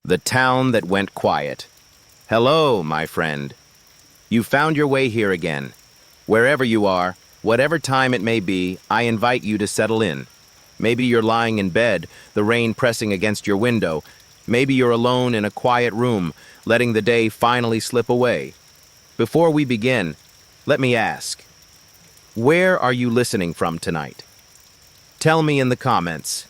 The town that went quiet. Hello, my friend. You found your way here again. Wherever you are, whatever time it may be, I invite you to settle in. Maybe you're lying in bed, the rain pressing against your window. Maybe you're alone in a quiet room, letting the day finally slip away. Before we begin, let me ask, where are you listening from tonight? Tell me in the comments.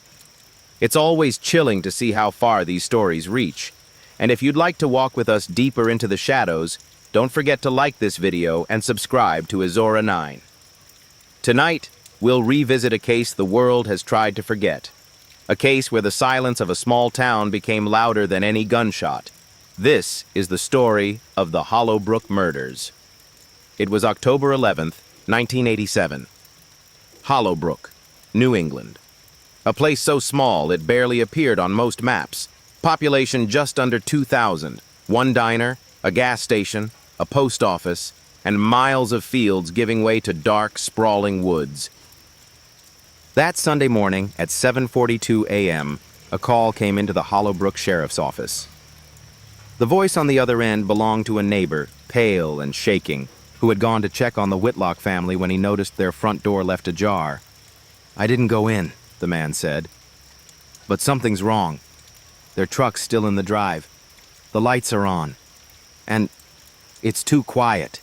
It's always chilling to see how far these stories reach. And if you'd like to walk with us deeper into the shadows, don't forget to like this video and subscribe to Azora 9. Tonight, we'll revisit a case the world has tried to forget. A case where the silence of a small town became louder than any gunshot. This is the story of the Hollowbrook Murders. It was October 11th, 1987. Hollowbrook, New England. A place so small it barely appeared on most maps. Population just under 2,000. One diner, a gas station, a post office, and miles of fields giving way to dark, sprawling woods. That Sunday morning at 7:42 a.m., a call came into the Hollowbrook Sheriff's Office. The voice on the other end belonged to a neighbor, pale and shaking, who had gone to check on the Whitlock family when he noticed their front door left ajar. "I didn't go in," the man said. "But something's wrong. Their truck's still in the drive. The lights are on. And it's too quiet."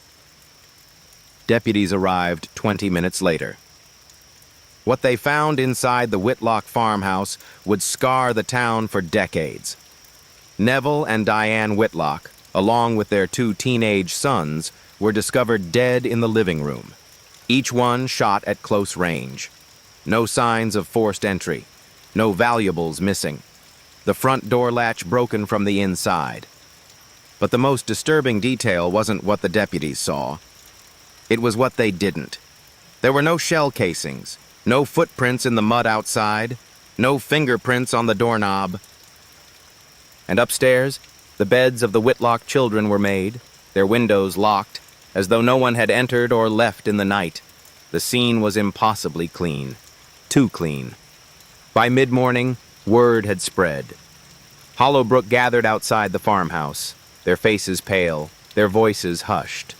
Deputies arrived 20 minutes later. What they found inside the Whitlock farmhouse would scar the town for decades. Neville and Diane Whitlock, along with their two teenage sons, were discovered dead in the living room, each one shot at close range. No signs of forced entry, no valuables missing. The front door latch broken from the inside. But the most disturbing detail wasn't what the deputies saw. It was what they didn't. There were no shell casings, no footprints in the mud outside, no fingerprints on the doorknob. And upstairs, the beds of the Whitlock children were made, their windows locked, as though no one had entered or left in the night. The scene was impossibly clean. Too clean. By mid-morning, word had spread. Hollowbrook gathered outside the farmhouse, their faces pale, their voices hushed.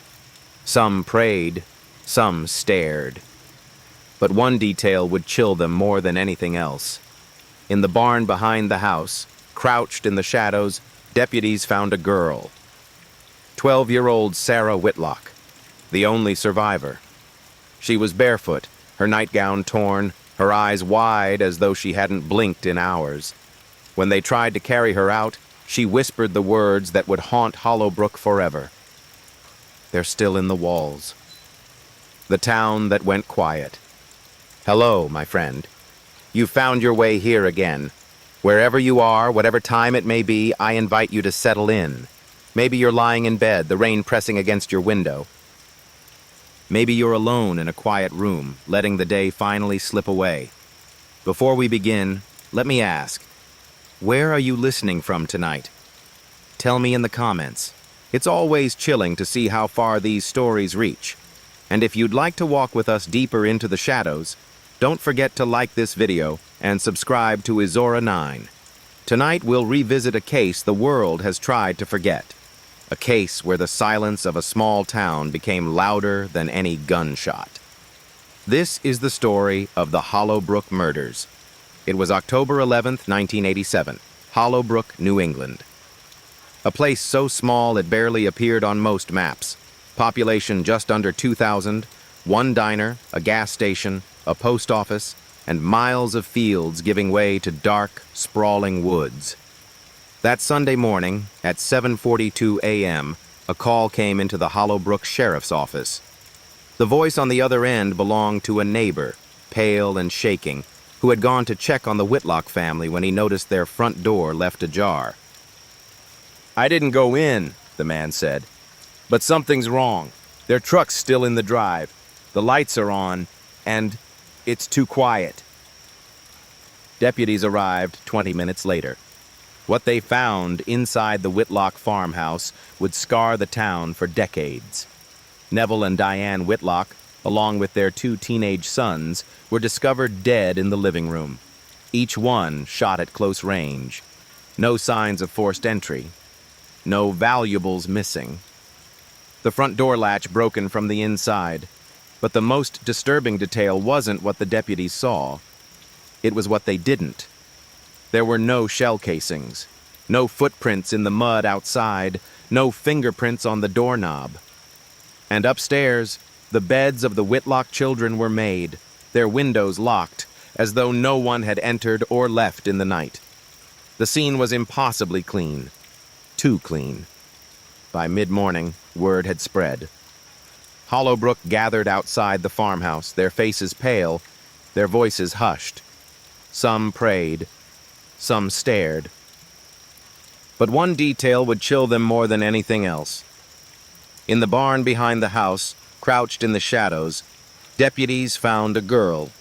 Some prayed, some stared. But one detail would chill them more than anything else. In the barn behind the house, crouched in the shadows, deputies found a girl. 12-year-old Sarah Whitlock, the only survivor. She was barefoot, her nightgown torn, her eyes wide as though she hadn't blinked in hours. When they tried to carry her out, she whispered the words that would haunt Hollowbrook forever. "They're still in the walls." The town that went quiet. Hello, my friend. You found your way here again. Wherever you are, whatever time it may be, I invite you to settle in. Maybe you're lying in bed, the rain pressing against your window. Maybe you're alone in a quiet room, letting the day finally slip away. Before we begin, let me ask, where are you listening from tonight? Tell me in the comments. It's always chilling to see how far these stories reach. And if you'd like to walk with us deeper into the shadows, don't forget to like this video and subscribe to Azora 9. Tonight we'll revisit a case the world has tried to forget. A case where the silence of a small town became louder than any gunshot. This is the story of the Hollowbrook Murders. It was October 11th, 1987, Hollowbrook, New England. A place so small it barely appeared on most maps. Population just under 2,000, one diner, a gas station, a post office, and miles of fields giving way to dark, sprawling woods. That Sunday morning, at 7:42 a.m., a call came into the Hollowbrook Sheriff's Office. The voice on the other end belonged to a neighbor, pale and shaking, who had gone to check on the Whitlock family when he noticed their front door left ajar. "I didn't go in," the man said. "But something's wrong. Their truck's still in the drive. The lights are on, and it's too quiet." Deputies arrived 20 minutes later. What they found inside the Whitlock farmhouse would scar the town for decades. Neville and Diane Whitlock, along with their two teenage sons, were discovered dead in the living room, each one shot at close range. No signs of forced entry. No valuables missing. The front door latch broken from the inside. But the most disturbing detail wasn't what the deputies saw. It was what they didn't. There were no shell casings, no footprints in the mud outside, no fingerprints on the doorknob. And upstairs, the beds of the Whitlock children were made, their windows locked, as though no one had entered or left in the night. The scene was impossibly clean. Too clean. By mid-morning, word had spread. Hollowbrook gathered outside the farmhouse, their faces pale, their voices hushed. Some prayed, some stared. But one detail would chill them more than anything else. In the barn behind the house, crouched in the shadows, deputies found a girl.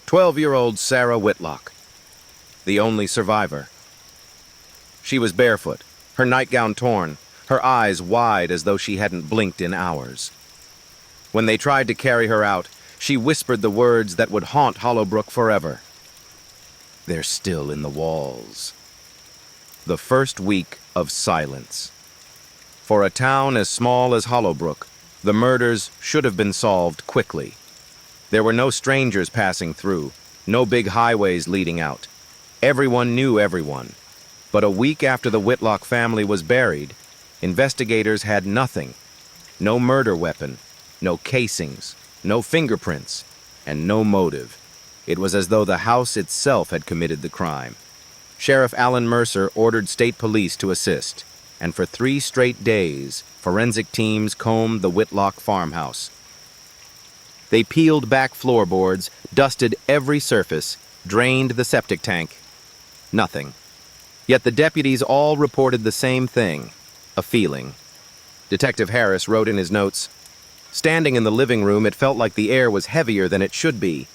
12-year-old Sarah Whitlock, the only survivor. She was barefoot, her nightgown torn, her eyes wide as though she hadn't blinked in hours. When they tried to carry her out, she whispered the words that would haunt Hollowbrook forever. "They're still in the walls." The first week of silence. For a town as small as Hollowbrook, the murders should have been solved quickly. There were no strangers passing through, no big highways leading out. Everyone knew everyone. But a week after the Whitlock family was buried, investigators had nothing. No murder weapon, no casings, no fingerprints, and no motive. It was as though the house itself had committed the crime. Sheriff Alan Mercer ordered state police to assist, and for 3 straight days, forensic teams combed the Whitlock farmhouse. They peeled back floorboards, dusted every surface, drained the septic tank. Nothing. Yet the deputies all reported the same thing, a feeling. Detective Harris wrote in his notes, "Standing in the living room, it felt like the air was heavier than it should be.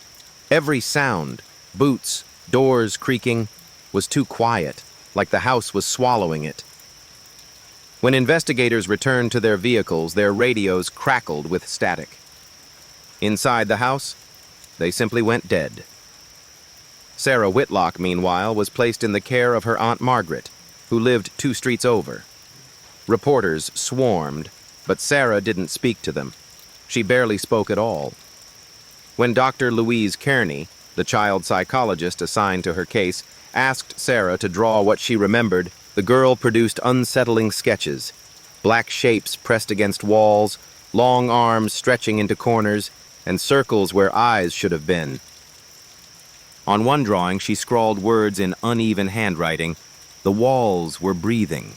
Every sound, boots, doors creaking, was too quiet, like the house was swallowing it." When investigators returned to their vehicles, their radios crackled with static. Inside the house, they simply went dead. Sarah Whitlock, meanwhile, was placed in the care of her Aunt Margaret, who lived 2 streets over. Reporters swarmed, but Sarah didn't speak to them. She barely spoke at all. When Dr. Louise Kearney, the child psychologist assigned to her case, asked Sarah to draw what she remembered, the girl produced unsettling sketches. Black shapes pressed against walls, long arms stretching into corners, and circles where eyes should have been. On one drawing, she scrawled words in uneven handwriting. The walls were breathing.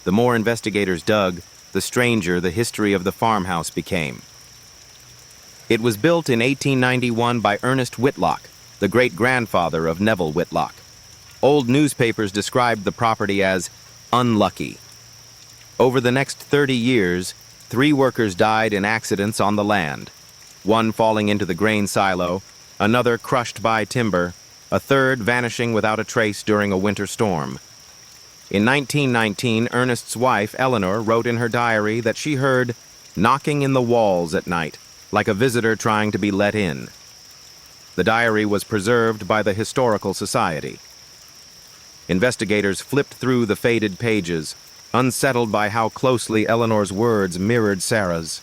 The more investigators dug, the stranger the history of the farmhouse became. It was built in 1891 by Ernest Whitlock, the great-grandfather of Neville Whitlock. Old newspapers described the property as unlucky. Over the next 30 years, 3 workers died in accidents on the land, one falling into the grain silo, another crushed by timber, a third vanishing without a trace during a winter storm. In 1919, Ernest's wife, Eleanor, wrote in her diary that she heard knocking in the walls at night, like a visitor trying to be let in. The diary was preserved by the Historical Society. Investigators flipped through the faded pages, unsettled by how closely Eleanor's words mirrored Sarah's.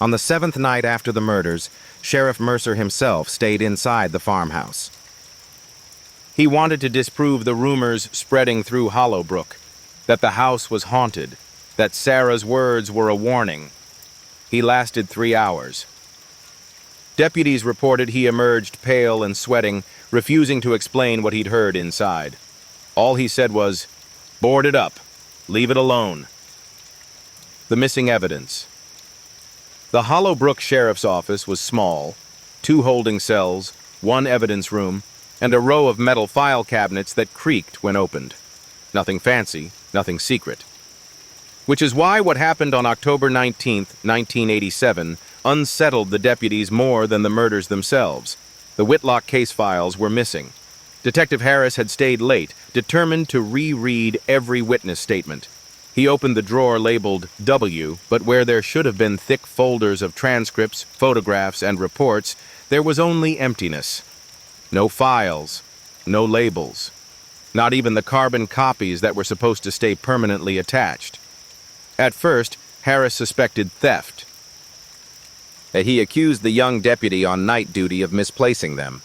On the 7th night after the murders, Sheriff Mercer himself stayed inside the farmhouse. He wanted to disprove the rumors spreading through Hollowbrook, that the house was haunted, that Sarah's words were a warning. He lasted 3 hours. Deputies reported he emerged pale and sweating, refusing to explain what he'd heard inside. All he said was, "Board it up. Leave it alone." The missing evidence. The Hollowbrook Sheriff's Office was small, 2 holding cells, 1 evidence room, and a row of metal file cabinets that creaked when opened. Nothing fancy, nothing secret. Which is why what happened on October 19th, 1987, unsettled the deputies more than the murders themselves. The Whitlock case files were missing. Detective Harris had stayed late, determined to reread every witness statement. He opened the drawer labeled W, but where there should have been thick folders of transcripts, photographs, and reports, there was only emptiness. No files, no labels, not even the carbon copies that were supposed to stay permanently attached. At first, Harris suspected theft. He accused the young deputy on night duty of misplacing them.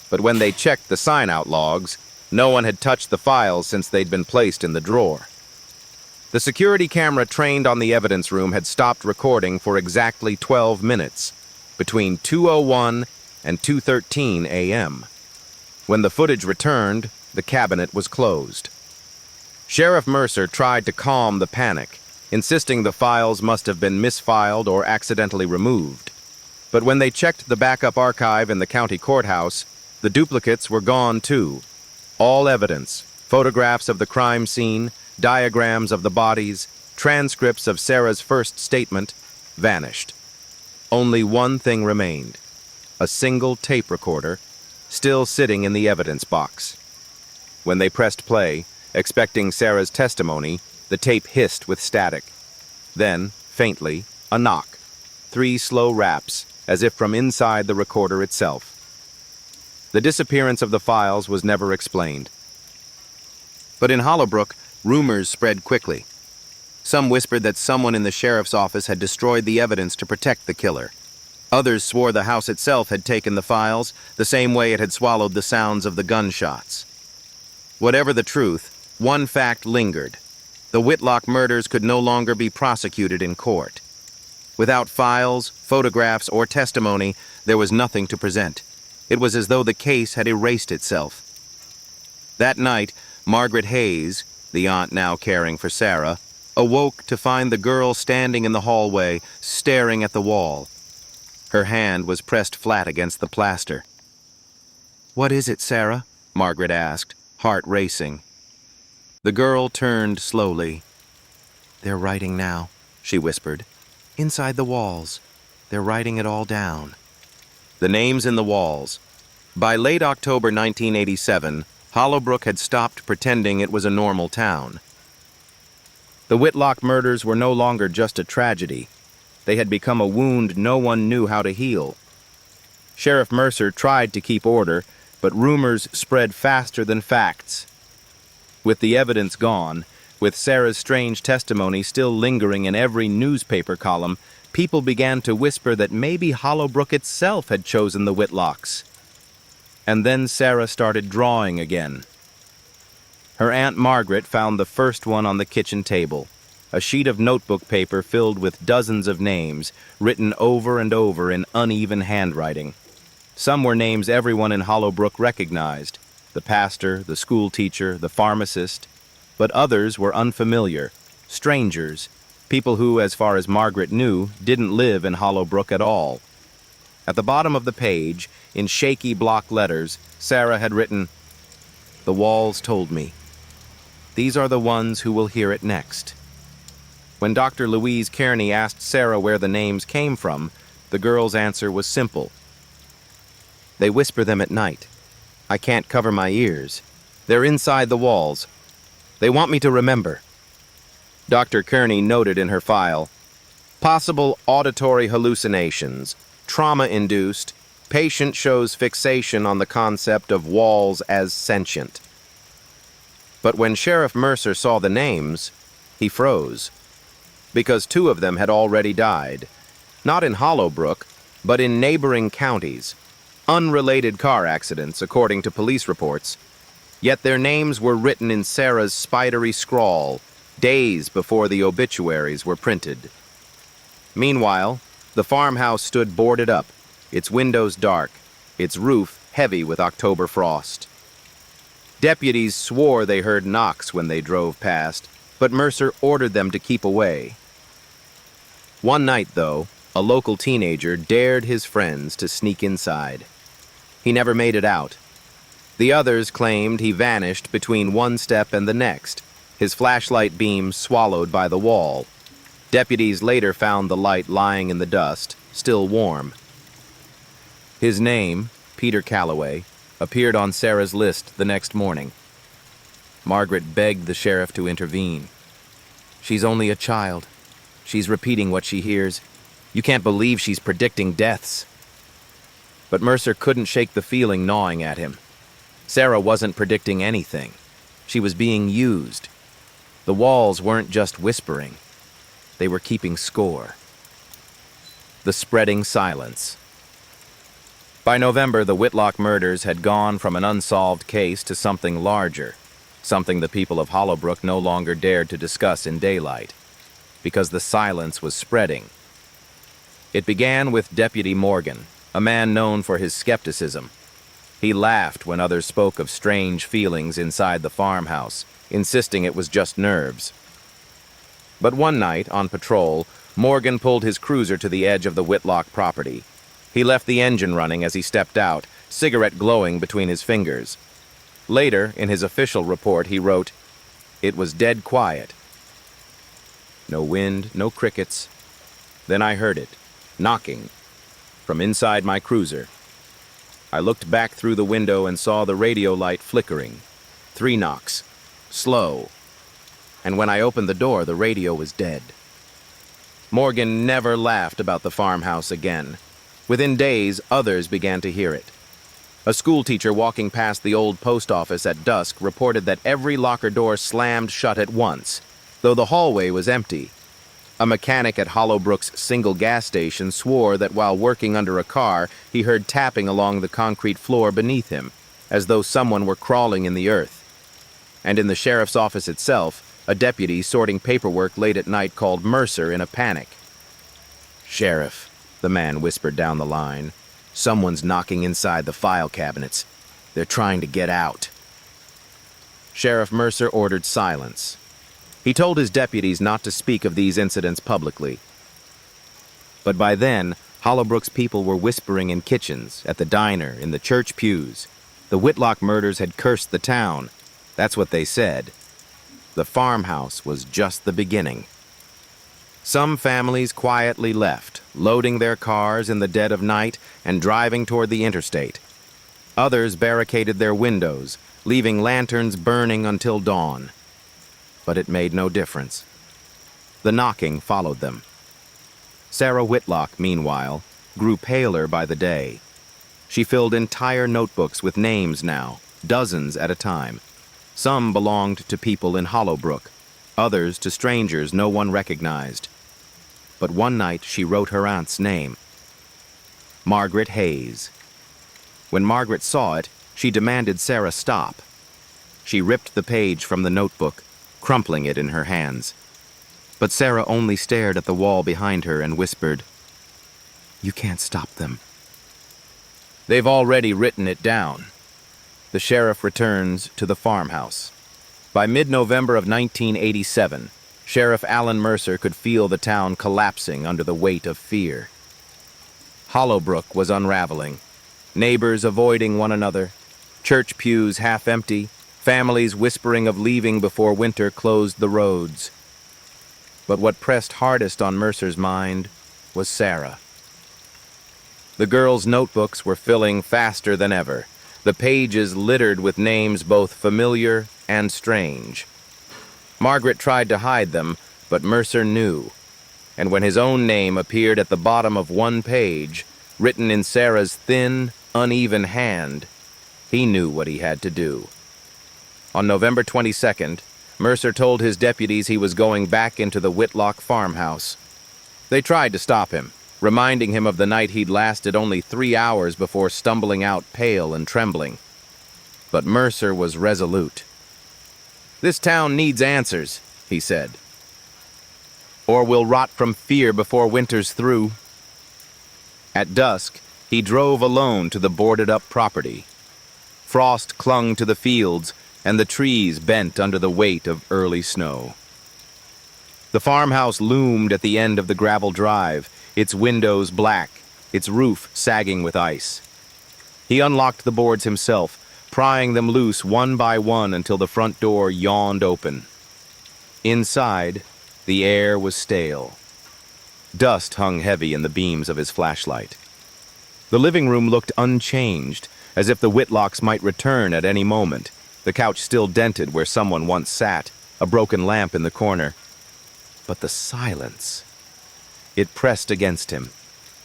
But when they checked the sign-out logs, no one had touched the files since they'd been placed in the drawer. The security camera trained on the evidence room had stopped recording for exactly 12 minutes, between 2:01 and 2:13 a.m. When the footage returned, the cabinet was closed. Sheriff Mercer tried to calm the panic, insisting the files must have been misfiled or accidentally removed. But when they checked the backup archive in the county courthouse, the duplicates were gone too. All evidence, photographs of the crime scene, diagrams of the bodies, transcripts of Sarah's first statement, vanished. Only one thing remained: a single tape recorder, still sitting in the evidence box. When they pressed play, expecting Sarah's testimony, the tape hissed with static. Then, faintly, a knock. 3 slow raps, as if from inside the recorder itself. The disappearance of the files was never explained. But in Hollowbrook, rumors spread quickly. Some whispered that someone in the sheriff's office had destroyed the evidence to protect the killer. Others swore the house itself had taken the files, the same way it had swallowed the sounds of the gunshots. Whatever the truth, one fact lingered. The Whitlock murders could no longer be prosecuted in court. Without files, photographs, or testimony, there was nothing to present. It was as though the case had erased itself. That night, Margaret Hayes, the aunt now caring for Sarah, awoke to find the girl standing in the hallway, staring at the wall. Her hand was pressed flat against the plaster. "What is it, Sarah?" Margaret asked, heart racing. The girl turned slowly. "They're writing now," she whispered. "Inside the walls. They're writing it all down." The names in the walls. By late October 1987, Hollowbrook had stopped pretending it was a normal town. The Whitlock murders were no longer just a tragedy. They had become a wound no one knew how to heal. Sheriff Mercer tried to keep order, but rumors spread faster than facts. With the evidence gone, with Sarah's strange testimony still lingering in every newspaper column, people began to whisper that maybe Hollowbrook itself had chosen the Whitlocks. And then Sarah started drawing again. Her Aunt Margaret found the first one on the kitchen table, a sheet of notebook paper filled with dozens of names, written over and over in uneven handwriting. Some were names everyone in Hollowbrook recognized: the pastor, the school teacher, the pharmacist. But others were unfamiliar, strangers, people who, as far as Margaret knew, didn't live in Hollowbrook at all. At the bottom of the page, in shaky block letters, Sarah had written, "The walls told me. These are the ones who will hear it next." When Dr. Louise Kearney asked Sarah where the names came from, the girl's answer was simple. "They whisper them at night. I can't cover my ears. They're inside the walls. They want me to remember." Dr. Kearney noted in her file, "Possible auditory hallucinations, trauma-induced, patient shows fixation on the concept of walls as sentient." But when Sheriff Mercer saw the names, he froze. Because 2 of them had already died. Not in Hollowbrook, but in neighboring counties. Unrelated car accidents, according to police reports. Yet their names were written in Sarah's spidery scrawl, days before the obituaries were printed. Meanwhile, the farmhouse stood boarded up, its windows dark, its roof heavy with October frost. Deputies swore they heard knocks when they drove past, but Mercer ordered them to keep away. One night, though, a local teenager dared his friends to sneak inside. He never made it out. The others claimed he vanished between one step and the next, his flashlight beam swallowed by the wall. Deputies later found the light lying in the dust, still warm. His name, Peter Calloway, appeared on Sarah's list the next morning. Margaret begged the sheriff to intervene. "She's only a child. She's repeating what she hears. You can't believe she's predicting deaths." But Mercer couldn't shake the feeling gnawing at him. Sarah wasn't predicting anything. She was being used. The walls weren't just whispering. They were keeping score. The spreading silence. By November, the Whitlock murders had gone from an unsolved case to something larger, something the people of Hollowbrook no longer dared to discuss in daylight, because the silence was spreading. It began with Deputy Morgan, a man known for his skepticism. He laughed when others spoke of strange feelings inside the farmhouse, insisting it was just nerves. But one night, on patrol, Morgan pulled his cruiser to the edge of the Whitlock property. He left the engine running as he stepped out, cigarette glowing between his fingers. Later, in his official report, he wrote, "It was dead quiet. No wind, no crickets. Then I heard it, knocking, from inside my cruiser. I looked back through the window and saw the radio light flickering. 3 knocks, slow. And when I opened the door, the radio was dead." Morgan never laughed about the farmhouse again. Within days, others began to hear it. A schoolteacher walking past the old post office at dusk reported that every locker door slammed shut at once, though the hallway was empty. A mechanic at Hollowbrook's single gas station swore that while working under a car, he heard tapping along the concrete floor beneath him, as though someone were crawling in the earth. And in the sheriff's office itself, a deputy sorting paperwork late at night called Mercer in a panic. "Sheriff," the man whispered down the line, "someone's knocking inside the file cabinets. They're trying to get out." Sheriff Mercer ordered silence. He told his deputies not to speak of these incidents publicly. But by then, Hollowbrook's people were whispering in kitchens, at the diner, in the church pews. The Whitlock murders had cursed the town. That's what they said. The farmhouse was just the beginning. Some families quietly left, loading their cars in the dead of night and driving toward the interstate. Others barricaded their windows, leaving lanterns burning until dawn. But it made no difference. The knocking followed them. Sarah Whitlock, meanwhile, grew paler by the day. She filled entire notebooks with names now, dozens at a time. Some belonged to people in Hollowbrook, others to strangers no one recognized. But one night she wrote her aunt's name, Margaret Hayes. When Margaret saw it, she demanded Sarah stop. She ripped the page from the notebook, crumpling it in her hands. But Sarah only stared at the wall behind her and whispered, "You can't stop them." They've already written it down. The sheriff returns to the farmhouse. By mid-November of 1987, Sheriff Alan Mercer could feel the town collapsing under the weight of fear. Hollowbrook was unraveling, neighbors avoiding one another, church pews half empty, families whispering of leaving before winter closed the roads. But what pressed hardest on Mercer's mind was Sarah. The girl's notebooks were filling faster than ever, the pages littered with names both familiar and strange. Margaret tried to hide them, but Mercer knew. And when his own name appeared at the bottom of one page, written in Sarah's thin, uneven hand, he knew what he had to do. On November 22nd, Mercer told his deputies he was going back into the Whitlock farmhouse. They tried to stop him, reminding him of the night he'd lasted only 3 hours before stumbling out pale and trembling. But Mercer was resolute. "This town needs answers," he said, "or we'll rot from fear before winter's through." At dusk, he drove alone to the boarded-up property. Frost clung to the fields, and the trees bent under the weight of early snow. The farmhouse loomed at the end of the gravel drive, its windows black, its roof sagging with ice. He unlocked the boards himself, prying them loose one by one until the front door yawned open. Inside, the air was stale. Dust hung heavy in the beams of his flashlight. The living room looked unchanged, as if the Whitlocks might return at any moment, the couch still dented where someone once sat, a broken lamp in the corner. But the silence. It pressed against him,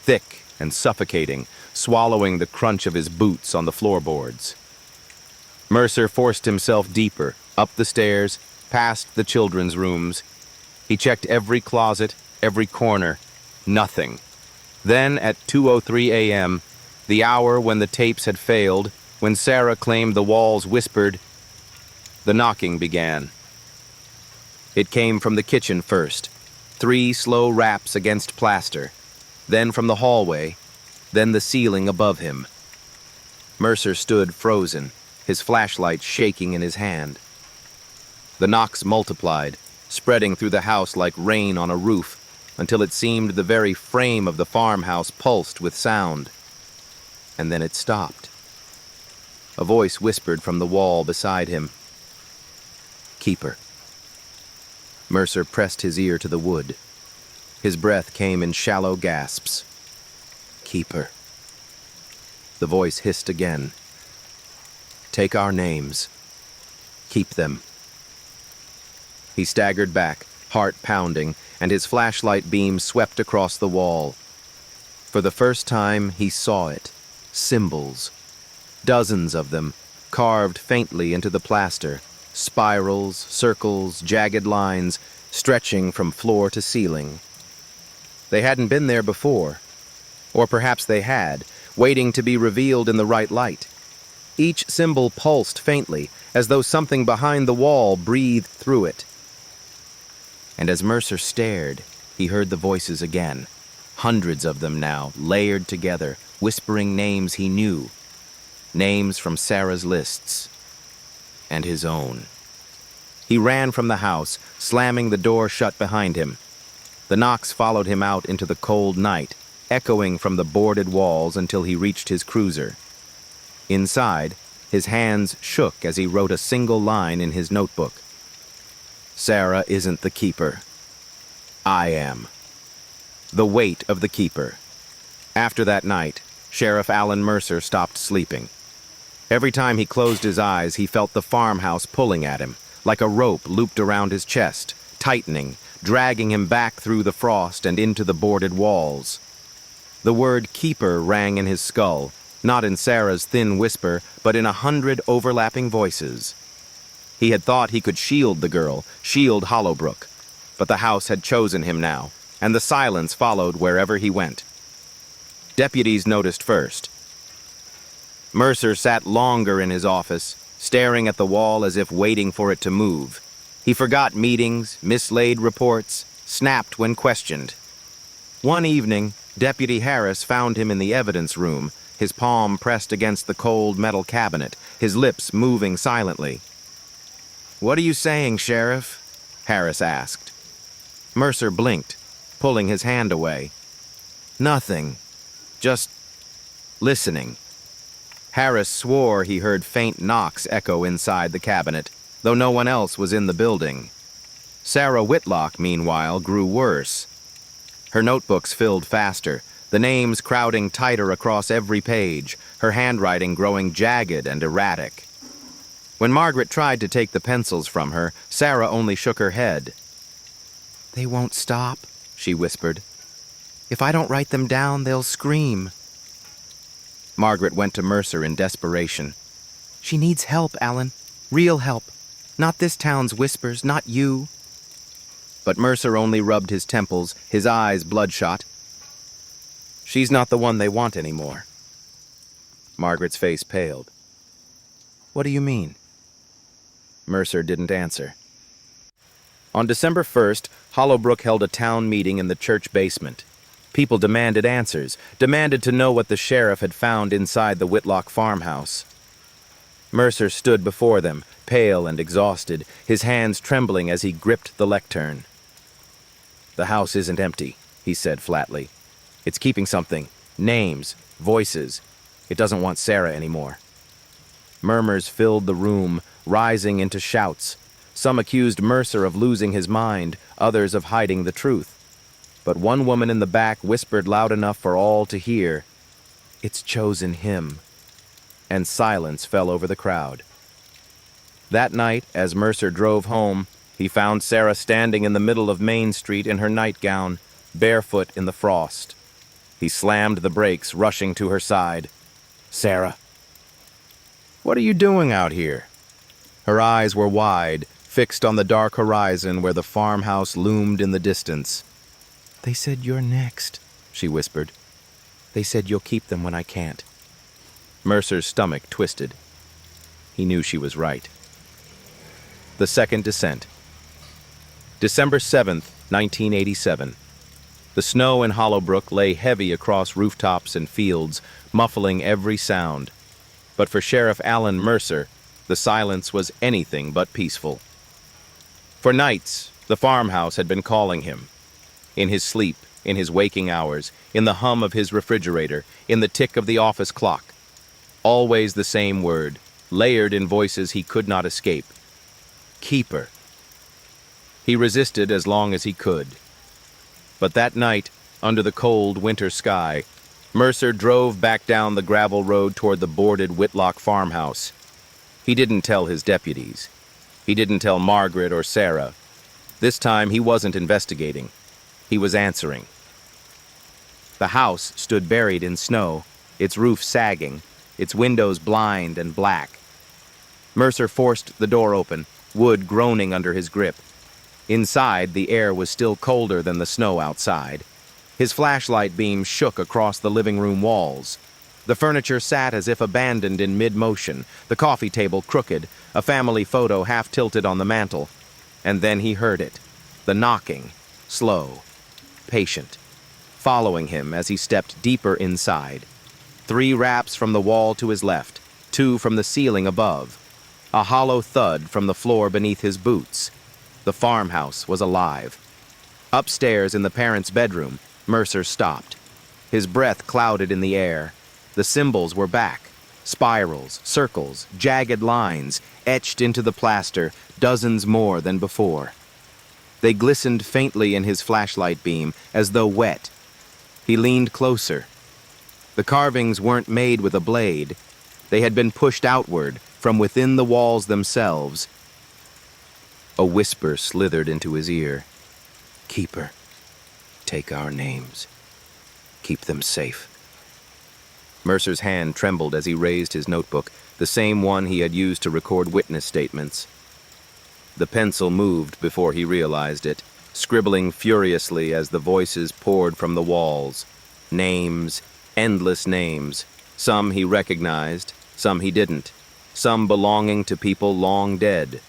thick and suffocating, swallowing the crunch of his boots on the floorboards. Mercer forced himself deeper, Up the stairs, past the children's rooms. He checked every closet, every corner. Nothing. Then, at 2:03 a.m., the hour when the tapes had failed, when Sarah claimed the walls whispered, the knocking began. It came from the kitchen first, 3 slow raps against plaster, then from the hallway, then the ceiling above him. Mercer stood frozen, his flashlight shaking in his hand. The knocks multiplied, spreading through the house like rain on a roof, until it seemed the very frame of the farmhouse pulsed with sound. And then it stopped. A voice whispered from the wall beside him. "Keeper." Mercer pressed his ear to the wood. His breath came in shallow gasps. "Keeper." The voice hissed again. "Take our names. Keep them." He staggered back, heart pounding, and his flashlight beam swept across the wall. For the first time, he saw it. Symbols. Dozens of them, carved faintly into the plaster. Spirals, circles, jagged lines, stretching from floor to ceiling. They hadn't been there before. Or perhaps they had, waiting to be revealed in the right light. Each symbol pulsed faintly, as though something behind the wall breathed through it. And as Mercer stared, he heard the voices again. Hundreds of them now, layered together, whispering names he knew. Names from Sarah's lists. And his own. He ran from the house, slamming the door shut behind him. The knocks followed him out into the cold night, echoing from the boarded walls until he reached his cruiser. Inside, his hands shook as he wrote a single line in his notebook. "Sarah isn't the keeper. I am." The weight of the keeper. After that night, Sheriff Alan Mercer stopped sleeping. Every time he closed his eyes, he felt the farmhouse pulling at him, like a rope looped around his chest, tightening, dragging him back through the frost and into the boarded walls. The word keeper rang in his skull, not in Sarah's thin whisper, but in 100 overlapping voices. He had thought he could shield the girl, shield Hollowbrook, but the house had chosen him now, and the silence followed wherever he went. Deputies noticed first. Mercer sat longer in his office, staring at the wall as if waiting for it to move. He forgot meetings, mislaid reports, snapped when questioned. One evening, Deputy Harris found him in the evidence room, his palm pressed against the cold metal cabinet, his lips moving silently. "What are you saying, Sheriff?" Harris asked. Mercer blinked, pulling his hand away. "Nothing. Just listening." Harris swore he heard faint knocks echo inside the cabinet, though no one else was in the building. Sarah Whitlock, meanwhile, grew worse. Her notebooks filled faster, the names crowding tighter across every page, her handwriting growing jagged and erratic. When Margaret tried to take the pencils from her, Sarah only shook her head. "They won't stop," she whispered. "If I don't write them down, they'll scream." Margaret went to Mercer in desperation. "She needs help, Alan. Real help. Not this town's whispers, not you." But Mercer only rubbed his temples, his eyes bloodshot. "She's not the one they want anymore." Margaret's face paled. "What do you mean?" Mercer didn't answer. On December 1st, Hollowbrook held a town meeting in the church basement. People demanded answers, demanded to know what the sheriff had found inside the Whitlock farmhouse. Mercer stood before them, pale and exhausted, his hands trembling as he gripped the lectern. "The house isn't empty," he said flatly. "It's keeping something. Names, voices. It doesn't want Sarah anymore." Murmurs filled the room, rising into shouts. Some accused Mercer of losing his mind, others of hiding the truth. But one woman in the back whispered loud enough for all to hear, "It's chosen him." And silence fell over the crowd. That night, as Mercer drove home, he found Sarah standing in the middle of Main Street in her nightgown, barefoot in the frost. He slammed the brakes, rushing to her side. "Sarah." "What are you doing out here?" Her eyes were wide, fixed on the dark horizon where the farmhouse loomed in the distance. "They said you're next," she whispered. "They said you'll keep them when I can't." Mercer's stomach twisted. He knew she was right. The second descent. December 7th, 1987. The snow in Hollowbrook lay heavy across rooftops and fields, muffling every sound. But for Sheriff Alan Mercer, the silence was anything but peaceful. For nights, the farmhouse had been calling him. In his sleep, in his waking hours, in the hum of his refrigerator, in the tick of the office clock. Always the same word, layered in voices he could not escape. Keeper. He resisted as long as he could. But that night, under the cold winter sky, Mercer drove back down the gravel road toward the boarded Whitlock farmhouse. He didn't tell his deputies. He didn't tell Margaret or Sarah. This time he wasn't investigating. He was answering. The house stood buried in snow, its roof sagging, its windows blind and black. Mercer forced the door open, wood groaning under his grip. Inside, the air was still colder than the snow outside. His flashlight beam shook across the living room walls. The furniture sat as if abandoned in mid-motion, the coffee table crooked, a family photo half-tilted on the mantel. And then he heard it, the knocking, slow, patient, following him as he stepped deeper inside. 3 raps from the wall to his left, 2 from the ceiling above, a hollow thud from the floor beneath his boots. The farmhouse was alive. Upstairs in the parents' bedroom, Mercer stopped. His breath clouded in the air. The symbols were back. Spirals, circles, jagged lines, etched into the plaster, dozens more than before. They glistened faintly in his flashlight beam, as though wet. He leaned closer. The carvings weren't made with a blade. They had been pushed outward, from within the walls themselves. A whisper slithered into his ear. "Keeper, take our names. Keep them safe." Mercer's hand trembled as he raised his notebook, the same one he had used to record witness statements. The pencil moved before he realized it, scribbling furiously as the voices poured from the walls. Names, endless names. Some he recognized, some he didn't. Some belonging to people long dead.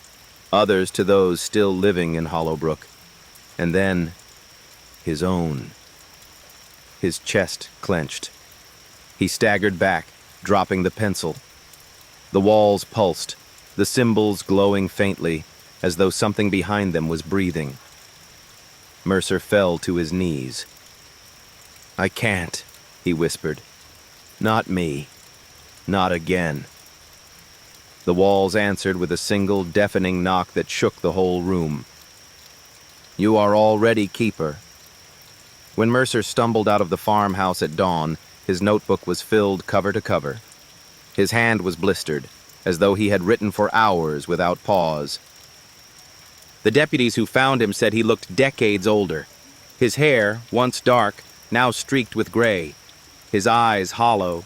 Others to those still living in Hollowbrook. And then, his own. His chest clenched. He staggered back, dropping the pencil. The walls pulsed, the symbols glowing faintly, as though something behind them was breathing. Mercer fell to his knees. "I can't," he whispered. "Not me. Not again." The walls answered with a single deafening knock that shook the whole room. "You are already keeper." When Mercer stumbled out of the farmhouse at dawn, his notebook was filled cover to cover. His hand was blistered, as though he had written for hours without pause. The deputies who found him said he looked decades older. His hair, once dark, now streaked with gray. His eyes hollow.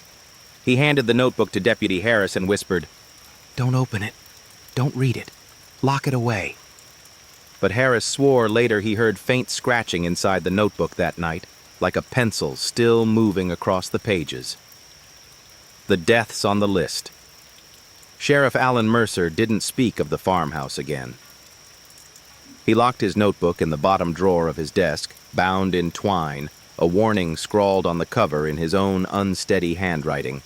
He handed the notebook to Deputy Harris and whispered, "Don't open it. Don't read it. Lock it away." But Harris swore later he heard faint scratching inside the notebook that night, like a pencil still moving across the pages. The deaths on the list. Sheriff Alan Mercer didn't speak of the farmhouse again. He locked his notebook in the bottom drawer of his desk, bound in twine, a warning scrawled on the cover in his own unsteady handwriting.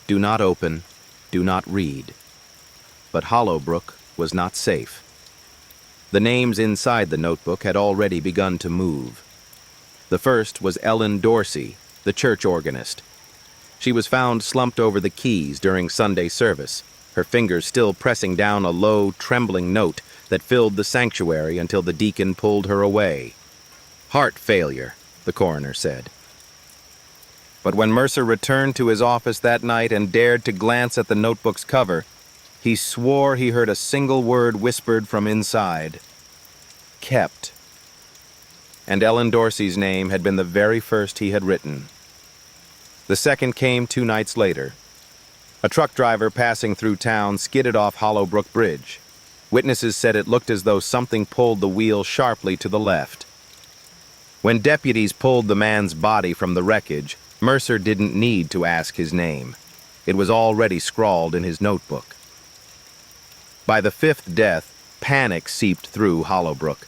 "Do not open, do not read." But Hollowbrook was not safe. The names inside the notebook had already begun to move. The first was Ellen Dorsey, the church organist. She was found slumped over the keys during Sunday service, her fingers still pressing down a low, trembling note that filled the sanctuary until the deacon pulled her away. "Heart failure," the coroner said. But when Mercer returned to his office that night and dared to glance at the notebook's cover, he swore he heard a single word whispered from inside. "Kept." And Ellen Dorsey's name had been the very first he had written. The second came 2 nights later. A truck driver passing through town skidded off Hollowbrook Bridge. Witnesses said it looked as though something pulled the wheel sharply to the left. When deputies pulled the man's body from the wreckage, Mercer didn't need to ask his name. It was already scrawled in his notebook. By the fifth death, panic seeped through Hollowbrook.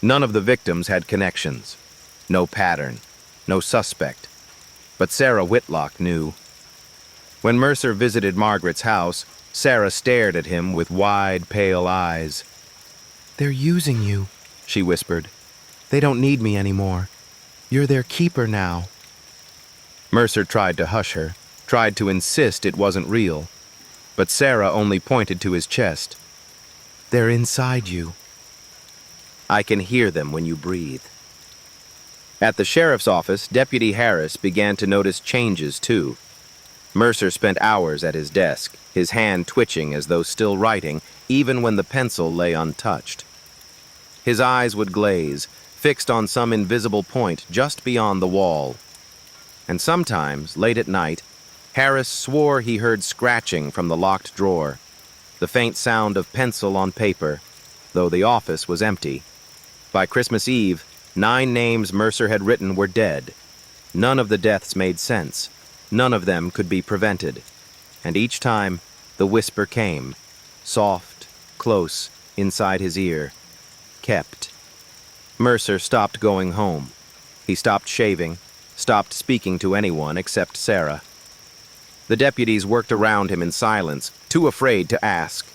None of the victims had connections. No pattern. No suspect. But Sarah Whitlock knew. When Mercer visited Margaret's house, Sarah stared at him with wide, pale eyes. "They're using you," she whispered. "They don't need me anymore. You're their keeper now." Mercer tried to hush her, tried to insist it wasn't real. But Sarah only pointed to his chest. "They're inside you." "I can hear them when you breathe." At the sheriff's office, Deputy Harris began to notice changes, too. Mercer spent hours at his desk, his hand twitching as though still writing, even when the pencil lay untouched. His eyes would glaze, fixed on some invisible point just beyond the wall. And sometimes, late at night, Harris swore he heard scratching from the locked drawer, the faint sound of pencil on paper, though the office was empty. By Christmas Eve, 9 names Mercer had written were dead. None of the deaths made sense. None of them could be prevented. And each time, the whisper came, soft, close, inside his ear. Kept. Mercer stopped going home. He stopped shaving, stopped speaking to anyone except Sarah. The deputies worked around him in silence, too afraid to ask.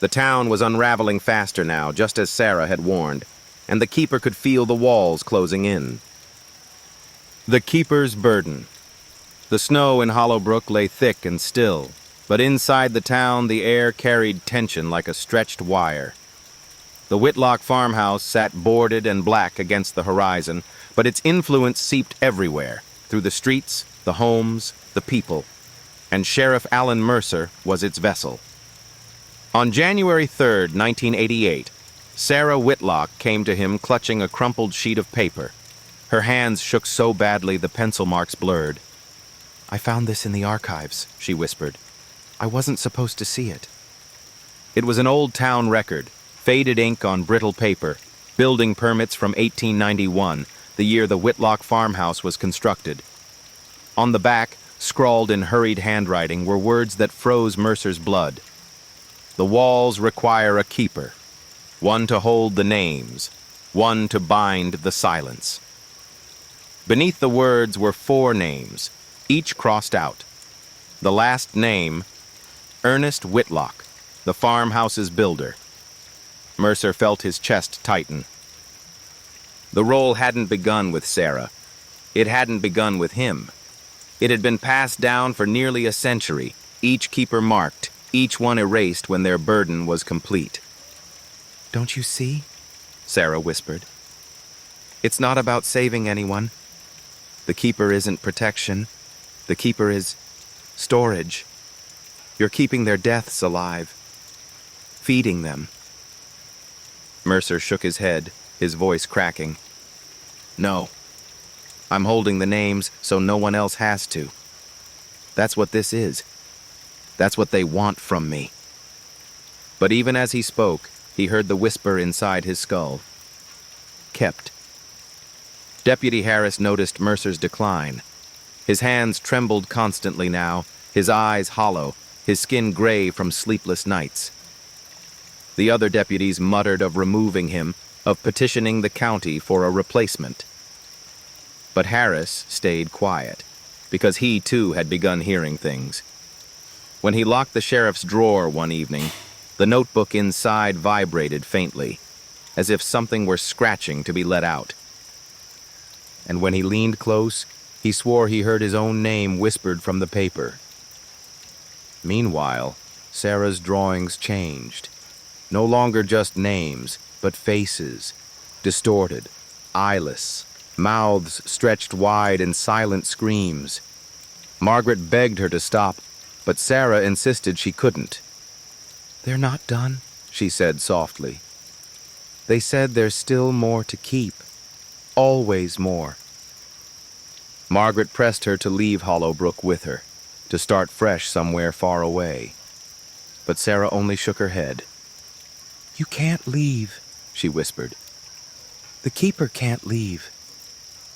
The town was unraveling faster now, just as Sarah had warned, and the keeper could feel the walls closing in. The keeper's burden. The snow in Hollowbrook lay thick and still, but inside the town the air carried tension like a stretched wire. The Whitlock farmhouse sat boarded and black against the horizon, but its influence seeped everywhere, through the streets, the homes, the people, and Sheriff Alan Mercer was its vessel. On January 3rd, 1988, Sarah Whitlock came to him clutching a crumpled sheet of paper. Her hands shook so badly the pencil marks blurred. "I found this in the archives," she whispered. "I wasn't supposed to see it." It was an old town record, faded ink on brittle paper, building permits from 1891, the year the Whitlock farmhouse was constructed. On the back, scrawled in hurried handwriting, were words that froze Mercer's blood. "The walls require a keeper, one to hold the names, one to bind the silence." Beneath the words were 4 names, each crossed out. The last name, Ernest Whitlock, the farmhouse's builder. Mercer felt his chest tighten. The role hadn't begun with Sarah. It hadn't begun with him. It had been passed down for nearly a century, each keeper marked, each one erased when their burden was complete. "Don't you see?" Sarah whispered. "It's not about saving anyone. The keeper isn't protection. The keeper is storage. You're keeping their deaths alive, feeding them." Mercer shook his head, his voice cracking. "No. I'm holding the names so no one else has to. That's what this is. That's what they want from me." But even as he spoke, he heard the whisper inside his skull. Kept. Deputy Harris noticed Mercer's decline. His hands trembled constantly now, his eyes hollow, his skin gray from sleepless nights. The other deputies muttered of removing him, of petitioning the county for a replacement. But Harris stayed quiet, because he too had begun hearing things. When he locked the sheriff's drawer one evening, the notebook inside vibrated faintly, as if something were scratching to be let out. And when he leaned close, he swore he heard his own name whispered from the paper. Meanwhile, Sarah's drawings changed. No longer just names, but faces, distorted, eyeless, mouths stretched wide in silent screams. Margaret begged her to stop, but Sarah insisted she couldn't. "They're not done," she said softly. "They said there's still more to keep. Always more." Margaret pressed her to leave Hollowbrook with her. to start fresh somewhere far away. But Sarah only shook her head. "You can't leave," she whispered. "The keeper can't leave.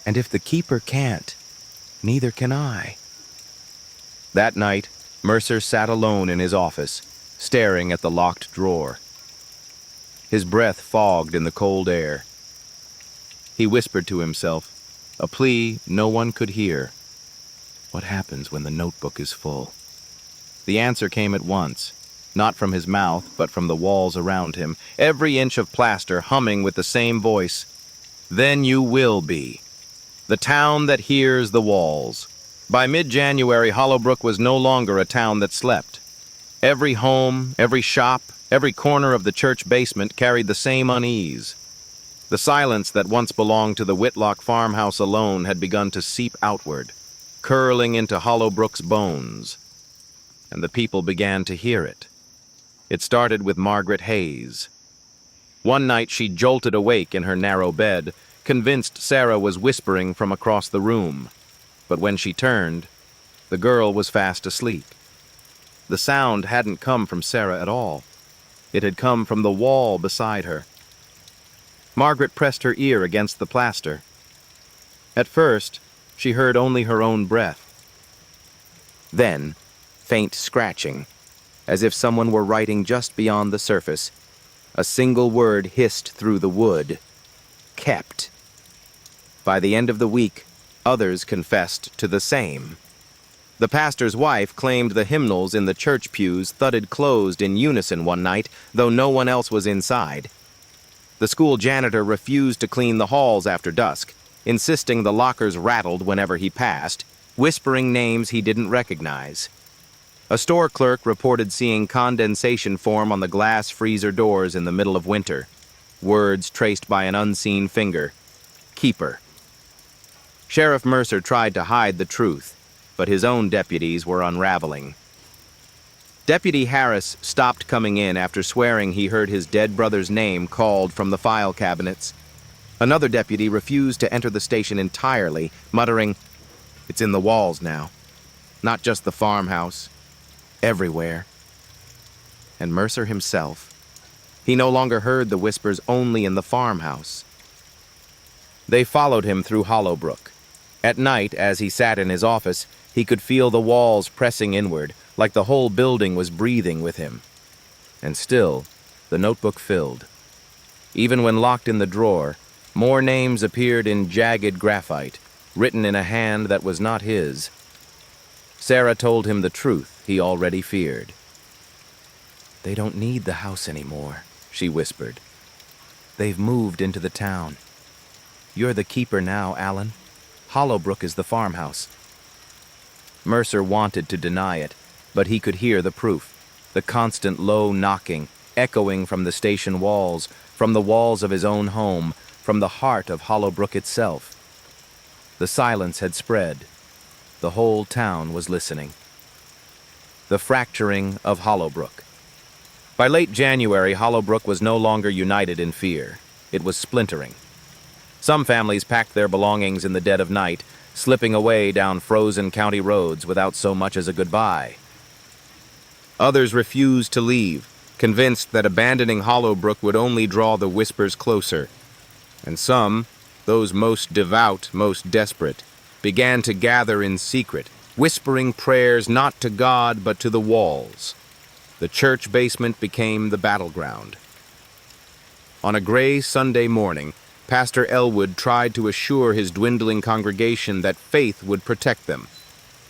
And if the keeper can't, neither can I." That night, Mercer sat alone in his office, staring at the locked drawer. His breath fogged in the cold air. He whispered to himself, a plea no one could hear. What happens when the notebook is full? The answer came at once, not from his mouth, but from the walls around him, every inch of plaster humming with the same voice. "Then you will be. The town that hears the walls." By mid-January, Hollowbrook was no longer a town that slept. Every home, every shop, every corner of the church basement carried the same unease. The silence that once belonged to the Whitlock farmhouse alone had begun to seep outward, curling into Hollowbrook's bones. And the people began to hear it. It started with Margaret Hayes. One night she jolted awake in her narrow bed, convinced Sarah was whispering from across the room. But when she turned, the girl was fast asleep. The sound hadn't come from Sarah at all. It had come from the wall beside her. Margaret pressed her ear against the plaster. At first, she heard only her own breath. Then, faint scratching, as if someone were writing just beyond the surface. A single word hissed through the wood. Kept. By the end of the week, others confessed to the same. The pastor's wife claimed the hymnals in the church pews thudded closed in unison one night, though no one else was inside. The school janitor refused to clean the halls after dusk, insisting the lockers rattled whenever he passed, whispering names he didn't recognize. A store clerk reported seeing condensation form on the glass freezer doors in the middle of winter. Words traced by an unseen finger. Keeper. Sheriff Mercer tried to hide the truth, but his own deputies were unraveling. Deputy Harris stopped coming in after swearing he heard his dead brother's name called from the file cabinets. Another deputy refused to enter the station entirely, muttering, "It's in the walls now. Not just the farmhouse. Everywhere." And Mercer himself. He no longer heard the whispers only in the farmhouse. They followed him through Hollowbrook. At night, as he sat in his office, he could feel the walls pressing inward, like the whole building was breathing with him. And still, the notebook filled. Even when locked in the drawer, more names appeared in jagged graphite, written in a hand that was not his. Sarah told him the truth he already feared. "They don't need the house anymore," she whispered. "They've moved into the town. You're the keeper now, Alan. Hollowbrook is the farmhouse." Mercer wanted to deny it, but he could hear the proof, the constant low knocking, echoing from the station walls, from the walls of his own home, from the heart of Hollowbrook itself. The silence had spread. The whole town was listening. The fracturing of Hollowbrook. By late January, Hollowbrook was no longer united in fear. It was splintering. Some families packed their belongings in the dead of night, slipping away down frozen county roads without so much as a goodbye. Others refused to leave, convinced that abandoning Hollowbrook would only draw the whispers closer. And some, those most devout, most desperate, began to gather in secret, whispering prayers not to God but to the walls. The church basement became the battleground. On a gray Sunday morning, Pastor Elwood tried to assure his dwindling congregation that faith would protect them.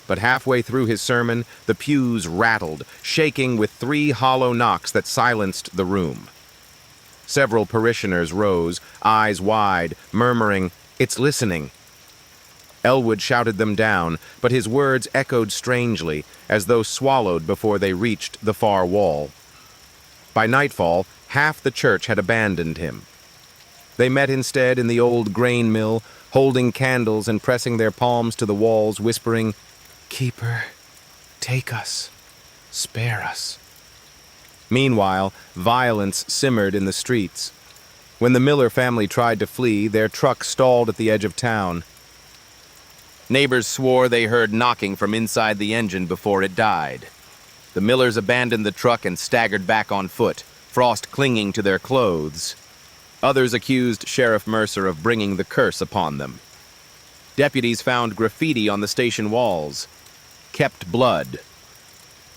But halfway through his sermon, the pews rattled, shaking with 3 hollow knocks that silenced the room. Several parishioners rose, eyes wide, murmuring, "It's listening." Elwood shouted them down, but his words echoed strangely, as though swallowed before they reached the far wall. By nightfall, half the church had abandoned him. They met instead in the old grain mill, holding candles and pressing their palms to the walls, whispering, "Keeper, take us, spare us." Meanwhile, violence simmered in the streets. When the Miller family tried to flee, their truck stalled at the edge of town. Neighbors swore they heard knocking from inside the engine before it died. The Millers abandoned the truck and staggered back on foot, frost clinging to their clothes. Others accused Sheriff Mercer of bringing the curse upon them. Deputies found graffiti on the station walls. Kept blood.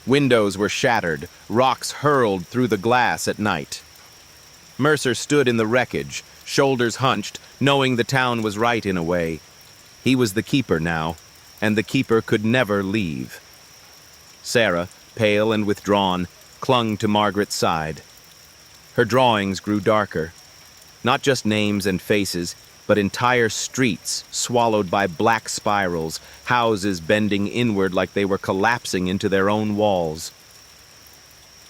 Windows were shattered, rocks hurled through the glass at night. Mercer stood in the wreckage, shoulders hunched, knowing the town was right in a way. He was the keeper now, and the keeper could never leave. Sarah, pale and withdrawn, clung to Margaret's side. Her drawings grew darker. Not just names and faces, but entire streets swallowed by black spirals, houses bending inward like they were collapsing into their own walls.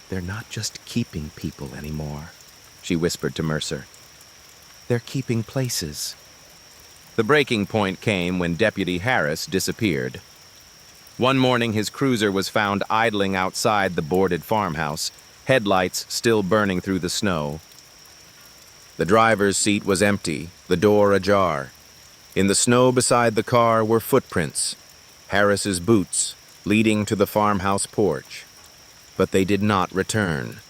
"They're not just keeping people anymore," she whispered to Mercer. "They're keeping places." The breaking point came when Deputy Harris disappeared. One morning his cruiser was found idling outside the boarded farmhouse, headlights still burning through the snow. The driver's seat was empty, the door ajar. In the snow beside the car were footprints, Harris's boots, leading to the farmhouse porch. But they did not return.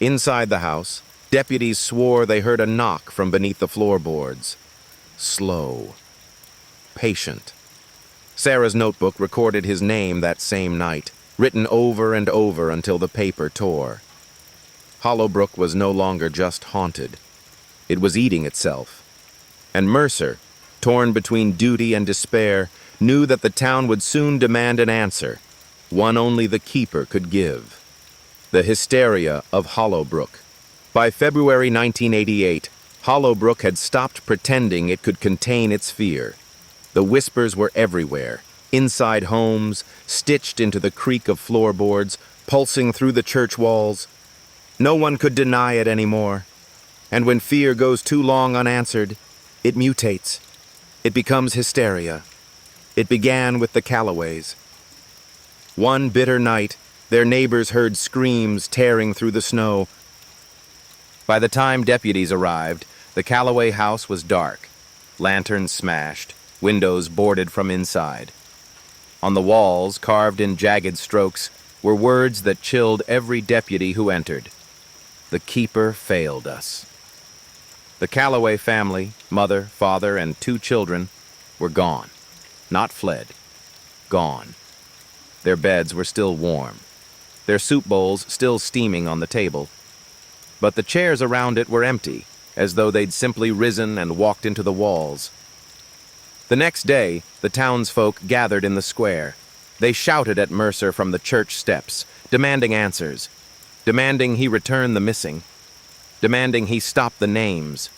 Inside the house, deputies swore they heard a knock from beneath the floorboards. Slow. Patient. Sarah's notebook recorded his name that same night, written over and over until the paper tore. Hollowbrook was no longer just haunted. It was eating itself. And Mercer, torn between duty and despair, knew that the town would soon demand an answer, one only the keeper could give. The hysteria of Hollowbrook. By February 1988, Hollowbrook had stopped pretending it could contain its fear. The whispers were everywhere, inside homes, stitched into the creak of floorboards, pulsing through the church walls. No one could deny it anymore. And when fear goes too long unanswered, it mutates. It becomes hysteria. It began with the Callaways. One bitter night, their neighbors heard screams tearing through the snow. By the time deputies arrived, the Callaway house was dark, lanterns smashed, windows boarded from inside. On the walls, carved in jagged strokes, were words that chilled every deputy who entered. "The keeper failed us." The Callaway family, mother, father, and 2 children, were gone. Not fled. Gone. Their beds were still warm. Their soup bowls still steaming on the table. But the chairs around it were empty, as though they'd simply risen and walked into the walls. The next day, the townsfolk gathered in the square. They shouted at Mercer from the church steps, demanding answers, demanding he return the missing, demanding he stop the names.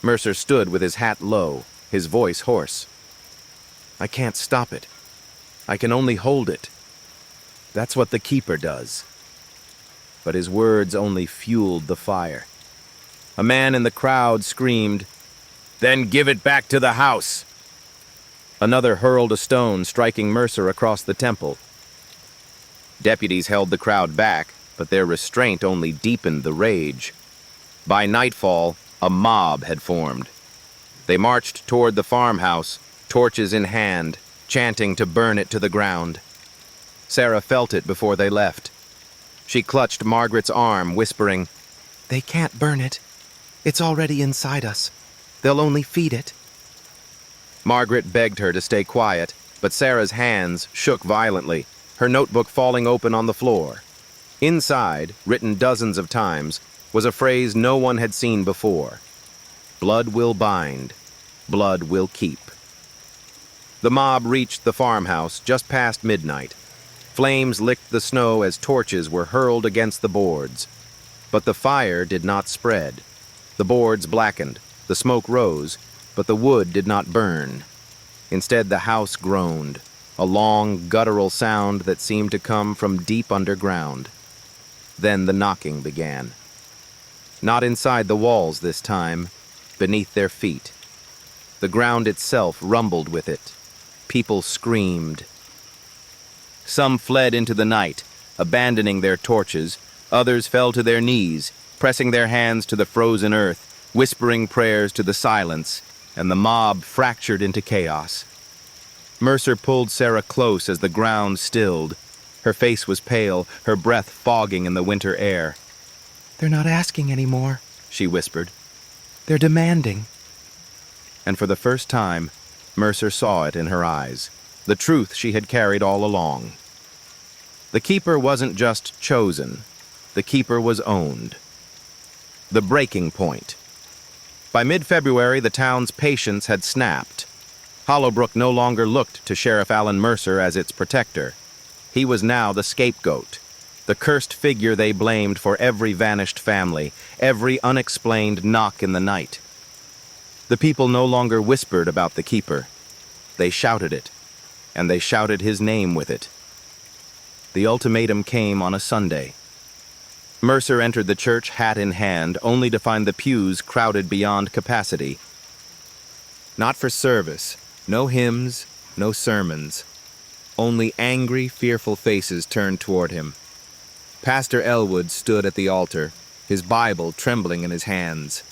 Mercer stood with his hat low, his voice hoarse. "I can't stop it. I can only hold it. That's what the keeper does." But his words only fueled the fire. A man in the crowd screamed, "Then give it back to the house!" Another hurled a stone, striking Mercer across the temple. Deputies held the crowd back, but their restraint only deepened the rage. By nightfall, a mob had formed. They marched toward the farmhouse, torches in hand, chanting to burn it to the ground. Sarah felt it before they left. She clutched Margaret's arm, whispering, "They can't burn it. It's already inside us. They'll only feed it." Margaret begged her to stay quiet, but Sarah's hands shook violently, her notebook falling open on the floor. Inside, written dozens of times, was a phrase no one had seen before. "Blood will bind. Blood will keep." The mob reached the farmhouse just past midnight. Flames licked the snow as torches were hurled against the boards. But the fire did not spread. The boards blackened, the smoke rose, but the wood did not burn. Instead, the house groaned, a long, guttural sound that seemed to come from deep underground. Then the knocking began. Not inside the walls this time, beneath their feet. The ground itself rumbled with it. People screamed. Some fled into the night, abandoning their torches. Others fell to their knees, pressing their hands to the frozen earth, whispering prayers to the silence, and the mob fractured into chaos. Mercer pulled Sarah close as the ground stilled. Her face was pale, her breath fogging in the winter air. "They're not asking anymore," she whispered. "They're demanding." And for the first time, Mercer saw it in her eyes, the truth she had carried all along. The keeper wasn't just chosen, the keeper was owned. The breaking point. By mid-February, the town's patience had snapped. Hollowbrook no longer looked to Sheriff Alan Mercer as its protector. He was now the scapegoat, the cursed figure they blamed for every vanished family, every unexplained knock in the night. The people no longer whispered about the keeper. They shouted it, and they shouted his name with it. The ultimatum came on a Sunday. Mercer entered the church hat in hand, only to find the pews crowded beyond capacity. Not for service, no hymns, no sermons. Only angry, fearful faces turned toward him. Pastor Elwood stood at the altar, his Bible trembling in his hands.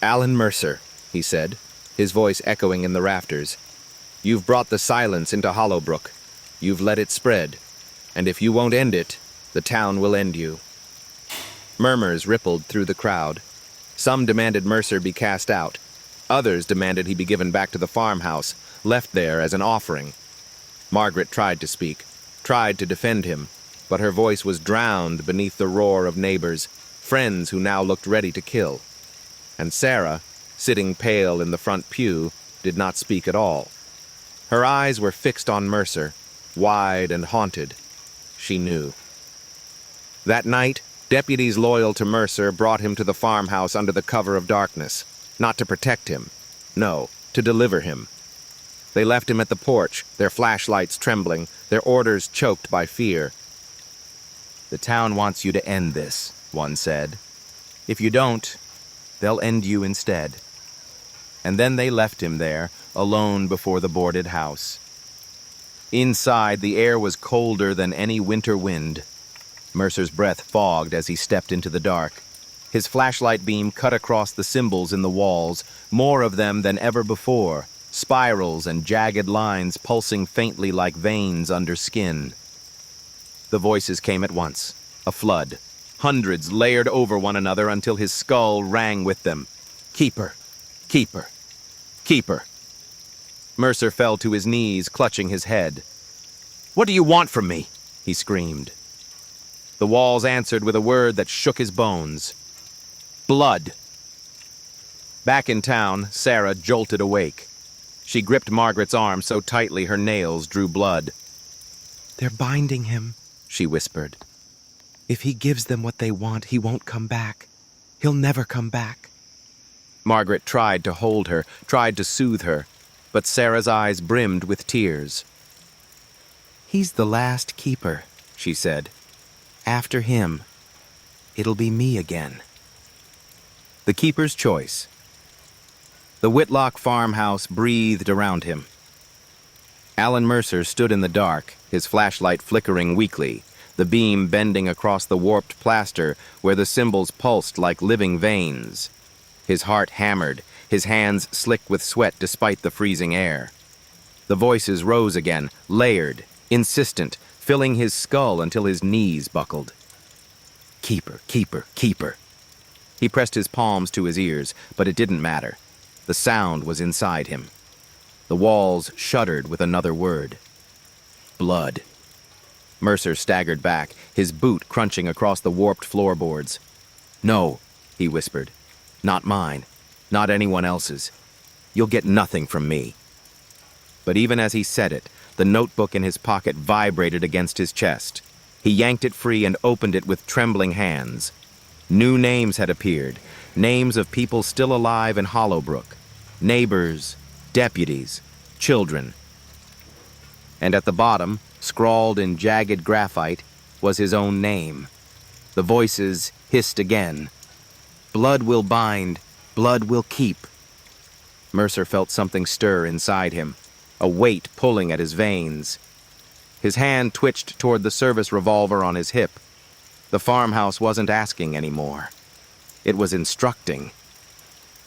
"Alan Mercer," he said, his voice echoing in the rafters, "you've brought the silence into Hollowbrook. You've let it spread. And if you won't end it, the town will end you." Murmurs rippled through the crowd. Some demanded Mercer be cast out. Others demanded he be given back to the farmhouse, left there as an offering. Margaret tried to speak, tried to defend him, but her voice was drowned beneath the roar of neighbors, friends who now looked ready to kill. And Sarah, sitting pale in the front pew, did not speak at all. Her eyes were fixed on Mercer, wide and haunted. She knew. That night, deputies loyal to Mercer brought him to the farmhouse under the cover of darkness, not to protect him, no, to deliver him. They left him at the porch, their flashlights trembling, their orders choked by fear. "The town wants you to end this," one said. "If you don't, they'll end you instead." And then they left him there, alone before the boarded house. Inside, the air was colder than any winter wind. Mercer's breath fogged as he stepped into the dark. His flashlight beam cut across the symbols in the walls, more of them than ever before, spirals and jagged lines pulsing faintly like veins under skin. The voices came at once, a flood. Hundreds layered over one another until his skull rang with them. "Keeper! Keeper! Keeper!" Mercer fell to his knees, clutching his head. "What do you want from me?" he screamed. The walls answered with a word that shook his bones. "Blood." Back in town, Sarah jolted awake. She gripped Margaret's arm so tightly her nails drew blood. "They're binding him," she whispered. "If he gives them what they want, he won't come back. He'll never come back." Margaret tried to hold her, tried to soothe her, but Sarah's eyes brimmed with tears. "He's the last keeper," she said. "After him, it'll be me again." The keeper's choice. The Whitlock farmhouse breathed around him. Alan Mercer stood in the dark, his flashlight flickering weakly, the beam bending across the warped plaster where the symbols pulsed like living veins. His heart hammered, his hands slick with sweat despite the freezing air. The voices rose again, layered, insistent, filling his skull until his knees buckled. "Keeper, keeper, keeper." He pressed his palms to his ears, but it didn't matter. The sound was inside him. The walls shuddered with another word. Blood. Mercer staggered back, his boot crunching across the warped floorboards. "No," he whispered. "Not mine. Not anyone else's. You'll get nothing from me." But even as he said it, the notebook in his pocket vibrated against his chest. He yanked it free and opened it with trembling hands. New names had appeared, names of people still alive in Hollowbrook. Neighbors, deputies, children. And at the bottom, scrawled in jagged graphite, was his own name. The voices hissed again. "Blood will bind, blood will keep." Mercer felt something stir inside him, a weight pulling at his veins. His hand twitched toward the service revolver on his hip. The farmhouse wasn't asking anymore. It was instructing.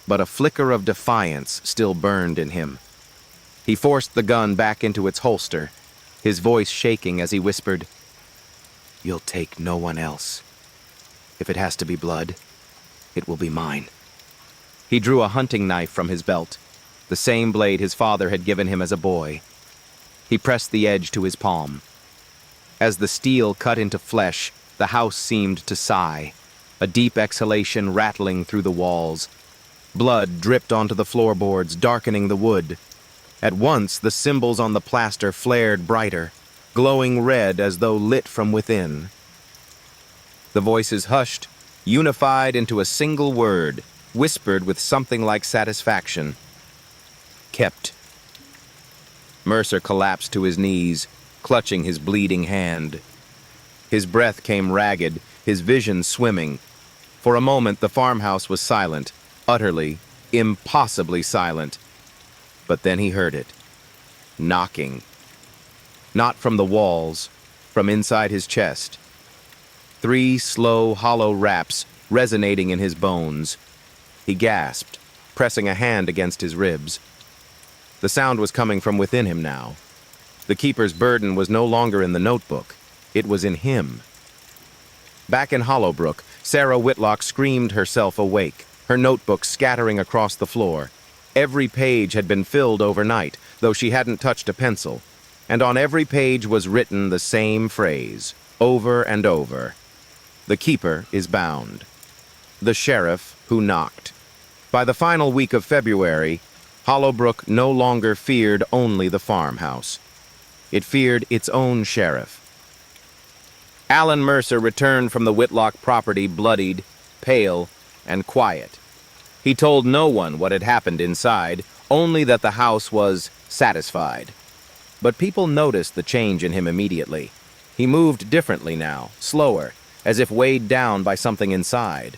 But a flicker of defiance still burned in him. He forced the gun back into its holster, his voice shaking as he whispered, "You'll take no one else. If it has to be blood, it will be mine." He drew a hunting knife from his belt, the same blade his father had given him as a boy. He pressed the edge to his palm. As the steel cut into flesh, the house seemed to sigh, a deep exhalation rattling through the walls. Blood dripped onto the floorboards, darkening the wood. At once, the symbols on the plaster flared brighter, glowing red as though lit from within. The voices hushed, unified into a single word, whispered with something like satisfaction. Kept. Mercer collapsed to his knees, clutching his bleeding hand. His breath came ragged, his vision swimming. For a moment, the farmhouse was silent, utterly, impossibly silent. But then he heard it. Knocking. Not from the walls, from inside his chest. 3 slow, hollow raps resonating in his bones. He gasped, pressing a hand against his ribs. The sound was coming from within him now. The keeper's burden was no longer in the notebook. It was in him. Back in Hollowbrook, Sarah Whitlock screamed herself awake, her notebook scattering across the floor. Every page had been filled overnight, though she hadn't touched a pencil. And on every page was written the same phrase, over and over. The keeper is bound. The sheriff who knocked. By the final week of February, Hollowbrook no longer feared only the farmhouse. It feared its own sheriff. Alan Mercer returned from the Whitlock property bloodied, pale, and quiet. He told no one what had happened inside, only that the house was satisfied. But people noticed the change in him immediately. He moved differently now, slower, as if weighed down by something inside.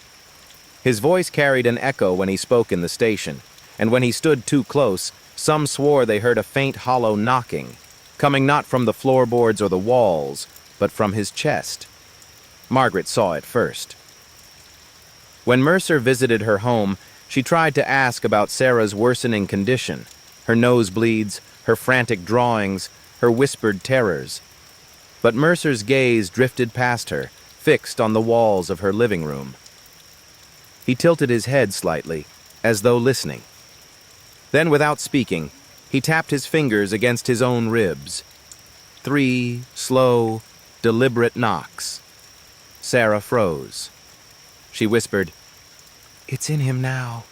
His voice carried an echo when he spoke in the station, and when he stood too close, some swore they heard a faint hollow knocking, coming not from the floorboards or the walls, but from his chest. Margaret saw it first. When Mercer visited her home, she tried to ask about Sarah's worsening condition, her nosebleeds, her frantic drawings, her whispered terrors. But Mercer's gaze drifted past her, fixed on the walls of her living room. He tilted his head slightly, as though listening. Then, without speaking, he tapped his fingers against his own ribs. 3 slow, deliberate knocks. Sarah froze. She whispered, "It's in him now."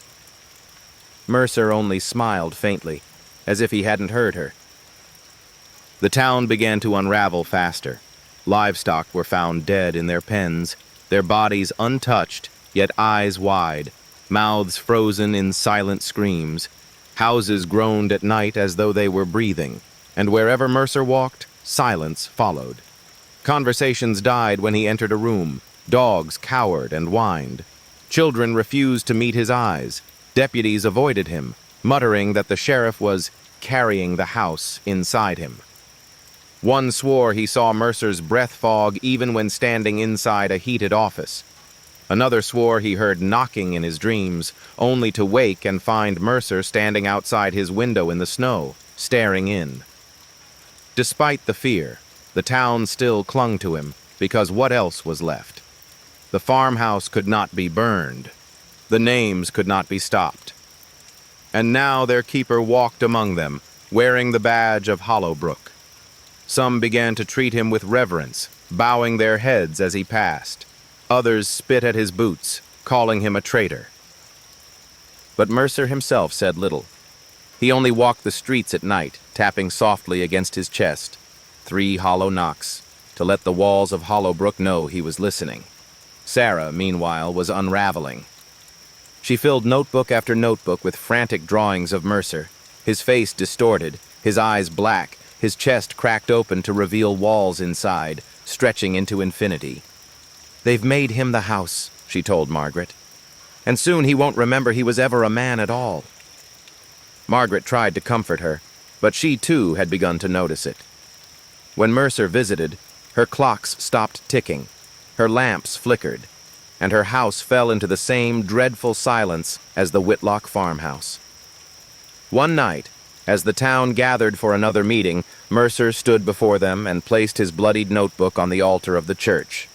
Mercer only smiled faintly, as if he hadn't heard her. The town began to unravel faster. Livestock were found dead in their pens, their bodies untouched, yet eyes wide, mouths frozen in silent screams. Houses groaned at night as though they were breathing, and wherever Mercer walked, silence followed. Conversations died when he entered a room. Dogs cowered and whined. Children refused to meet his eyes. Deputies avoided him, muttering that the sheriff was carrying the house inside him. One swore he saw Mercer's breath fog even when standing inside a heated office. Another swore he heard knocking in his dreams, only to wake and find Mercer standing outside his window in the snow, staring in. Despite the fear, the town still clung to him, because what else was left? The farmhouse could not be burned. The names could not be stopped. And now their keeper walked among them, wearing the badge of Hollowbrook. Some began to treat him with reverence, bowing their heads as he passed. Others spit at his boots, calling him a traitor. But Mercer himself said little. He only walked the streets at night, tapping softly against his chest. 3 hollow knocks, to let the walls of Hollowbrook know he was listening. Sarah, meanwhile, was unraveling. She filled notebook after notebook with frantic drawings of Mercer, his face distorted, his eyes black, his chest cracked open to reveal walls inside, stretching into infinity. "They've made him the house," she told Margaret. "And soon he won't remember he was ever a man at all." Margaret tried to comfort her, but she too had begun to notice it. When Mercer visited, her clocks stopped ticking, her lamps flickered, and her house fell into the same dreadful silence as the Whitlock farmhouse. One night, As the town gathered for another meeting, Mercer stood before them and placed his bloodied notebook on the altar of the church.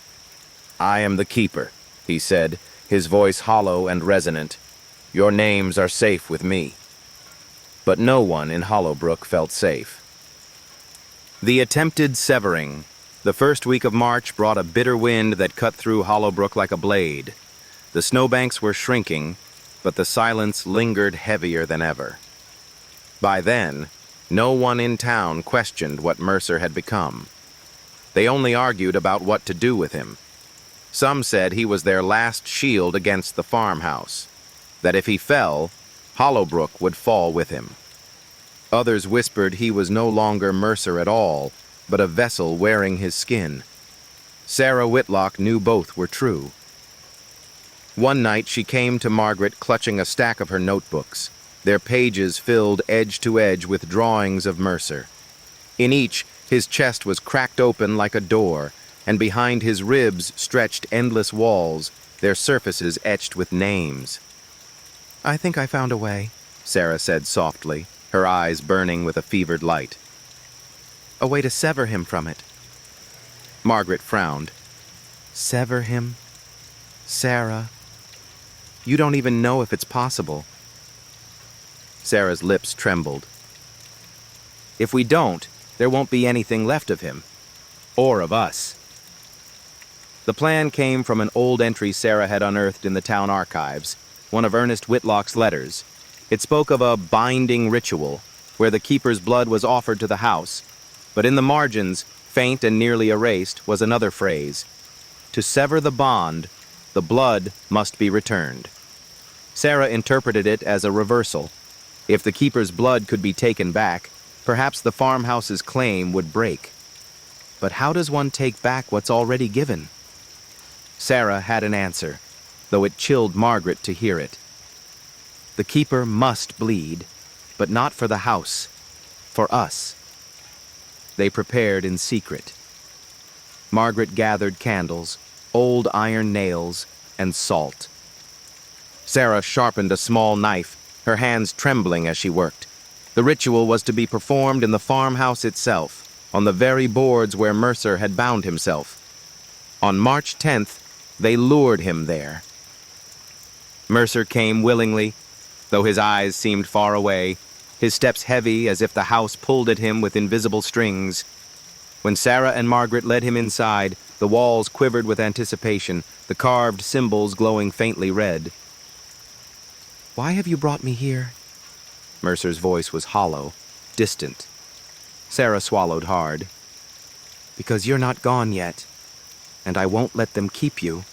"I am the keeper," he said, his voice hollow and resonant. "Your names are safe with me." But no one in Hollowbrook felt safe. The attempted severing. The first week of March brought a bitter wind that cut through Hollowbrook like a blade. The snowbanks were shrinking, but the silence lingered heavier than ever. By then, no one in town questioned what Mercer had become. They only argued about what to do with him. Some said he was their last shield against the farmhouse, that if he fell, Hollowbrook would fall with him. Others whispered he was no longer Mercer at all, but a vessel wearing his skin. Sarah Whitlock knew both were true. One night she came to Margaret clutching a stack of her notebooks, their pages filled edge to edge with drawings of Mercer. In each, his chest was cracked open like a door, and behind his ribs stretched endless walls, their surfaces etched with names. "I think I found a way," Sarah said softly, her eyes burning with a fevered light. "A way to sever him from it." Margaret frowned. "Sever him? Sarah, you don't even know if it's possible." Sarah's lips trembled. "If we don't, there won't be anything left of him. Or of us." The plan came from an old entry Sarah had unearthed in the town archives, one of Ernest Whitlock's letters. It spoke of a binding ritual, where the keeper's blood was offered to the house, but in the margins, faint and nearly erased, was another phrase. To sever the bond, the blood must be returned. Sarah interpreted it as a reversal. If the keeper's blood could be taken back, perhaps the farmhouse's claim would break. But how does one take back what's already given? Sarah had an answer, though it chilled Margaret to hear it. The keeper must bleed, but not for the house, for us. They prepared in secret. Margaret gathered candles, old iron nails, and salt. Sarah sharpened a small knife, her hands trembling as she worked. The ritual was to be performed in the farmhouse itself, on the very boards where Mercer had bound himself. On March 10th, they lured him there. Mercer came willingly, though his eyes seemed far away, his steps heavy as if the house pulled at him with invisible strings. When Sarah and Margaret led him inside, the walls quivered with anticipation, the carved symbols glowing faintly red. "Why have you brought me here?" Mercer's voice was hollow, distant. Sarah swallowed hard. "Because you're not gone yet, and I won't let them keep you."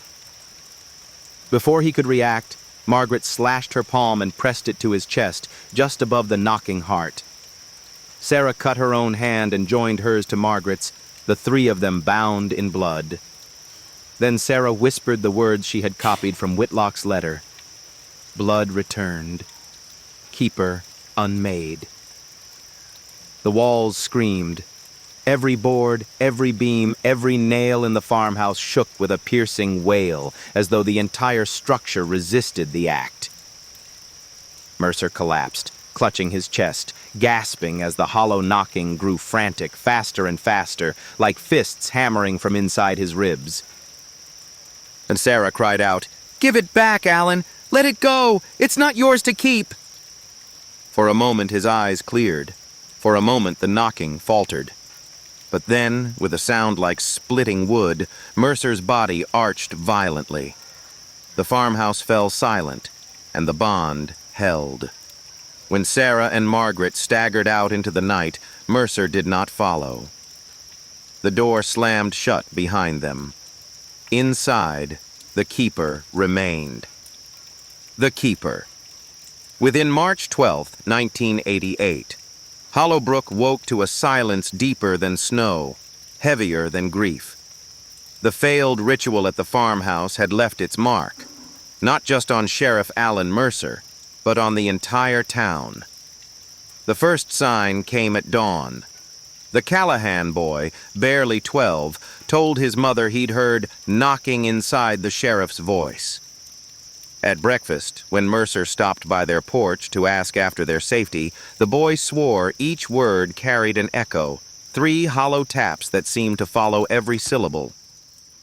Before he could react, Margaret slashed her palm and pressed it to his chest, just above the knocking heart. Sarah cut her own hand and joined hers to Margaret's, the three of them bound in blood. Then Sarah whispered the words she had copied from Whitlock's letter. Blood returned. Keeper unmade. The walls screamed. Every board, every beam, every nail in the farmhouse shook with a piercing wail, as though the entire structure resisted the act. Mercer collapsed, clutching his chest, gasping as the hollow knocking grew frantic, faster and faster, like fists hammering from inside his ribs. And Sarah cried out, "Give it back, Alan! Let it go! It's not yours to keep!" For a moment his eyes cleared. For a moment the knocking faltered. But then, with a sound like splitting wood, Mercer's body arched violently. The farmhouse fell silent, and the bond held. When Sarah and Margaret staggered out into the night, Mercer did not follow. The door slammed shut behind them. Inside, the keeper remained. The keeper. Within March 12, 1988, Hollowbrook woke to a silence deeper than snow, heavier than grief. The failed ritual at the farmhouse had left its mark, not just on Sheriff Alan Mercer, but on the entire town. The first sign came at dawn. The Callahan boy, barely 12, told his mother he'd heard knocking inside the sheriff's voice. At breakfast, when Mercer stopped by their porch to ask after their safety, the boy swore each word carried an echo, 3 hollow taps that seemed to follow every syllable.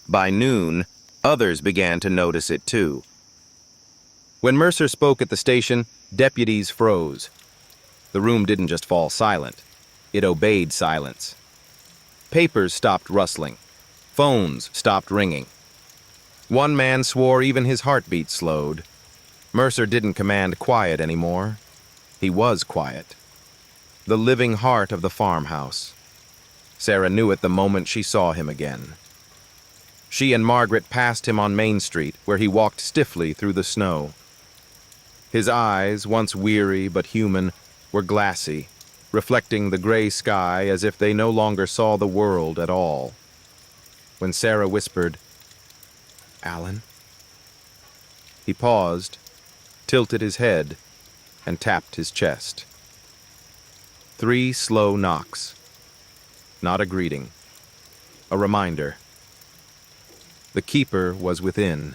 By noon, others began to notice it too. When Mercer spoke at the station, deputies froze. The room didn't just fall silent. It obeyed silence. Papers stopped rustling. Phones stopped ringing. One man swore even his heartbeat slowed. Mercer didn't command quiet anymore. He was quiet. The living heart of the farmhouse. Sarah knew it the moment she saw him again. She and Margaret passed him on Main Street, where he walked stiffly through the snow. His eyes, once weary but human, were glassy, reflecting the gray sky as if they no longer saw the world at all. When Sarah whispered, "Alan?" He paused, tilted his head, and tapped his chest. 3 slow knocks. Not a greeting. A reminder. The keeper was within.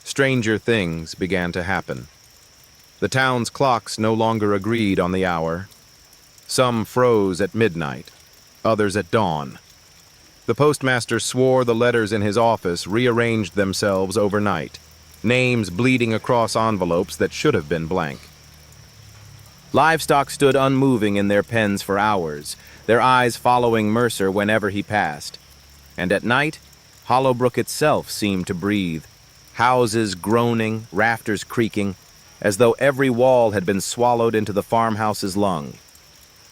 Stranger things began to happen. The town's clocks no longer agreed on the hour. Some froze at midnight, others at dawn. The postmaster swore the letters in his office rearranged themselves overnight, names bleeding across envelopes that should have been blank. Livestock stood unmoving in their pens for hours, their eyes following Mercer whenever he passed. And at night, Hollowbrook itself seemed to breathe, houses groaning, rafters creaking, as though every wall had been swallowed into the farmhouse's lung.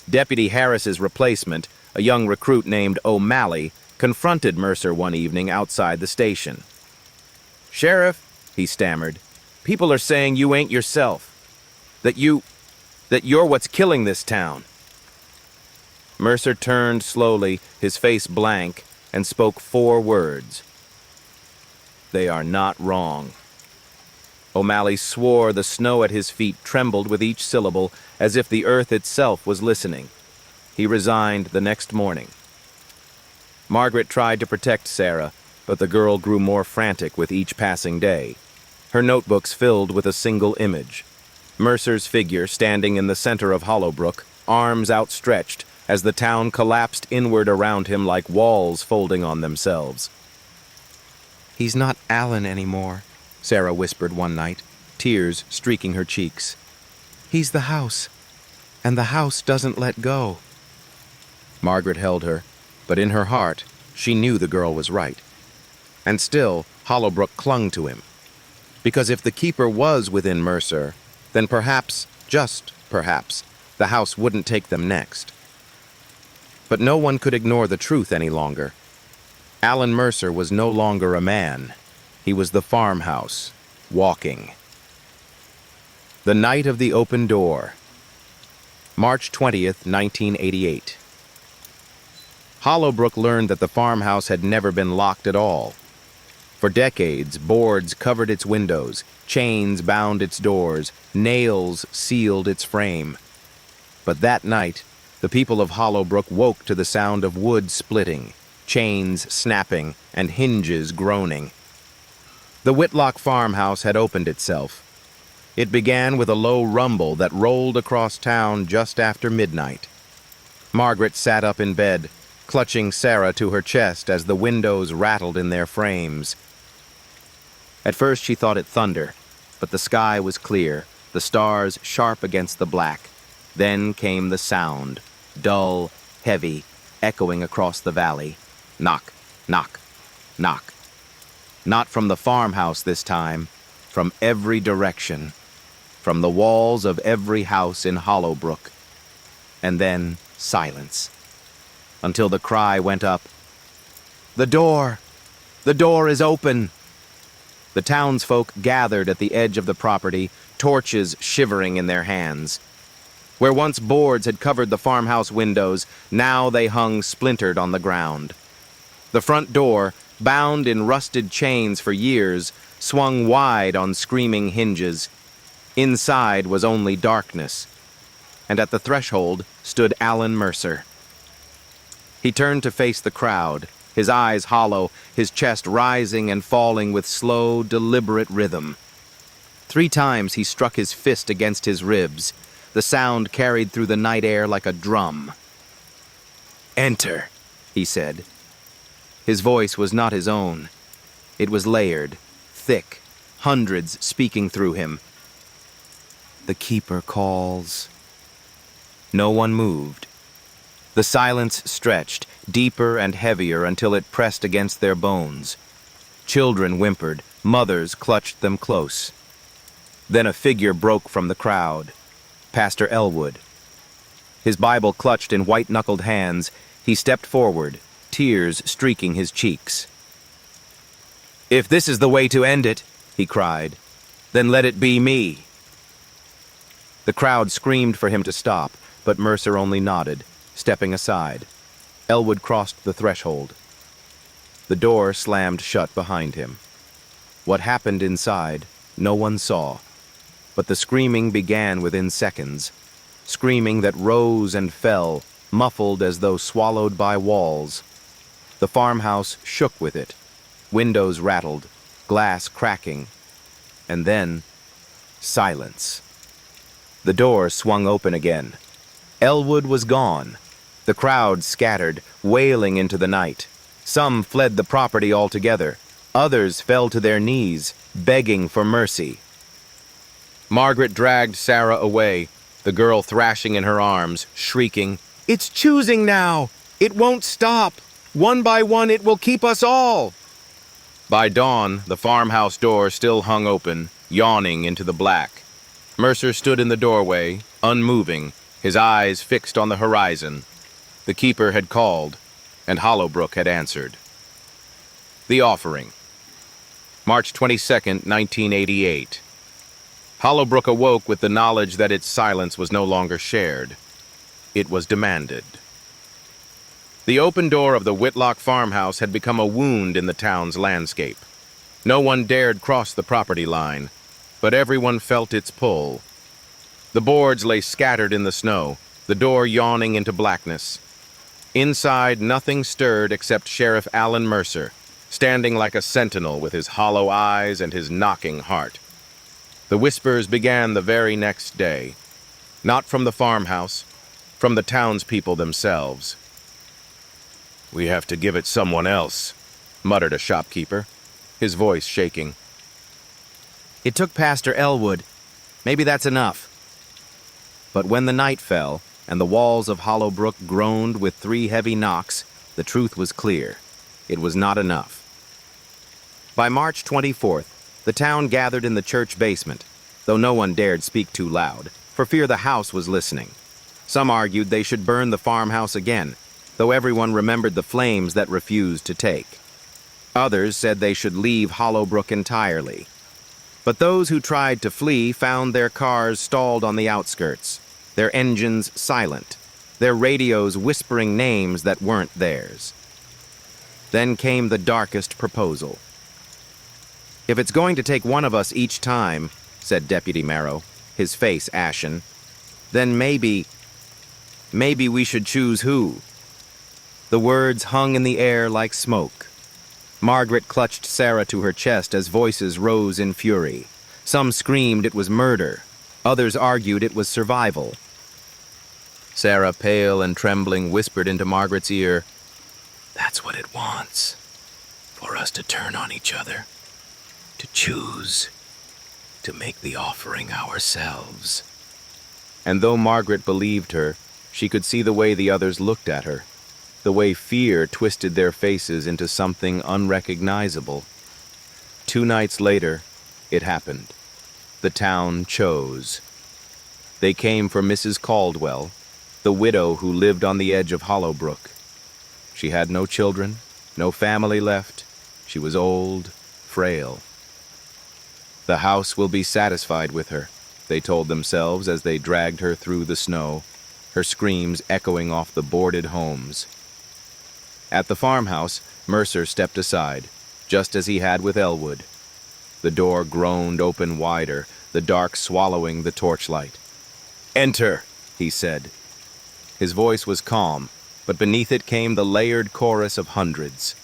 Deputy Harris's replacement, a young recruit named O'Malley, confronted Mercer one evening outside the station. "Sheriff," he stammered, "people are saying you ain't yourself. That you're what's killing this town." Mercer turned slowly, his face blank, and spoke 4 words. "They are not wrong." O'Malley swore the snow at his feet trembled with each syllable, as if the earth itself was listening. He resigned the next morning. Margaret tried to protect Sarah, but the girl grew more frantic with each passing day. Her notebooks filled with a single image. Mercer's figure standing in the center of Hollowbrook, arms outstretched, as the town collapsed inward around him like walls folding on themselves. "He's not Alan anymore," Sarah whispered one night, tears streaking her cheeks. "He's the house, and the house doesn't let go." Margaret held her, but in her heart, she knew the girl was right. And still, Hollowbrook clung to him. Because if the keeper was within Mercer, then perhaps, just perhaps, the house wouldn't take them next. But no one could ignore the truth any longer. Alan Mercer was no longer a man. He was the farmhouse, walking. The night of the open door. March 20th, 1988. Hollowbrook learned that the farmhouse had never been locked at all. For decades, boards covered its windows, chains bound its doors, nails sealed its frame. But that night, the people of Hollowbrook woke to the sound of wood splitting, chains snapping, and hinges groaning. The Whitlock farmhouse had opened itself. It began with a low rumble that rolled across town just after midnight. Margaret sat up in bed, clutching Sarah to her chest as the windows rattled in their frames. At first she thought it thunder, but the sky was clear, the stars sharp against the black. Then came the sound, dull, heavy, echoing across the valley. Knock, knock, knock. Not from the farmhouse this time, from every direction, from the walls of every house in Hollowbrook. And then silence, until the cry went up, "The door! The door is open!" The townsfolk gathered at the edge of the property, torches shivering in their hands. Where once boards had covered the farmhouse windows, now they hung splintered on the ground. The front door, bound in rusted chains for years, swung wide on screaming hinges. Inside was only darkness, and at the threshold stood Alan Mercer. He turned to face the crowd, his eyes hollow, his chest rising and falling with slow, deliberate rhythm. 3 times he struck his fist against his ribs. The sound carried through the night air like a drum. "Enter," he said. His voice was not his own. It was layered, thick, hundreds speaking through him. "The keeper calls." No one moved. The silence stretched, deeper and heavier until it pressed against their bones. Children whimpered, mothers clutched them close. Then a figure broke from the crowd. Pastor Elwood. His Bible clutched in white-knuckled hands, he stepped forward, tears streaking his cheeks. "If this is the way to end it," he cried, "then let it be me." The crowd screamed for him to stop, but Mercer only nodded, stepping aside. Elwood crossed the threshold. The door slammed shut behind him. What happened inside, no one saw. But the screaming began within seconds, screaming that rose and fell, muffled as though swallowed by walls. The farmhouse shook with it. Windows rattled, glass cracking. And then, silence. The door swung open again. Elwood was gone. The crowd scattered, wailing into the night. Some fled the property altogether. Others fell to their knees, begging for mercy. Margaret dragged Sarah away, the girl thrashing in her arms, shrieking, "It's choosing now! It won't stop! One by one it will keep us all!" By dawn, the farmhouse door still hung open, yawning into the black. Mercer stood in the doorway, unmoving, his eyes fixed on the horizon. The keeper had called, and Hollowbrook had answered. The Offering. March 22nd, 1988. Hollowbrook awoke with the knowledge that its silence was no longer shared. It was demanded. The open door of the Whitlock farmhouse had become a wound in the town's landscape. No one dared cross the property line, but everyone felt its pull. The boards lay scattered in the snow, the door yawning into blackness. Inside, nothing stirred except Sheriff Allen Mercer, standing like a sentinel with his hollow eyes and his knocking heart. The whispers began the very next day, not from the farmhouse, from the townspeople themselves. "We have to give it someone else," muttered a shopkeeper, his voice shaking. "It took Pastor Elwood. Maybe that's enough." But when the night fell, and the walls of Hollowbrook groaned with 3 heavy knocks, the truth was clear. It was not enough. By March 24th, the town gathered in the church basement, though no one dared speak too loud, for fear the house was listening. Some argued they should burn the farmhouse again, though everyone remembered the flames that refused to take. Others said they should leave Hollowbrook entirely. But those who tried to flee found their cars stalled on the outskirts, their engines silent, their radios whispering names that weren't theirs. Then came the darkest proposal. "If it's going to take one of us each time," said Deputy Marrow, his face ashen, "then maybe we should choose who." The words hung in the air like smoke. Margaret clutched Sarah to her chest as voices rose in fury. Some screamed it was murder. Others argued it was survival. Sarah, pale and trembling, whispered into Margaret's ear, "That's what it wants, for us to turn on each other, to choose, to make the offering ourselves." And though Margaret believed her, she could see the way the others looked at her, the way fear twisted their faces into something unrecognizable. 2 nights later, it happened. The town chose. They came for Mrs. Caldwell, the widow who lived on the edge of Hollowbrook. She had no children, no family left. She was old, frail. "The house will be satisfied with her," they told themselves as they dragged her through the snow, her screams echoing off the boarded homes. At the farmhouse, Mercer stepped aside, just as he had with Elwood. The door groaned open wider, the dark swallowing the torchlight. "Enter," he said. His voice was calm, but beneath it came the layered chorus of hundreds.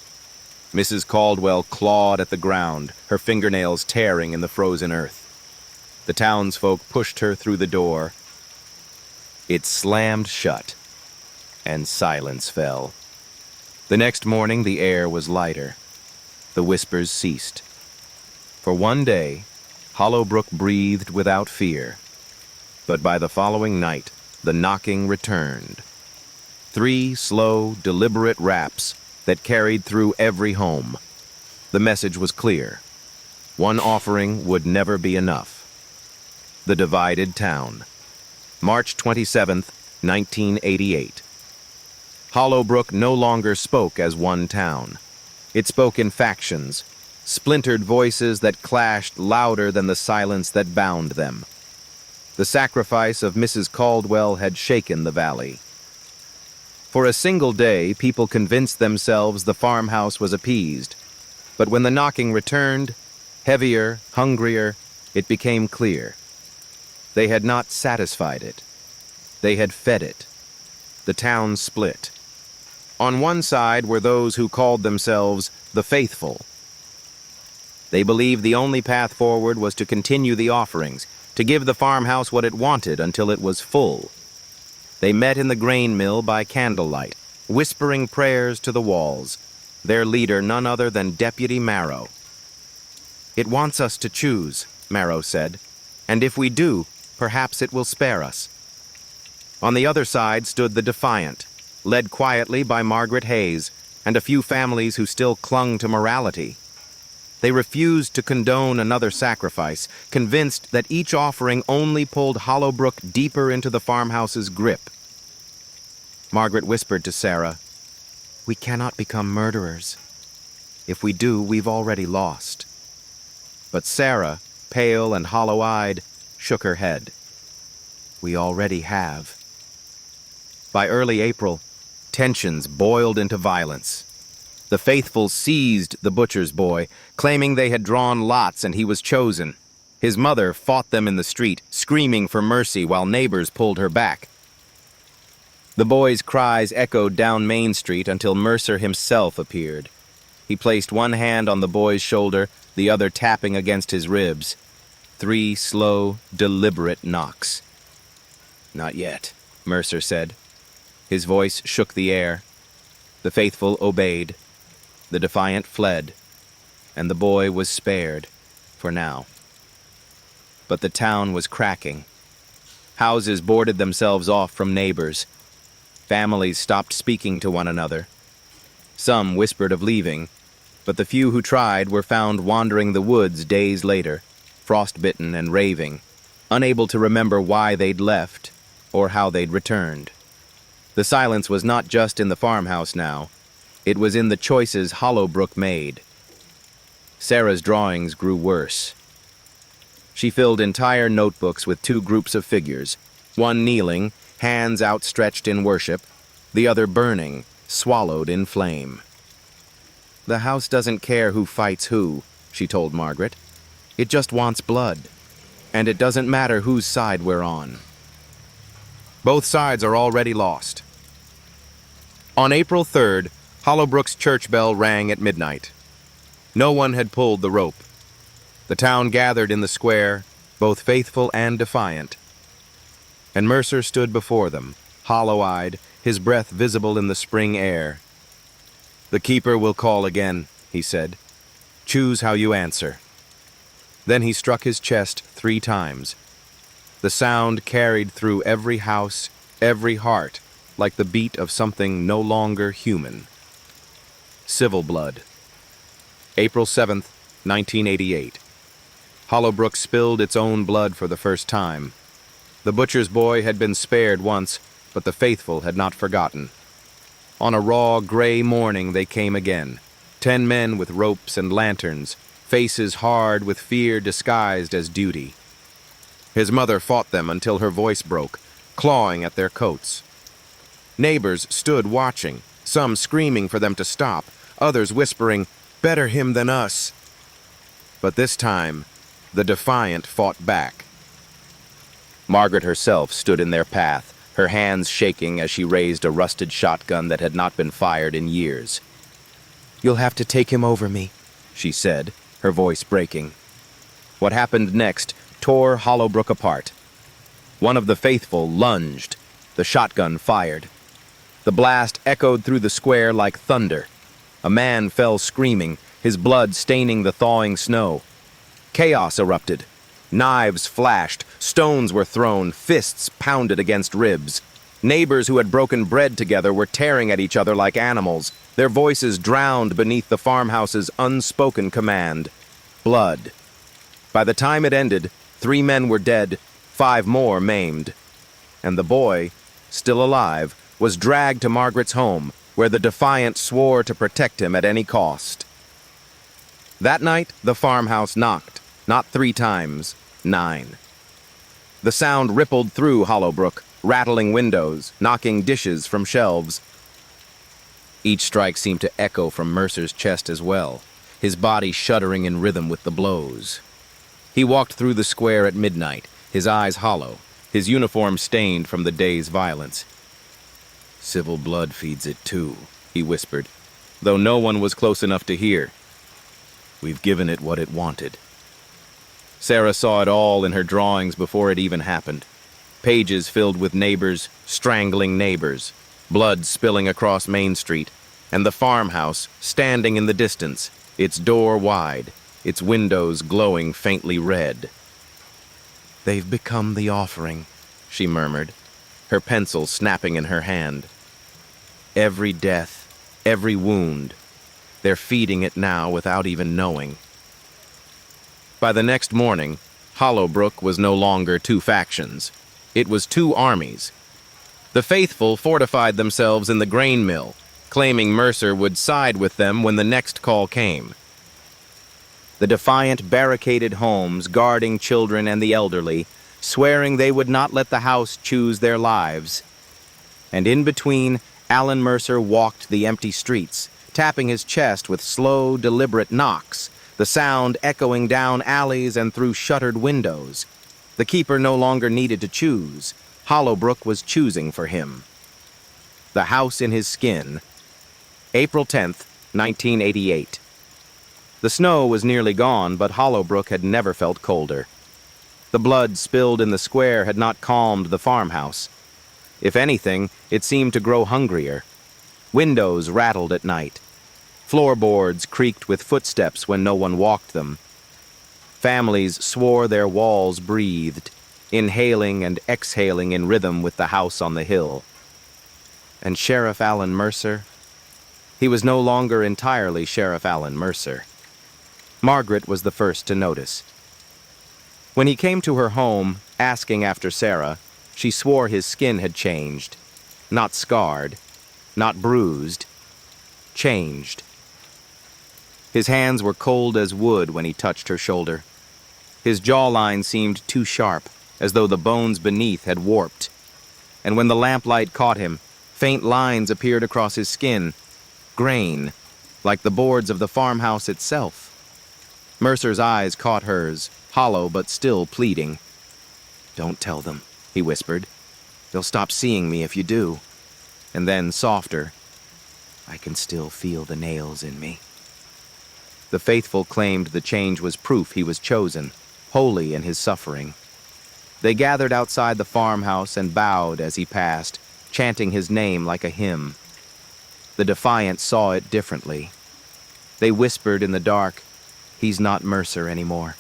Mrs. Caldwell clawed at the ground, her fingernails tearing in the frozen earth. The townsfolk pushed her through the door. It slammed shut, and silence fell. The next morning, the air was lighter. The whispers ceased. For one day, Hollowbrook breathed without fear. But by the following night, the knocking returned. 3 slow, deliberate raps that carried through every home. The message was clear. One offering would never be enough. The divided town. March 27th, 1988. Hollowbrook no longer spoke as one town. It spoke in factions, splintered voices that clashed louder than the silence that bound them. The sacrifice of Mrs. Caldwell had shaken the valley. For a single day, people convinced themselves the farmhouse was appeased. But when the knocking returned, heavier, hungrier, it became clear. They had not satisfied it. They had fed it. The town split. On one side were those who called themselves the faithful. They believed the only path forward was to continue the offerings, to give the farmhouse what it wanted until it was full. They met in the grain mill by candlelight, whispering prayers to the walls, their leader none other than Deputy Marrow. "It wants us to choose," Marrow said, "and if we do, perhaps it will spare us." On the other side stood the defiant, led quietly by Margaret Hayes and a few families who still clung to morality. They refused to condone another sacrifice, convinced that each offering only pulled Hollowbrook deeper into the farmhouse's grip. Margaret whispered to Sarah, "We cannot become murderers. If we do, we've already lost." But Sarah, pale and hollow-eyed, shook her head. "We already have." By early April, tensions boiled into violence. The faithful seized the butcher's boy, claiming they had drawn lots and he was chosen. His mother fought them in the street, screaming for mercy while neighbors pulled her back. The boy's cries echoed down Main Street until Mercer himself appeared. He placed one hand on the boy's shoulder, the other tapping against his ribs. 3 slow, deliberate knocks. "Not yet," Mercer said. His voice shook the air. The faithful obeyed. The defiant fled, and the boy was spared, for now. But the town was cracking. Houses boarded themselves off from neighbors. Families stopped speaking to one another. Some whispered of leaving, but the few who tried were found wandering the woods days later, frostbitten and raving, unable to remember why they'd left or how they'd returned. The silence was not just in the farmhouse now. It was in the choices Hollowbrook made. Sarah's drawings grew worse. She filled entire notebooks with 2 groups of figures, one kneeling, hands outstretched in worship, the other burning, swallowed in flame. "The house doesn't care who fights who," she told Margaret. "It just wants blood, and it doesn't matter whose side we're on." Both sides are already lost. On April 3rd, Hollowbrook's church bell rang at midnight. No one had pulled the rope. The town gathered in the square, both faithful and defiant. And Mercer stood before them, hollow-eyed, his breath visible in the spring air. "The keeper will call again," he said. "Choose how you answer." Then he struck his chest 3 times. The sound carried through every house, every heart, like the beat of something no longer human. Civil blood. April 7th, 1988. Hollowbrook spilled its own blood for the first time. The butcher's boy had been spared once, but the faithful had not forgotten. On a raw, gray morning they came again. 10 men with ropes and lanterns, faces hard with fear disguised as duty. His mother fought them until her voice broke, clawing at their coats. Neighbors stood watching, some screaming for them to stop, others whispering, "Better him than us." But this time, the defiant fought back. Margaret herself stood in their path, her hands shaking as she raised a rusted shotgun that had not been fired in years. You'll have to take him over me, she said, her voice breaking. What happened next tore Hollowbrook apart. One of the faithful lunged. The shotgun fired. The blast echoed through the square like thunder. A man fell screaming, his blood staining the thawing snow. Chaos erupted. Knives flashed, stones were thrown, fists pounded against ribs. Neighbors who had broken bread together were tearing at each other like animals, their voices drowned beneath the farmhouse's unspoken command. Blood. By the time it ended, 3 men were dead, 5 more maimed. And the boy, still alive, was dragged to Margaret's home, where the defiant swore to protect him at any cost. That night, the farmhouse knocked, not 3 times, 9. The sound rippled through Hollowbrook, rattling windows, knocking dishes from shelves. Each strike seemed to echo from Mercer's chest as well, his body shuddering in rhythm with the blows. He walked through the square at midnight, his eyes hollow, his uniform stained from the day's violence. Civil blood feeds it too, he whispered, though no one was close enough to hear. We've given it what it wanted. Sarah saw it all in her drawings before it even happened. Pages filled with neighbors strangling neighbors, blood spilling across Main Street, and the farmhouse standing in the distance, its door wide, its windows glowing faintly red. They've become the offering, she murmured, her pencil snapping in her hand. Every death, every wound, they're feeding it now without even knowing. By the next morning, Hollowbrook was no longer 2 factions. It was 2 armies. The faithful fortified themselves in the grain mill, claiming Mercer would side with them when the next call came. The defiant barricaded homes, guarding children and the elderly, swearing they would not let the house choose their lives. And in between, Alan Mercer walked the empty streets, tapping his chest with slow, deliberate knocks, the sound echoing down alleys and through shuttered windows. The keeper no longer needed to choose. Hollowbrook was choosing for him. The House in His Skin. April 10th, 1988. The snow was nearly gone, but Hollowbrook had never felt colder. The blood spilled in the square had not calmed the farmhouse. If anything, it seemed to grow hungrier. Windows rattled at night. Floorboards creaked with footsteps when no one walked them. Families swore their walls breathed, inhaling and exhaling in rhythm with the house on the hill. And Sheriff Alan Mercer? He was no longer entirely Sheriff Alan Mercer. Margaret was the first to notice. When he came to her home, asking after Sarah, she swore his skin had changed. Not scarred, not bruised, changed. His hands were cold as wood when he touched her shoulder. His jawline seemed too sharp, as though the bones beneath had warped. And when the lamplight caught him, faint lines appeared across his skin, grain, like the boards of the farmhouse itself. Mercer's eyes caught hers, hollow but still pleading. "Don't tell them," he whispered. "They'll stop seeing me if you do." And then, softer, "I can still feel the nails in me." The faithful claimed the change was proof he was chosen, holy in his suffering. They gathered outside the farmhouse and bowed as he passed, chanting his name like a hymn. The defiant saw it differently. They whispered in the dark, "He's not Mercer anymore.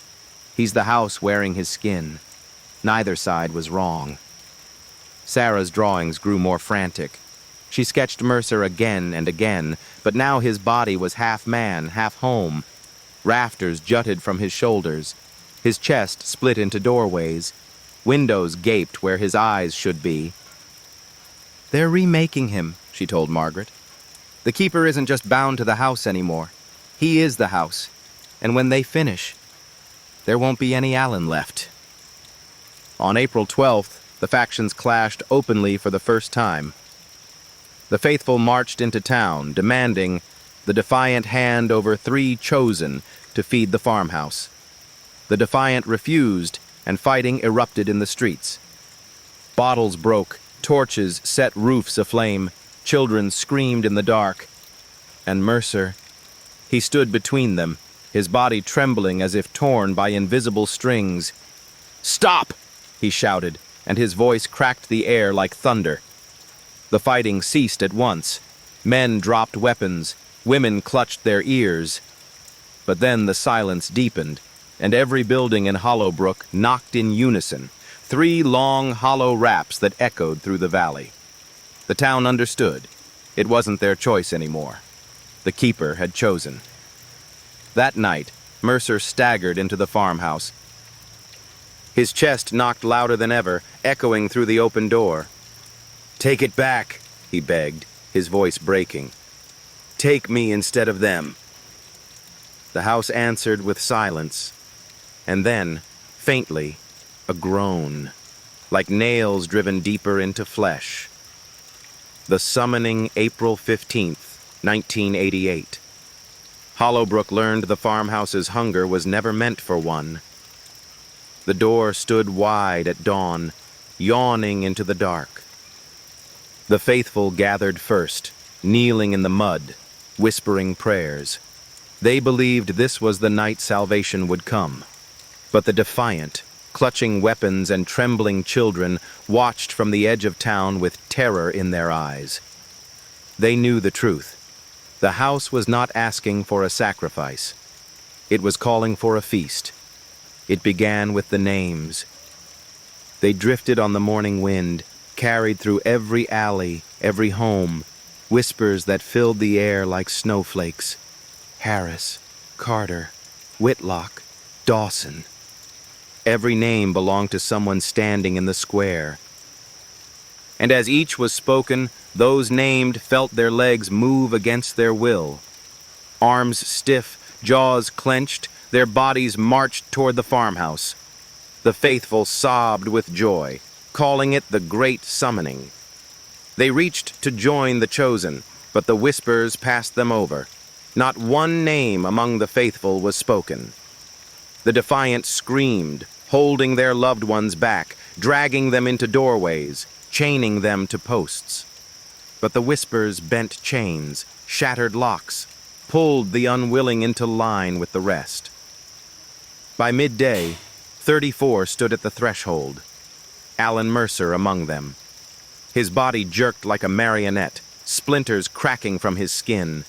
He's the house wearing his skin." Neither side was wrong. Sarah's drawings grew more frantic. She sketched Mercer again and again, but now his body was half man, half home. Rafters jutted from his shoulders. His chest split into doorways. Windows gaped where his eyes should be. "They're remaking him," she told Margaret. "The keeper isn't just bound to the house anymore. He is the house. And when they finish, there won't be any Alan left." On April 12th, the factions clashed openly for the first time. The faithful marched into town, demanding the defiant hand over 3 chosen to feed the farmhouse. The defiant refused, and fighting erupted in the streets. Bottles broke, torches set roofs aflame, children screamed in the dark, and Mercer, He stood between them, his body trembling as if torn by invisible strings. "Stop!" he shouted, and his voice cracked the air like thunder. The fighting ceased at once. Men dropped weapons, women clutched their ears. But then the silence deepened, and every building in Hollowbrook knocked in unison, 3 long, hollow raps that echoed through the valley. The town understood. It wasn't their choice anymore. The keeper had chosen. That night, Mercer staggered into the farmhouse. His chest knocked louder than ever, echoing through the open door. "Take it back," he begged, his voice breaking. "Take me instead of them." The house answered with silence, and then, faintly, a groan, like nails driven deeper into flesh. The summoning April 15th, 1988. Hollowbrook learned the farmhouse's hunger was never meant for one. The door stood wide at dawn, yawning into the dark. The faithful gathered first, kneeling in the mud, whispering prayers. They believed this was the night salvation would come. But the defiant, clutching weapons and trembling children watched from the edge of town with terror in their eyes. They knew the truth. The house was not asking for a sacrifice. It was calling for a feast. It began with the names. They drifted on the morning wind, carried through every alley, every home, whispers that filled the air like snowflakes. Harris, Carter, Whitlock, Dawson. Every name belonged to someone standing in the square. And as each was spoken, those named felt their legs move against their will. Arms stiff, jaws clenched, their bodies marched toward the farmhouse. The faithful sobbed with joy, calling it the Great Summoning. They reached to join the chosen, but the whispers passed them over. Not one name among the faithful was spoken. The defiant screamed, holding their loved ones back, dragging them into doorways, chaining them to posts. But the whispers bent chains, shattered locks, pulled the unwilling into line with the rest. By midday, 34 stood at the threshold, Alan Mercer among them. His body jerked like a marionette, splinters cracking from his skin.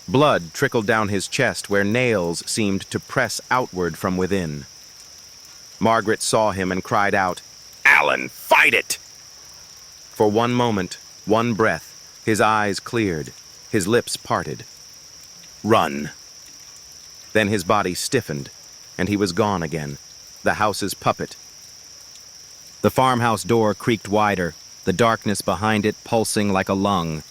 Blood trickled down his chest where nails seemed to press outward from within. Margaret saw him and cried out, "Alan, fight it!" For one moment, one breath, his eyes cleared, his lips parted. "Run!" Then his body stiffened, and he was gone again, the house's puppet. The farmhouse door creaked wider, the darkness behind it pulsing like a lung.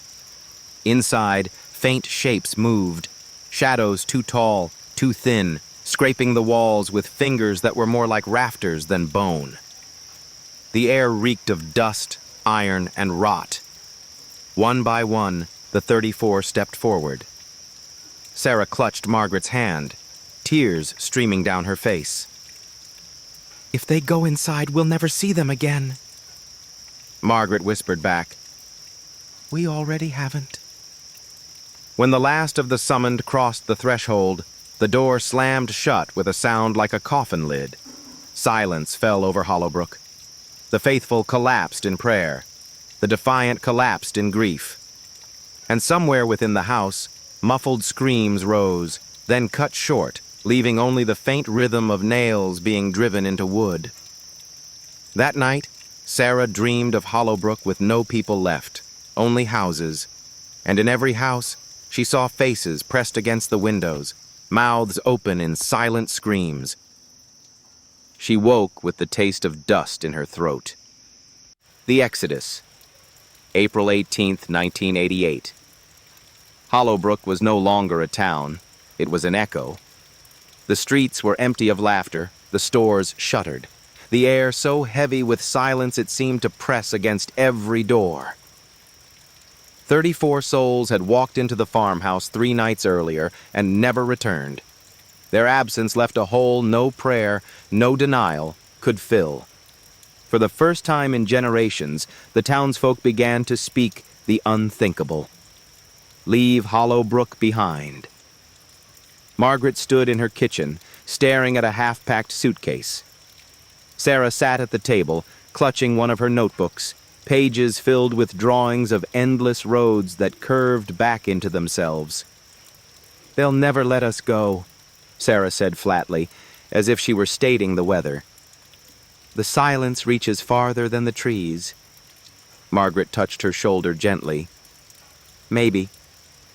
Inside, faint shapes moved, shadows too tall, too thin, scraping the walls with fingers that were more like rafters than bone. The air reeked of dust, iron, and rot. One by one, the 34 stepped forward. Sarah clutched Margaret's hand, tears streaming down her face. "If they go inside, we'll never see them again." Margaret whispered back, "We already haven't." When the last of the summoned crossed the threshold, the door slammed shut with a sound like a coffin lid. Silence fell over Hollowbrook. The faithful collapsed in prayer. The defiant collapsed in grief. And somewhere within the house, muffled screams rose, then cut short, leaving only the faint rhythm of nails being driven into wood. That night, Sarah dreamed of Hollowbrook with no people left, only houses. And in every house, she saw faces pressed against the windows, mouths open in silent screams. She woke with the taste of dust in her throat. The Exodus, April 18th, 1988. Hollowbrook was no longer a town. It was an echo. The streets were empty of laughter, the stores shuttered. The air so heavy with silence it seemed to press against every door. 34 souls had walked into the farmhouse 3 nights earlier and never returned. Their absence left a hole no prayer, no denial could fill. For the first time in generations, the townsfolk began to speak the unthinkable. Leave Hollowbrook behind. Margaret stood in her kitchen, staring at a half-packed suitcase. Sarah sat at the table, clutching one of her notebooks, pages filled with drawings of endless roads that curved back into themselves. "They'll never let us go," Sarah said flatly, as if she were stating the weather. "The silence reaches farther than the trees." Margaret touched her shoulder gently. "Maybe,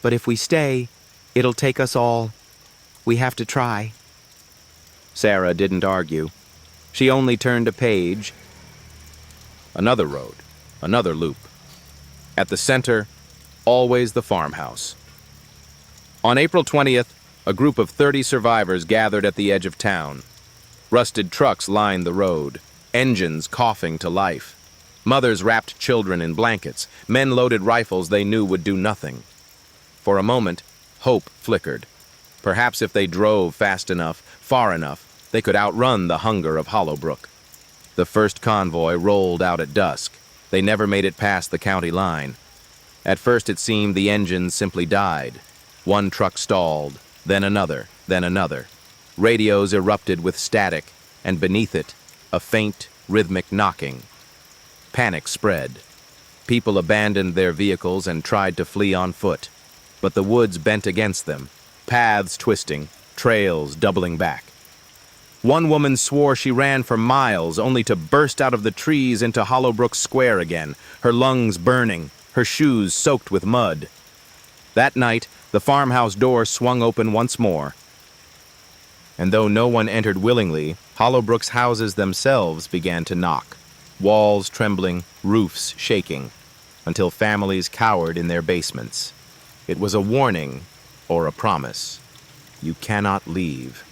but if we stay, it'll take us all. We have to try." Sarah didn't argue. She only turned a page. Another road, another loop. At the center, always the farmhouse. On April 20th, a group of 30 survivors gathered at the edge of town. Rusted trucks lined the road, engines coughing to life. Mothers wrapped children in blankets. Men loaded rifles they knew would do nothing. For a moment, hope flickered. Perhaps if they drove fast enough, far enough, they could outrun the hunger of Hollowbrook. The first convoy rolled out at dusk. They never made it past the county line. At first it seemed the engines simply died. One truck stalled, then another, then another. Radios erupted with static, and beneath it, a faint, rhythmic knocking. Panic spread. People abandoned their vehicles and tried to flee on foot. But the woods bent against them, paths twisting, trails doubling back. One woman swore she ran for miles, only to burst out of the trees into Hollowbrook Square again, her lungs burning, her shoes soaked with mud. That night, the farmhouse door swung open once more. And though no one entered willingly, Hollowbrook's houses themselves began to knock, walls trembling, roofs shaking, until families cowered in their basements. It was a warning or a promise. You cannot leave.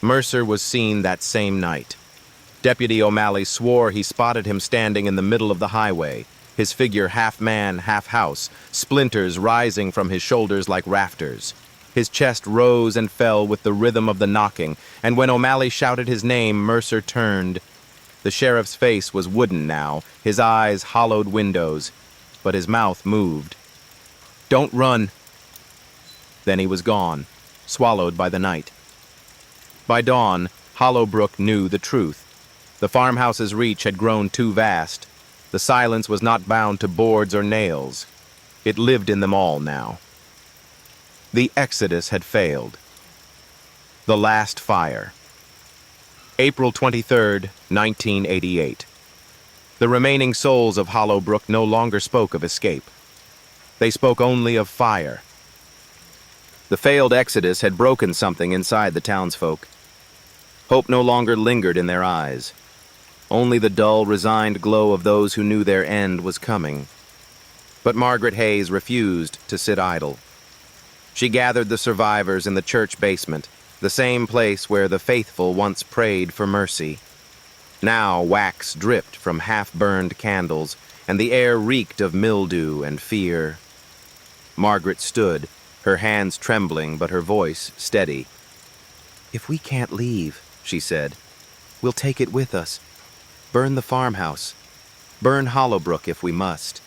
Mercer was seen that same night. Deputy O'Malley swore he spotted him standing in the middle of the highway, his figure half man, half house, splinters rising from his shoulders like rafters. His chest rose and fell with the rhythm of the knocking, and when O'Malley shouted his name, Mercer turned. The sheriff's face was wooden now, his eyes hollowed windows, but his mouth moved. "Don't run." Then he was gone, swallowed by the night. By dawn, Hollowbrook knew the truth. The farmhouse's reach had grown too vast. The silence was not bound to boards or nails. It lived in them all now. The exodus had failed. The last fire. April 23rd, 1988. The remaining souls of Hollowbrook no longer spoke of escape. They spoke only of fire. The failed exodus had broken something inside the townsfolk. Hope no longer lingered in their eyes. Only the dull, resigned glow of those who knew their end was coming. But Margaret Hayes refused to sit idle. She gathered the survivors in the church basement, the same place where the faithful once prayed for mercy. Now wax dripped from half-burned candles, and the air reeked of mildew and fear. Margaret stood, her hands trembling but her voice steady. "If we can't leave," she said, "we'll take it with us. Burn the farmhouse. Burn Hollowbrook if we must."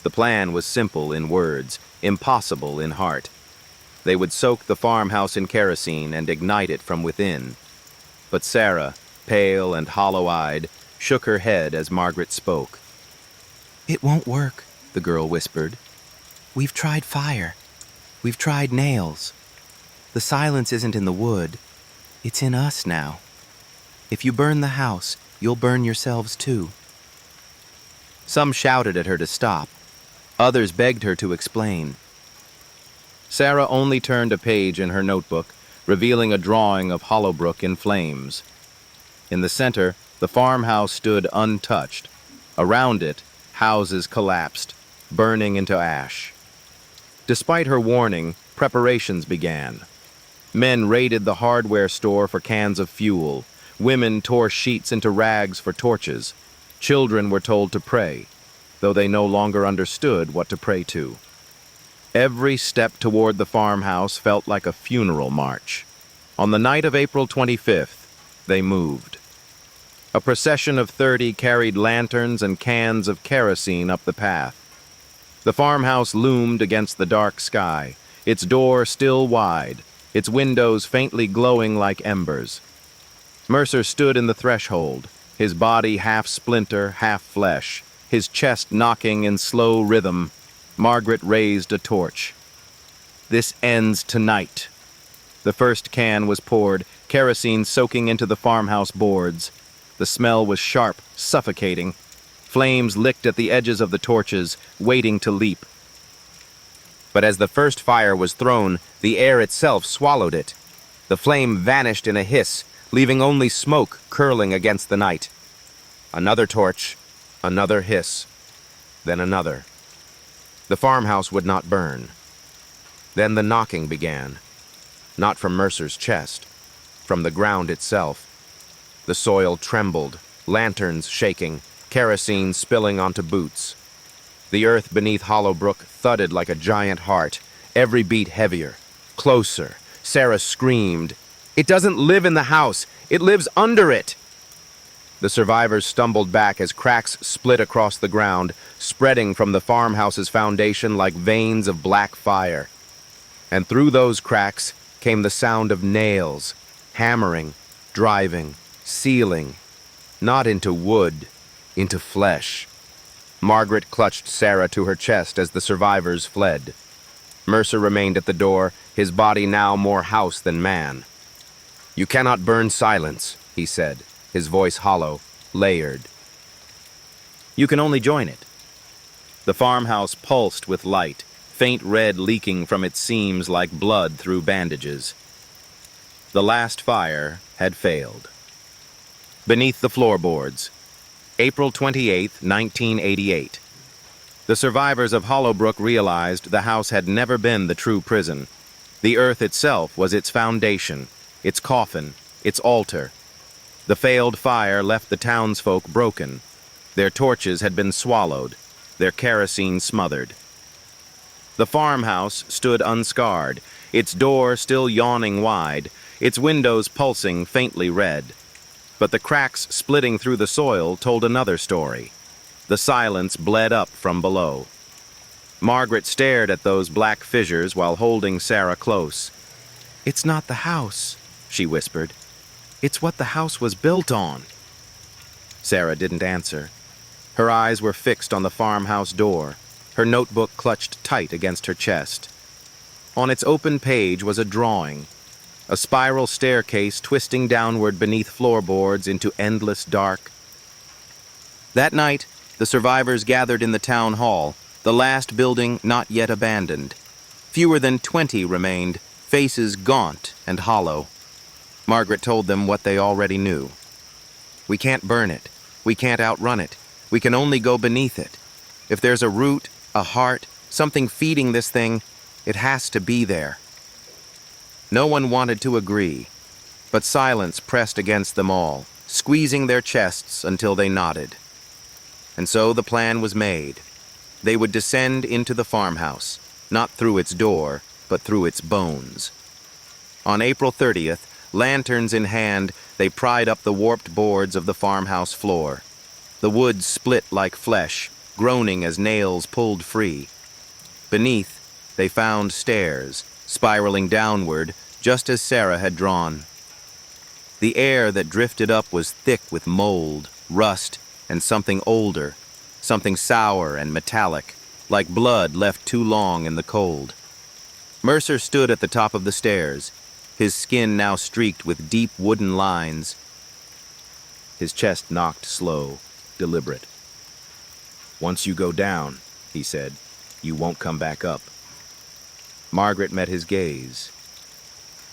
The plan was simple in words, impossible in heart. They would soak the farmhouse in kerosene and ignite it from within. But Sarah, pale and hollow-eyed, shook her head as Margaret spoke. "It won't work," the girl whispered. "We've tried fire. We've tried nails. The silence isn't in the wood. It's in us now. If you burn the house, you'll burn yourselves too." Some shouted at her to stop. Others begged her to explain. Sarah only turned a page in her notebook, revealing a drawing of Hollowbrook in flames. In the center, the farmhouse stood untouched. Around it, houses collapsed, burning into ash. Despite her warning, preparations began. Men raided the hardware store for cans of fuel. Women tore sheets into rags for torches. Children were told to pray, though they no longer understood what to pray to. Every step toward the farmhouse felt like a funeral march. On the night of April 25th, they moved. A procession of 30 carried lanterns and cans of kerosene up the path. The farmhouse loomed against the dark sky, its door still wide, its windows faintly glowing like embers. Mercer stood in the threshold, his body half splinter, half flesh, his chest knocking in slow rhythm. Margaret raised a torch. "This ends tonight." The first can was poured, kerosene soaking into the farmhouse boards. The smell was sharp, suffocating. Flames licked at the edges of the torches, waiting to leap. But as the first fire was thrown, the air itself swallowed it. The flame vanished in a hiss, leaving only smoke curling against the night. Another torch, another hiss, then another. The farmhouse would not burn. Then the knocking began. Not from Mercer's chest, from the ground itself. The soil trembled, lanterns shaking, kerosene spilling onto boots. The earth beneath Hollowbrook thudded like a giant heart, every beat heavier. Closer. Sarah screamed. "It doesn't live in the house. It lives under it." The survivors stumbled back as cracks split across the ground, spreading from the farmhouse's foundation like veins of black fire. And through those cracks came the sound of nails, hammering, driving, sealing, not into wood, into flesh. Margaret clutched Sarah to her chest as the survivors fled. Mercer remained at the door, his body now more house than man. "You cannot burn silence," he said, his voice hollow, layered. "You can only join it." The farmhouse pulsed with light, faint red leaking from its seams like blood through bandages. The last fire had failed. Beneath the floorboards, April 28, 1988. The survivors of Hollowbrook realized the house had never been the true prison. The earth itself was its foundation, its coffin, its altar. The failed fire left the townsfolk broken. Their torches had been swallowed, their kerosene smothered. The farmhouse stood unscarred, its door still yawning wide, its windows pulsing faintly red. But the cracks splitting through the soil told another story. The silence bled up from below. Margaret stared at those black fissures while holding Sarah close. "It's not the house," she whispered. "It's what the house was built on." Sarah didn't answer. Her eyes were fixed on the farmhouse door, her notebook clutched tight against her chest. On its open page was a drawing, a spiral staircase twisting downward beneath floorboards into endless dark. That night, the survivors gathered in the town hall, the last building not yet abandoned. Fewer than 20 remained, faces gaunt and hollow. Margaret told them what they already knew. "We can't burn it. We can't outrun it. We can only go beneath it. If there's a root, a heart, something feeding this thing, it has to be there." No one wanted to agree, but silence pressed against them all, squeezing their chests until they nodded. And so the plan was made. They would descend into the farmhouse, not through its door, but through its bones. On April 30th, lanterns in hand, they pried up the warped boards of the farmhouse floor. The wood split like flesh, groaning as nails pulled free. Beneath, they found stairs, spiraling downward, just as Sarah had drawn. The air that drifted up was thick with mold, rust, and something older, something sour and metallic, like blood left too long in the cold. Mercer stood at the top of the stairs, his skin now streaked with deep wooden lines. His chest knocked slow, deliberate. "Once you go down," he said, "you won't come back up." Margaret met his gaze.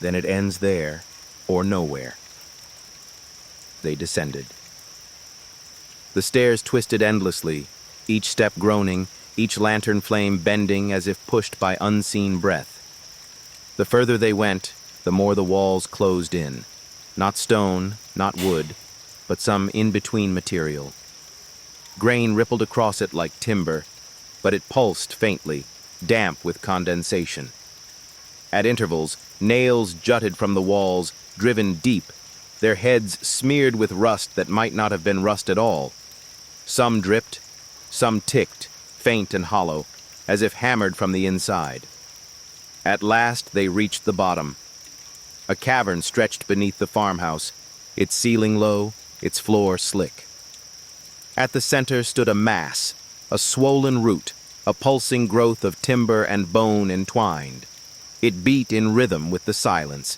"Then it ends there, or nowhere." They descended. The stairs twisted endlessly, each step groaning, each lantern flame bending as if pushed by unseen breath. The further they went, the more the walls closed in. Not stone, not wood, but some in-between material. Grain rippled across it like timber, but it pulsed faintly, damp with condensation. At intervals, nails jutted from the walls, driven deep, their heads smeared with rust that might not have been rust at all. Some dripped, some ticked, faint and hollow, as if hammered from the inside. At last they reached the bottom. A cavern stretched beneath the farmhouse, its ceiling low, its floor slick. At the center stood a mass, a swollen root, a pulsing growth of timber and bone entwined. It beat in rhythm with the silence.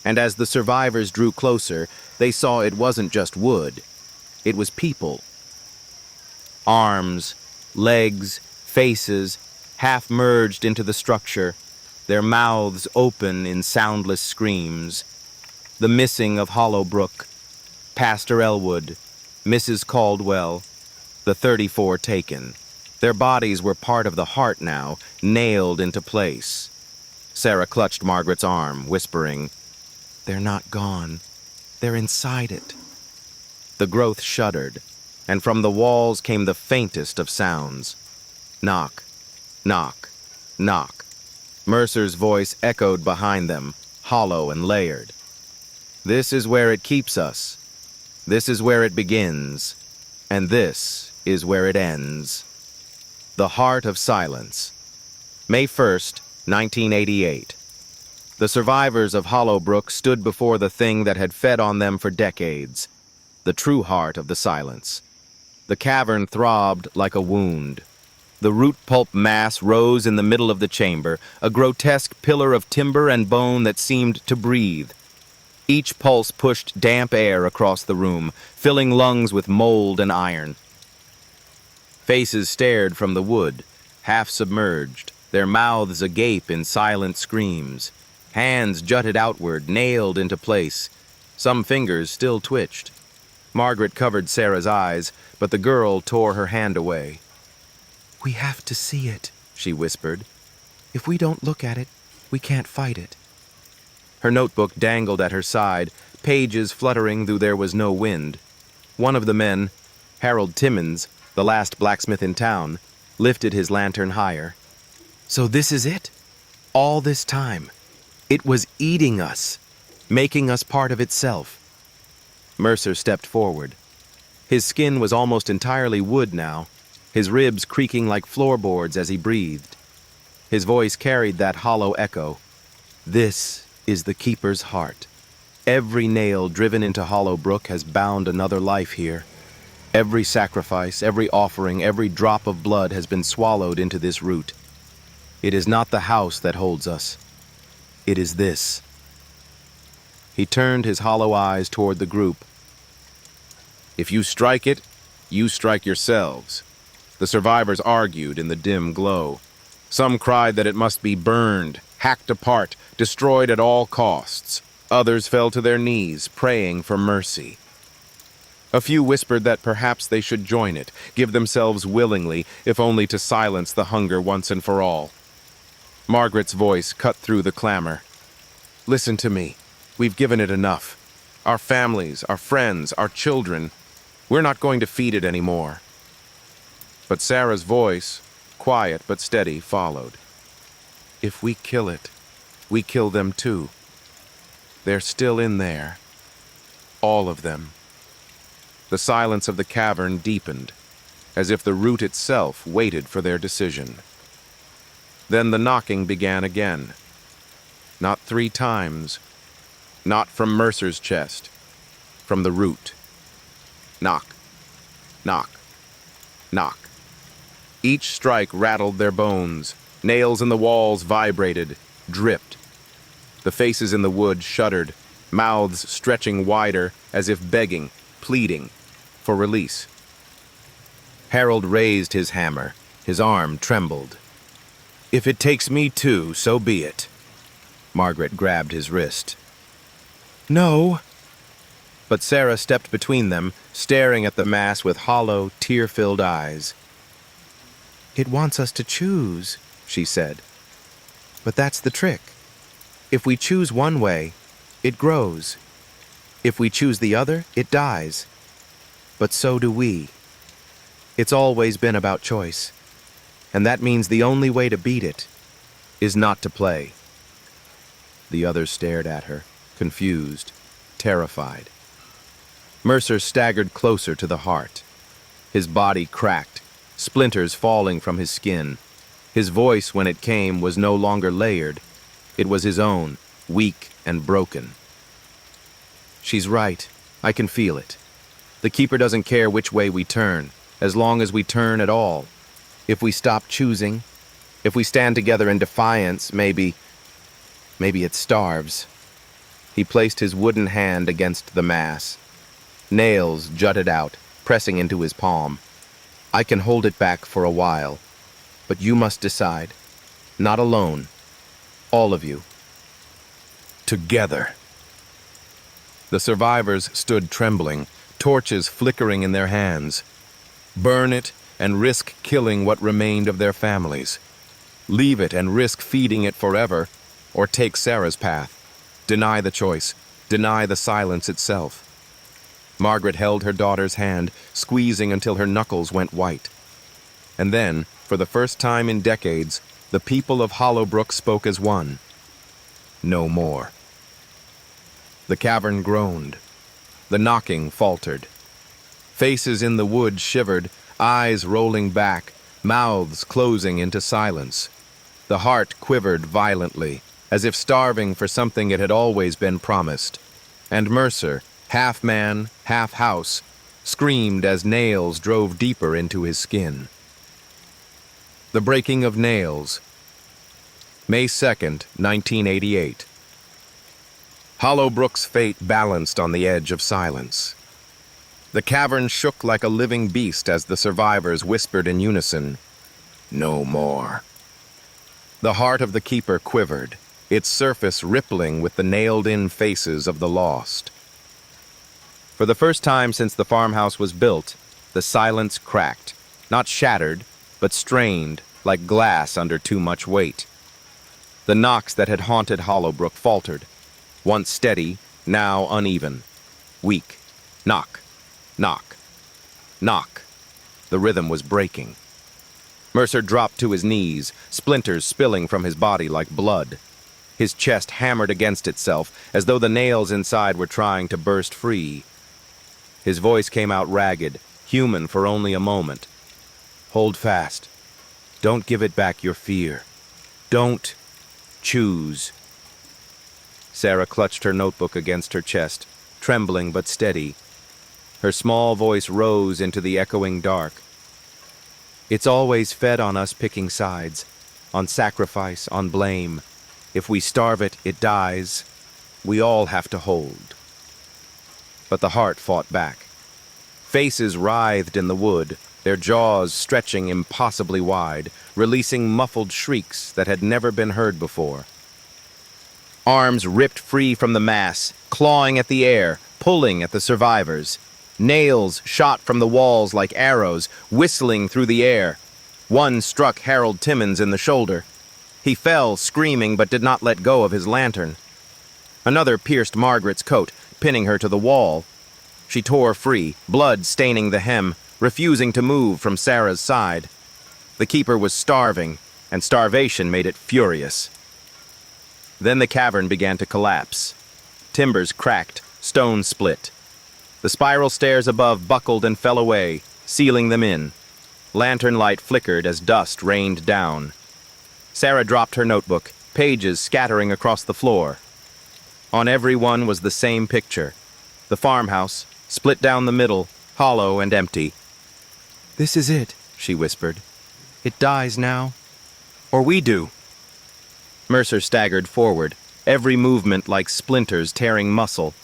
And as the survivors drew closer, they saw it wasn't just wood. It was people. Arms, legs, faces, half merged into the structure, their mouths open in soundless screams. The missing of Hollowbrook, Pastor Elwood, Mrs. Caldwell, the 34 taken. Their bodies were part of the heart now, nailed into place. Sarah clutched Margaret's arm, whispering, "They're not gone. They're inside it." The growth shuddered, and from the walls came the faintest of sounds. Knock, knock, knock. Mercer's voice echoed behind them, hollow and layered. "This is where it keeps us. This is where it begins. And this is where it ends." The Heart of Silence. May 1st, 1988. The survivors of Hollowbrook stood before the thing that had fed on them for decades, the true heart of the silence. The cavern throbbed like a wound. The root pulp mass rose in the middle of the chamber, a grotesque pillar of timber and bone that seemed to breathe. Each pulse pushed damp air across the room, filling lungs with mold and iron. Faces stared from the wood, half submerged, their mouths agape in silent screams. Hands jutted outward, nailed into place. Some fingers still twitched. Margaret covered Sarah's eyes, but the girl tore her hand away. "We have to see it," she whispered. "If we don't look at it, we can't fight it." Her notebook dangled at her side, pages fluttering though there was no wind. One of the men, Harold Timmons, the last blacksmith in town, lifted his lantern higher. "So this is it? All this time. It was eating us, making us part of itself." Mercer stepped forward. His skin was almost entirely wood now, his ribs creaking like floorboards as he breathed. His voice carried that hollow echo. "This is the Keeper's heart. Every nail driven into Hollowbrook has bound another life here. Every sacrifice, every offering, every drop of blood has been swallowed into this root. It is not the house that holds us. It is this." He turned his hollow eyes toward the group. "If you strike it, you strike yourselves." The survivors argued in the dim glow. Some cried that it must be burned, hacked apart, destroyed at all costs. Others fell to their knees, praying for mercy. A few whispered that perhaps they should join it, give themselves willingly, if only to silence the hunger once and for all. Margaret's voice cut through the clamor. "Listen to me. We've given it enough. Our families, our friends, our children. We're not going to feed it anymore." But Sarah's voice, quiet but steady, followed. "If we kill it, we kill them too. They're still in there. All of them." The silence of the cavern deepened, as if the root itself waited for their decision. Then the knocking began again. Not 3 times. Not from Mercer's chest. From the root. Knock. Knock. Knock. Each strike rattled their bones. Nails in the walls vibrated, dripped. The faces in the wood shuddered, mouths stretching wider as if begging, pleading, for release. Harold raised his hammer. His arm trembled. "If it takes me too, so be it." Margaret grabbed his wrist. "No." But Sarah stepped between them, staring at the mass with hollow, tear-filled eyes. "It wants us to choose," she said. "But that's the trick. If we choose one way, it grows. If we choose the other, it dies. But so do we. It's always been about choice. And that means the only way to beat it is not to play." The others stared at her, confused, terrified. Mercer staggered closer to the heart. His body cracked, splinters falling from his skin. His voice, when it came, was no longer layered. It was his own, weak and broken. She's right. I can feel it. The keeper doesn't care which way we turn, as long as we turn at all. If we stop choosing, if we stand together in defiance, maybe it starves. He placed his wooden hand against the mass. Nails jutted out, pressing into his palm. I can hold it back for a while, but you must decide. Not alone. All of you. Together. The survivors stood trembling, torches flickering in their hands. Burn it and risk killing what remained of their families. Leave it and risk feeding it forever, or take Sarah's path. Deny the choice, deny the silence itself. Margaret held her daughter's hand, squeezing until her knuckles went white. And then, for the first time in decades, the people of Hollowbrook spoke as one. No more. The cavern groaned. The knocking faltered. Faces in the wood shivered, eyes rolling back, mouths closing into silence. The heart quivered violently, as if starving for something it had always been promised. And Mercer, half man, half house, screamed as nails drove deeper into his skin. The breaking of nails. May 2nd, 1988. Hollowbrook's fate balanced on the edge of silence. The cavern shook like a living beast as the survivors whispered in unison, "No more." The heart of the keeper quivered, its surface rippling with the nailed-in faces of the lost. For the first time since the farmhouse was built, the silence cracked, not shattered, but strained like glass under too much weight. The knocks that had haunted Hollowbrook faltered, once steady, now uneven. Weak. Knock. Knock. Knock. The rhythm was breaking. Mercer dropped to his knees, splinters spilling from his body like blood. His chest hammered against itself, as though the nails inside were trying to burst free. His voice came out ragged, human for only a moment. Hold fast. Don't give it back your fear. Don't choose. Sarah clutched her notebook against her chest, trembling but steady. Her small voice rose into the echoing dark. It's always fed on us picking sides, on sacrifice, on blame. If we starve it, it dies. We all have to hold. But the heart fought back. Faces writhed in the wood, their jaws stretching impossibly wide, releasing muffled shrieks that had never been heard before. Arms ripped free from the mass, clawing at the air, pulling at the survivors. Nails shot from the walls like arrows, whistling through the air. One struck Harold Timmons in the shoulder. He fell, screaming, but did not let go of his lantern. Another pierced Margaret's coat, pinning her to the wall. She tore free, blood staining the hem, refusing to move from Sarah's side. The keeper was starving, and starvation made it furious. Then the cavern began to collapse. Timbers cracked, stone split. The spiral stairs above buckled and fell away, sealing them in. Lantern light flickered as dust rained down. Sarah dropped her notebook, pages scattering across the floor. On every one was the same picture. The farmhouse, split down the middle, hollow and empty. "This is it," she whispered. "It dies now. Or we do." Mercer staggered forward, every movement like splinters tearing muscle.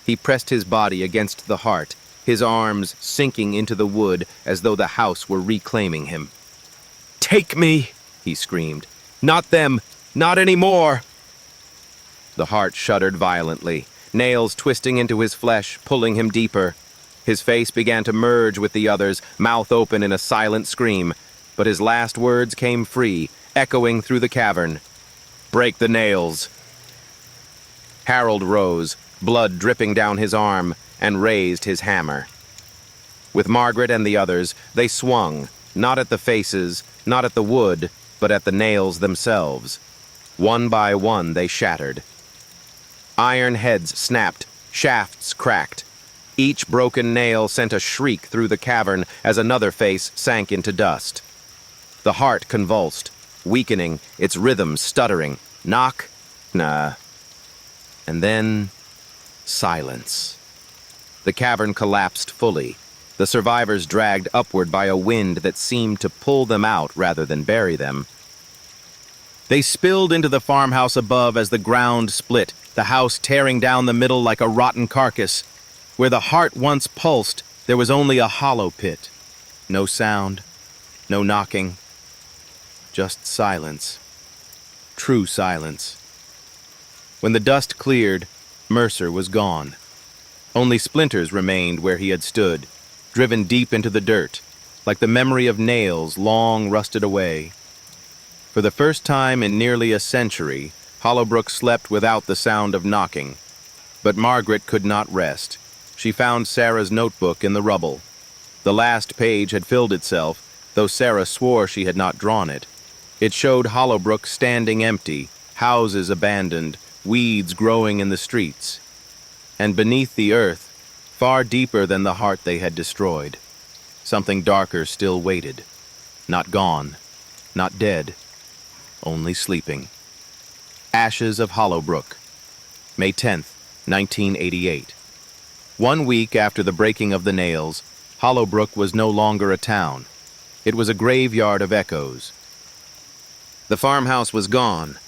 He pressed his body against the heart, his arms sinking into the wood as though the house were reclaiming him. "Take me!" he screamed. "Not them! Not anymore!" The heart shuddered violently, nails twisting into his flesh, pulling him deeper. His face began to merge with the others, mouth open in a silent scream, but his last words came free, echoing through the cavern. "Break the nails!" Harold rose, blood dripping down his arm, and raised his hammer. With Margaret and the others, they swung, not at the faces, not at the wood, but at the nails themselves. One by one they shattered. Iron heads snapped, shafts cracked. Each broken nail sent a shriek through the cavern as another face sank into dust. The heart convulsed, weakening, its rhythm stuttering. Knock, Nah. And then, silence. The cavern collapsed fully, the survivors dragged upward by a wind that seemed to pull them out rather than bury them. They spilled into the farmhouse above as the ground split, the house tearing down the middle like a rotten carcass. Where the heart once pulsed, there was only a hollow pit. No sound, no knocking, just silence. True silence. When the dust cleared, Mercer was gone. Only splinters remained where he had stood, driven deep into the dirt, like the memory of nails long rusted away. For the first time in nearly a century, Hollowbrook slept without the sound of knocking. But Margaret could not rest. She found Sarah's notebook in the rubble. The last page had filled itself, though Sarah swore she had not drawn it. It showed Hollowbrook standing empty, houses abandoned, weeds growing in the streets. And beneath the earth, far deeper than the heart they had destroyed, something darker still waited. Not gone, not dead, only sleeping. Ashes of Hollowbrook, May 10th, 1988. 1 week after the breaking of the nails, Hollowbrook was no longer a town. It was a graveyard of echoes. The farmhouse was gone.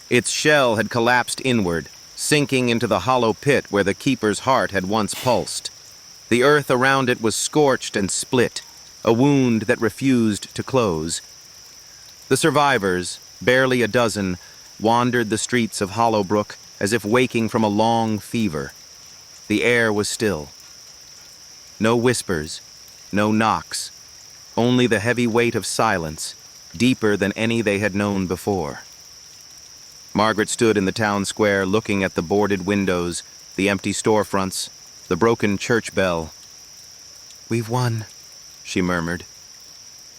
Its shell had collapsed inward, sinking into the hollow pit where the keeper's heart had once pulsed. The earth around it was scorched and split, a wound that refused to close. The survivors, barely a dozen, wandered the streets of Hollowbrook as if waking from a long fever. The air was still. No whispers, no knocks, only the heavy weight of silence, deeper than any they had known before. Margaret stood in the town square looking at the boarded windows, the empty storefronts, the broken church bell. "We've won," she murmured.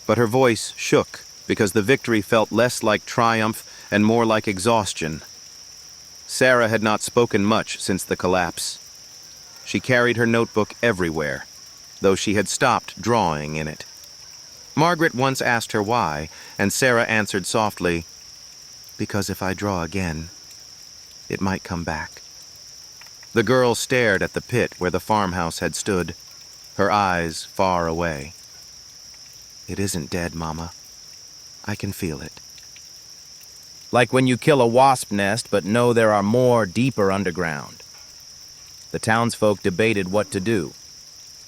But her voice shook because the victory felt less like triumph and more like exhaustion. Sarah had not spoken much since the collapse. She carried her notebook everywhere, though she had stopped drawing in it. Margaret once asked her why, and Sarah answered softly, "Because if I draw again, it might come back." The girl stared at the pit where the farmhouse had stood, her eyes far away. "It isn't dead, Mama. I can feel it." Like when you kill a wasp nest but know there are more deeper underground. The townsfolk debated what to do.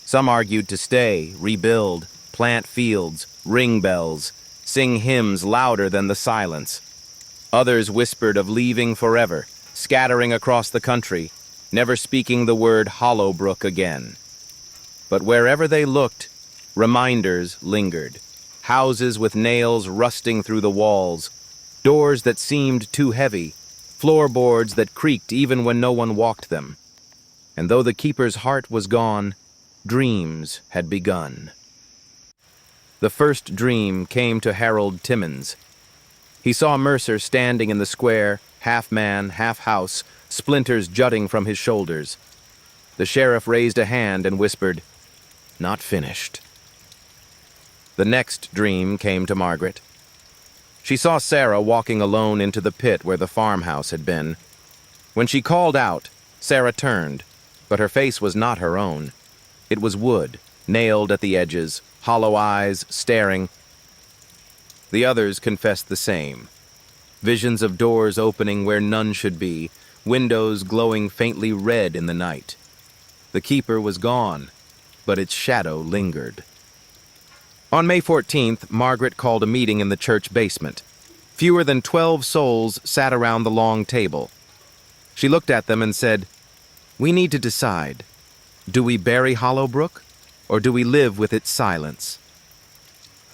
Some argued to stay, rebuild, plant fields, ring bells, sing hymns louder than the silence. Others whispered of leaving forever, scattering across the country, never speaking the word Hollowbrook again. But wherever they looked, reminders lingered. Houses with nails rusting through the walls, doors that seemed too heavy, floorboards that creaked even when no one walked them. And though the keeper's heart was gone, dreams had begun. The first dream came to Harold Timmons. He saw Mercer standing in the square, half man, half house, splinters jutting from his shoulders. The sheriff raised a hand and whispered, "Not finished." The next dream came to Margaret. She saw Sarah walking alone into the pit where the farmhouse had been. When she called out, Sarah turned, but her face was not her own. It was wood, nailed at the edges, hollow eyes staring. The others confessed the same. Visions of doors opening where none should be, windows glowing faintly red in the night. The keeper was gone, but its shadow lingered. On May 14th, Margaret called a meeting in the church basement. Fewer than 12 souls sat around the long table. She looked at them and said, "We need to decide. Do we bury Hollowbrook, or do we live with its silence?"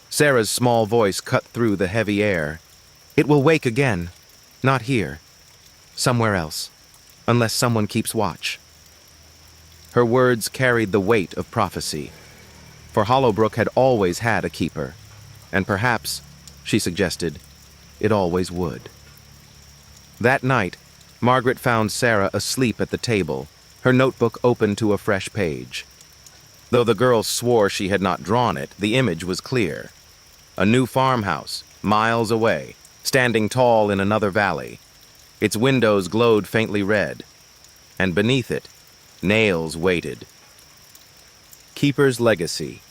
Sarah's small voice cut through the heavy air. "It will wake again. Not here. Somewhere else. Unless someone keeps watch." Her words carried the weight of prophecy. For Hollowbrook had always had a keeper. And perhaps, she suggested, it always would. That night, Margaret found Sarah asleep at the table, her notebook open to a fresh page. Though the girl swore she had not drawn it, the image was clear. A new farmhouse, miles away, standing tall in another valley. Its windows glowed faintly red, and beneath it, nails waited. Keeper's Legacy,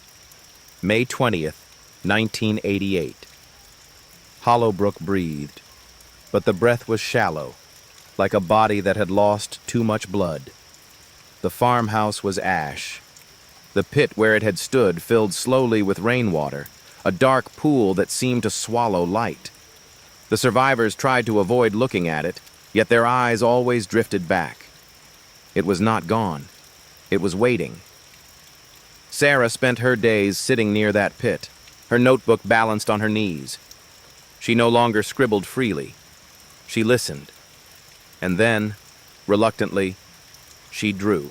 May 20th, 1988. Hollowbrook breathed, but the breath was shallow, like a body that had lost too much blood. The farmhouse was ash. The pit where it had stood filled slowly with rainwater, a dark pool that seemed to swallow light. The survivors tried to avoid looking at it, yet their eyes always drifted back. It was not gone. It was waiting. Sarah spent her days sitting near that pit, her notebook balanced on her knees. She no longer scribbled freely. She listened. And then, reluctantly, she drew.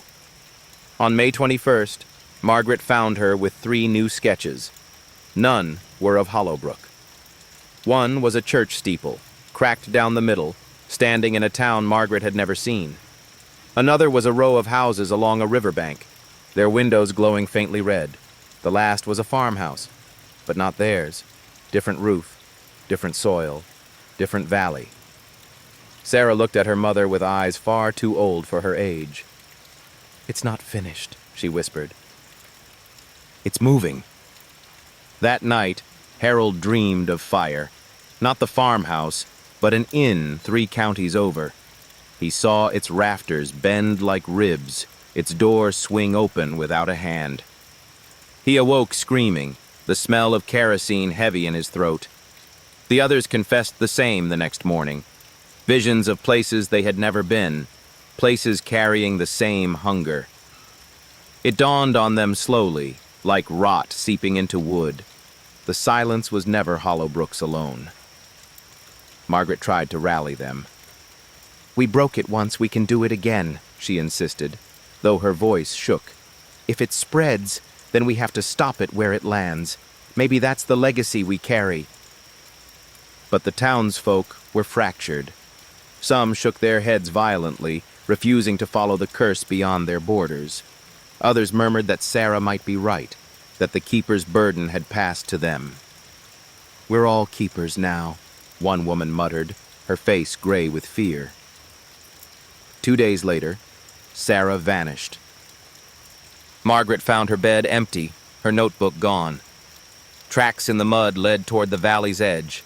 On May 21st, Margaret found her with 3 new sketches. None were of Hollowbrook. One was a church steeple, cracked down the middle, standing in a town Margaret had never seen. Another was a row of houses along a riverbank, their windows glowing faintly red. The last was a farmhouse, but not theirs. Different roof, different soil, different valley. Sarah looked at her mother with eyes far too old for her age. "It's not finished," she whispered. "It's moving." That night, Harold dreamed of fire. Not the farmhouse, but an inn 3 counties over. He saw its rafters bend like ribs, its door swing open without a hand. He awoke screaming, the smell of kerosene heavy in his throat. The others confessed the same the next morning. Visions of places they had never been, places carrying the same hunger. It dawned on them slowly, like rot seeping into wood. The silence was never Hollowbrook's alone. Margaret tried to rally them. "We broke it once, we can do it again," she insisted, though her voice shook. "If it spreads, then we have to stop it where it lands. Maybe that's the legacy we carry." But the townsfolk were fractured. Some shook their heads violently, refusing to follow the curse beyond their borders. Others murmured that Sarah might be right, that the keeper's burden had passed to them. "We're all keepers now," one woman muttered, her face gray with fear. 2 days later, Sarah vanished. Margaret found her bed empty, her notebook gone. Tracks in the mud led toward the valley's edge.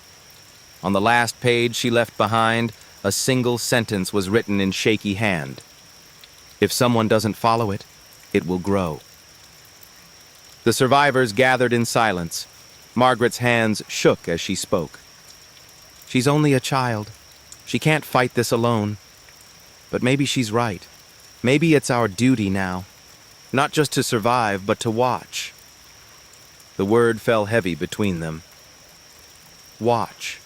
On the last page she left behind, a single sentence was written in shaky hand. "If someone doesn't follow it, it will grow." The survivors gathered in silence. Margaret's hands shook as she spoke. "She's only a child. She can't fight this alone. But maybe she's right. Maybe it's our duty now. Not just to survive, but to watch." The word fell heavy between them. Watch.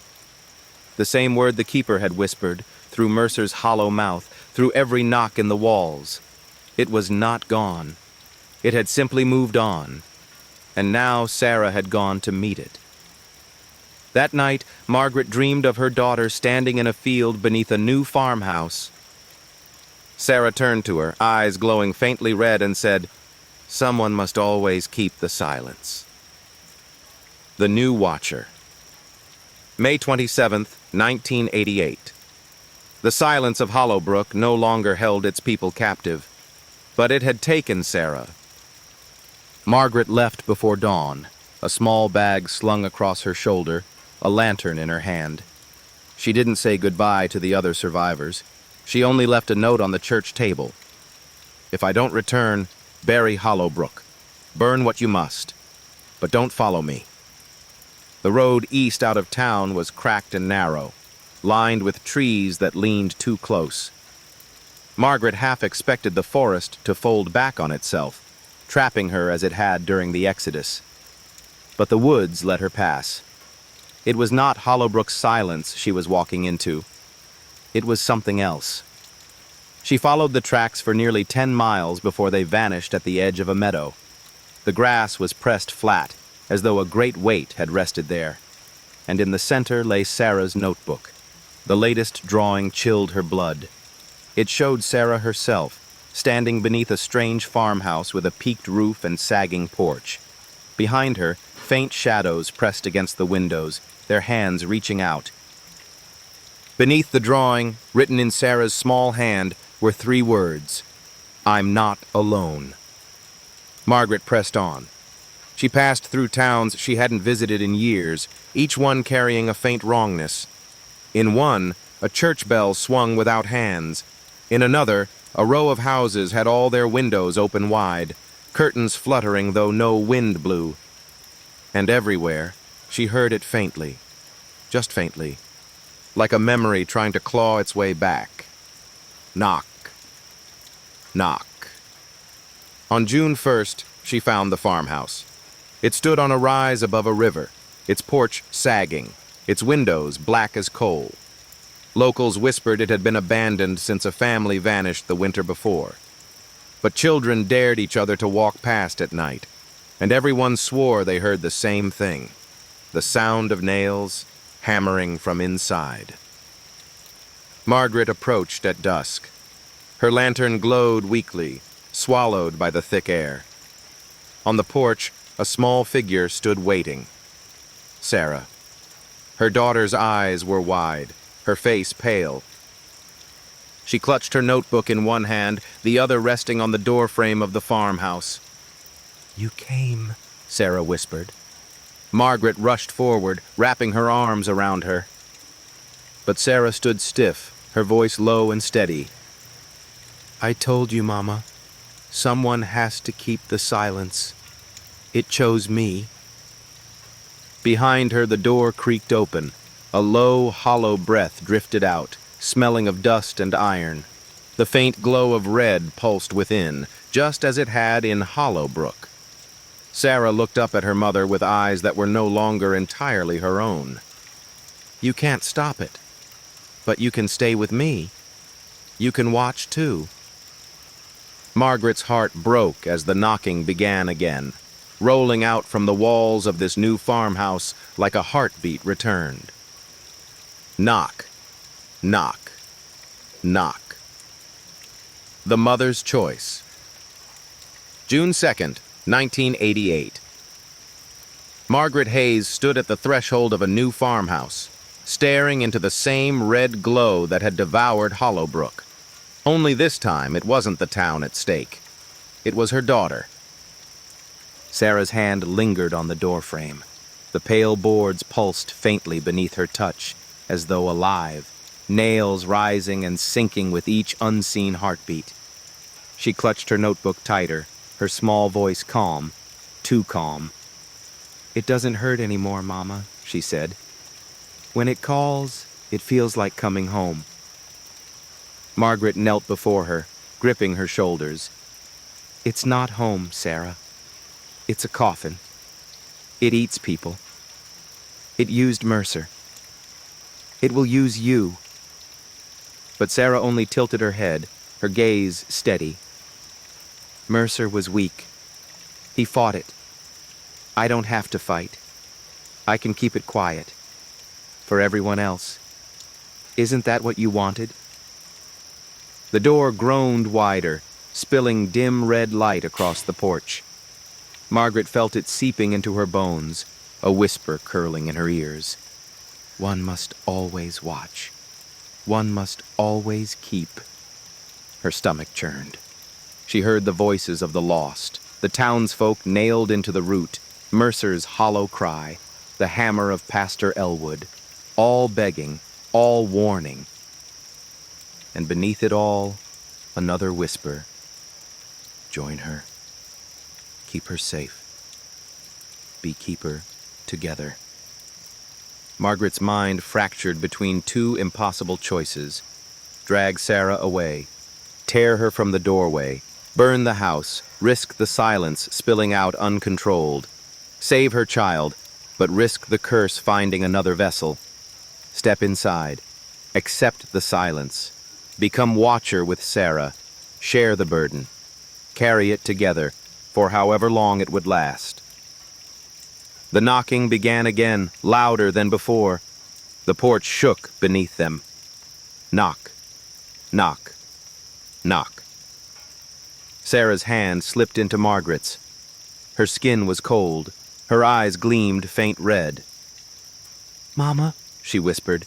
The same word the keeper had whispered, through Mercer's hollow mouth, through every knock in the walls. It was not gone. It had simply moved on. And now Sarah had gone to meet it. That night, Margaret dreamed of her daughter standing in a field beneath a new farmhouse. Sarah turned to her, eyes glowing faintly red, and said, "Someone must always keep the silence." The New Watcher. May 27th, 1988. The silence of Hollowbrook no longer held its people captive, but it had taken Sarah. Margaret left before dawn, a small bag slung across her shoulder, a lantern in her hand. She didn't say goodbye to the other survivors. She only left a note on the church table. "If I don't return, bury Hollowbrook. Burn what you must, but don't follow me." The road east out of town was cracked and narrow, lined with trees that leaned too close. Margaret half expected the forest to fold back on itself, trapping her as it had during the Exodus. But the woods let her pass. It was not Hollowbrook's silence she was walking into. It was something else. She followed the tracks for nearly 10 miles before they vanished at the edge of a meadow. The grass was pressed flat, as though a great weight had rested there. And in the center lay Sarah's notebook. The latest drawing chilled her blood. It showed Sarah herself, standing beneath a strange farmhouse with a peaked roof and sagging porch. Behind her, faint shadows pressed against the windows, their hands reaching out. Beneath the drawing, written in Sarah's small hand, were 3 words: "I'm not alone." Margaret pressed on. She passed through towns she hadn't visited in years, each one carrying a faint wrongness. In one, a church bell swung without hands. In another, a row of houses had all their windows open wide, curtains fluttering though no wind blew. And everywhere, she heard it faintly, just faintly, like a memory trying to claw its way back. Knock. Knock. On June 1st, she found the farmhouse. It stood on a rise above a river, its porch sagging, its windows black as coal. Locals whispered it had been abandoned since a family vanished the winter before. But children dared each other to walk past at night, and everyone swore they heard the same thing: the sound of nails hammering from inside. Margaret approached at dusk. Her lantern glowed weakly, swallowed by the thick air. On the porch, a small figure stood waiting. Sarah. Her daughter's eyes were wide, her face pale. She clutched her notebook in one hand, the other resting on the doorframe of the farmhouse. "You came," Sarah whispered. Margaret rushed forward, wrapping her arms around her. But Sarah stood stiff, her voice low and steady. "I told you, Mama. Someone has to keep the silence. It chose me." Behind her, the door creaked open. A low, hollow breath drifted out, smelling of dust and iron. The faint glow of red pulsed within, just as it had in Hollowbrook. Sarah looked up at her mother with eyes that were no longer entirely her own. "You can't stop it. But you can stay with me. You can watch too." Margaret's heart broke as the knocking began again, rolling out from the walls of this new farmhouse like a heartbeat returned. Knock, knock, knock. The Mother's Choice. June 2nd, 1988. Margaret Hayes stood at the threshold of a new farmhouse, staring into the same red glow that had devoured Hollowbrook. Only this time it wasn't the town at stake. It was her daughter. Sarah's hand lingered on the doorframe. The pale boards pulsed faintly beneath her touch, as though alive, nails rising and sinking with each unseen heartbeat. She clutched her notebook tighter, her small voice calm, too calm. "It doesn't hurt anymore, Mama," she said. "When it calls, it feels like coming home." Margaret knelt before her, gripping her shoulders. "It's not home, Sarah. It's a coffin. It eats people. It used Mercer. It will use you." But Sarah only tilted her head, her gaze steady. "Mercer was weak. He fought it. I don't have to fight. I can keep it quiet. For everyone else. Isn't that what you wanted?" The door groaned wider, spilling dim red light across the porch. Margaret felt it seeping into her bones, a whisper curling in her ears. "One must always watch. One must always keep." Her stomach churned. She heard the voices of the lost, the townsfolk nailed into the root, Mercer's hollow cry, the hammer of Pastor Elwood, all begging, all warning. And beneath it all, another whisper. Join her. Keep her safe. Be keeper together. Margaret's mind fractured between two impossible choices. Drag Sarah away. Tear her from the doorway. Burn the house. Risk the silence spilling out uncontrolled. Save her child, but risk the curse finding another vessel. Step inside. Accept the silence. Become watcher with Sarah. Share the burden. Carry it together, for however long it would last. The knocking began again, louder than before. The porch shook beneath them. Knock, knock, knock. Sarah's hand slipped into Margaret's. Her skin was cold. Her eyes gleamed faint red. "Mama," she whispered,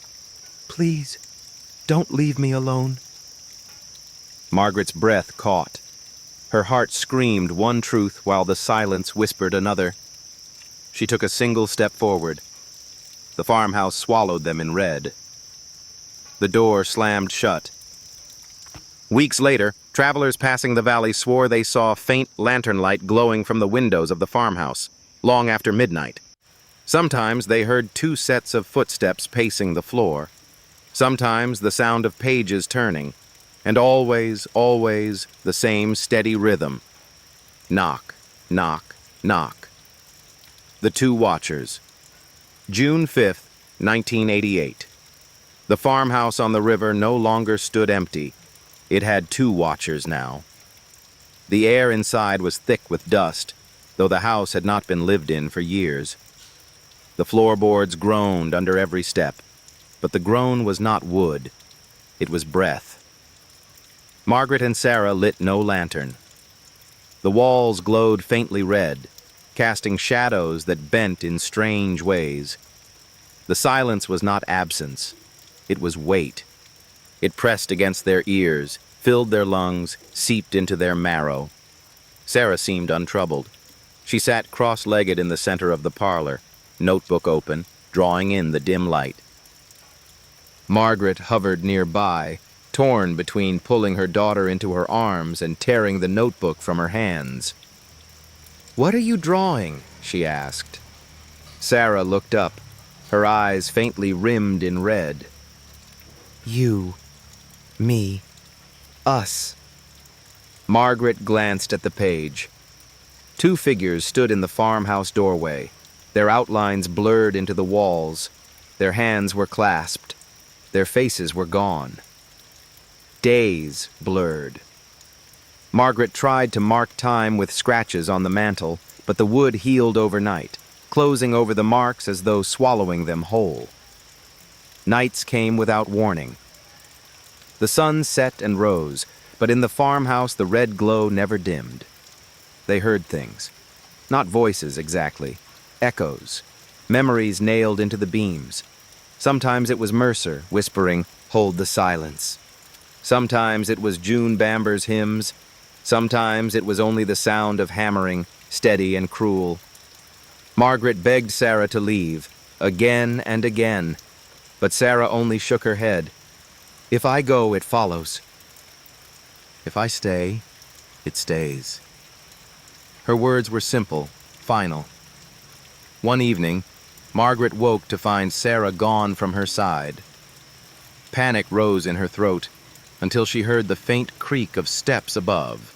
"please, Don't leave me alone. Margaret's breath caught. Her heart screamed one truth while the silence whispered another. She took a single step forward. The farmhouse swallowed them in red. The door slammed shut. Weeks later, travelers passing the valley swore they saw faint lantern light glowing from the windows of the farmhouse, long after midnight. Sometimes they heard 2 sets of footsteps pacing the floor. Sometimes the sound of pages turning, and always, always the same steady rhythm. Knock, knock, knock. The 2 watchers. June 5th, 1988. The farmhouse on the river no longer stood empty. It had 2 watchers now. The air inside was thick with dust, though the house had not been lived in for years. The floorboards groaned under every step, but the groan was not wood. It was breath. Margaret and Sarah lit no lantern. The walls glowed faintly red, casting shadows that bent in strange ways. The silence was not absence. It was weight. It pressed against their ears, filled their lungs, seeped into their marrow. Sarah seemed untroubled. She sat cross-legged in the center of the parlor, notebook open, drawing in the dim light. Margaret hovered nearby, torn between pulling her daughter into her arms and tearing the notebook from her hands. "What are you drawing?" she asked. Sarah looked up, her eyes faintly rimmed in red. You, me, us. Margaret glanced at the page. 2 figures stood in the farmhouse doorway, their outlines blurred into the walls. Their hands were clasped. Their faces were gone. Days blurred. Margaret tried to mark time with scratches on the mantel, but the wood healed overnight, closing over the marks as though swallowing them whole. Nights came without warning. The sun set and rose, but in the farmhouse the red glow never dimmed. They heard things. Not voices exactly. Echoes. Memories nailed into the beams. Sometimes it was Mercer whispering, "Hold the silence." Sometimes it was June Bamber's hymns. Sometimes it was only the sound of hammering, steady and cruel. Margaret begged Sarah to leave, again and again, but Sarah only shook her head. "If I go, it follows. If I stay, it stays." Her words were simple, final. One evening, Margaret woke to find Sarah gone from her side. Panic rose in her throat until she heard the faint creak of steps above.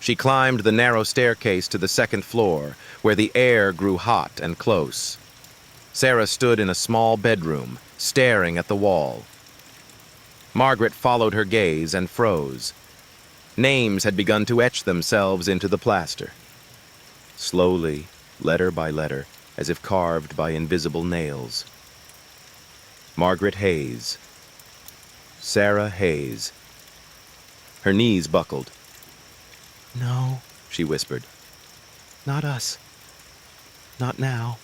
She climbed the narrow staircase to the 2nd floor, where the air grew hot and close. Sarah stood in a small bedroom, staring at the wall. Margaret followed her gaze and froze. Names had begun to etch themselves into the plaster. Slowly, letter by letter, as if carved by invisible nails. Margaret Hayes. Sarah Hayes. Her knees buckled. No, She whispered. not us. Not now.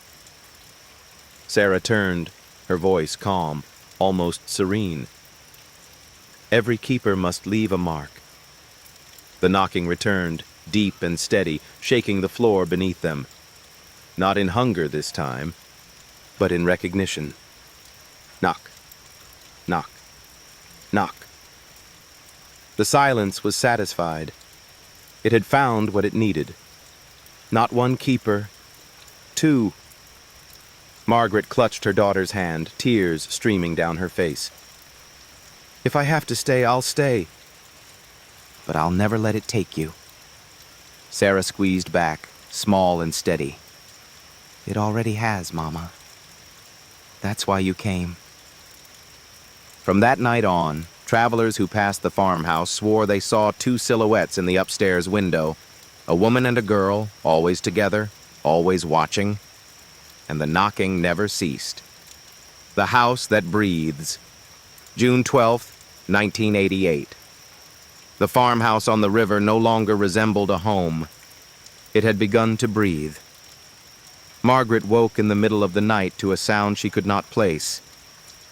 Sarah turned, her voice calm, almost serene. Every keeper must leave a mark. The knocking returned, deep and steady, shaking the floor beneath them. Not in hunger this time, but in recognition. Knock. Knock. Knock. The silence was satisfied. It had found what it needed. Not one keeper, 2. Margaret clutched her daughter's hand, tears streaming down her face. "If I have to stay, I'll stay. But I'll never let it take you." Sarah squeezed back, small and steady. It already has, Mama. That's why you came. From that night on, travelers who passed the farmhouse swore they saw 2 silhouettes in the upstairs window, a woman and a girl, always together, always watching, and the knocking never ceased. The House That Breathes. June 12th, 1988. The farmhouse on the river no longer resembled a home. It had begun to breathe. Margaret woke in the middle of the night to a sound she could not place.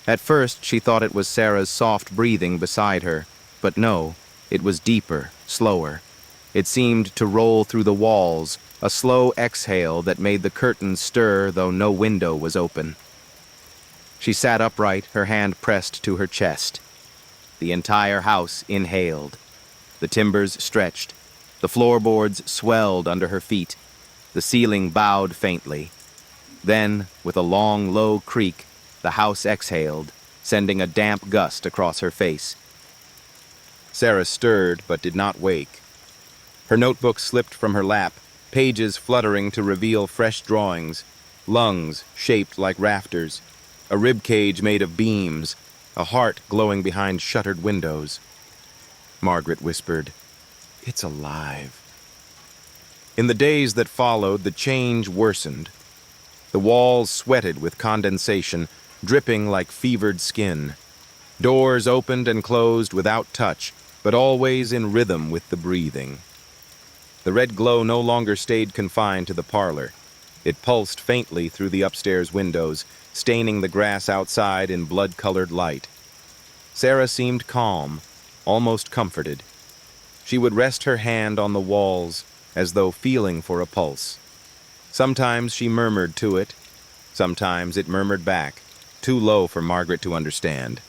At first, she thought it was Sarah's soft breathing beside her, but no, it was deeper, slower. It seemed to roll through the walls, a slow exhale that made the curtains stir though no window was open. She sat upright, her hand pressed to her chest. The entire house inhaled. The timbers stretched. The floorboards swelled under her feet. The ceiling bowed faintly. Then, with a long, low creak, the house exhaled, sending a damp gust across her face. Sarah stirred but did not wake. Her notebook slipped from her lap, pages fluttering to reveal fresh drawings, lungs shaped like rafters, a rib cage made of beams, a heart glowing behind shuttered windows. Margaret whispered, "It's alive." In the days that followed, the change worsened. The walls sweated with condensation, dripping like fevered skin. Doors opened and closed without touch, but always in rhythm with the breathing. The red glow no longer stayed confined to the parlor. It pulsed faintly through the upstairs windows, staining the grass outside in blood-colored light. Sarah seemed calm, almost comforted. She would rest her hand on the walls, as though feeling for a pulse. Sometimes she murmured to it. Sometimes it murmured back, too low for Margaret to understand.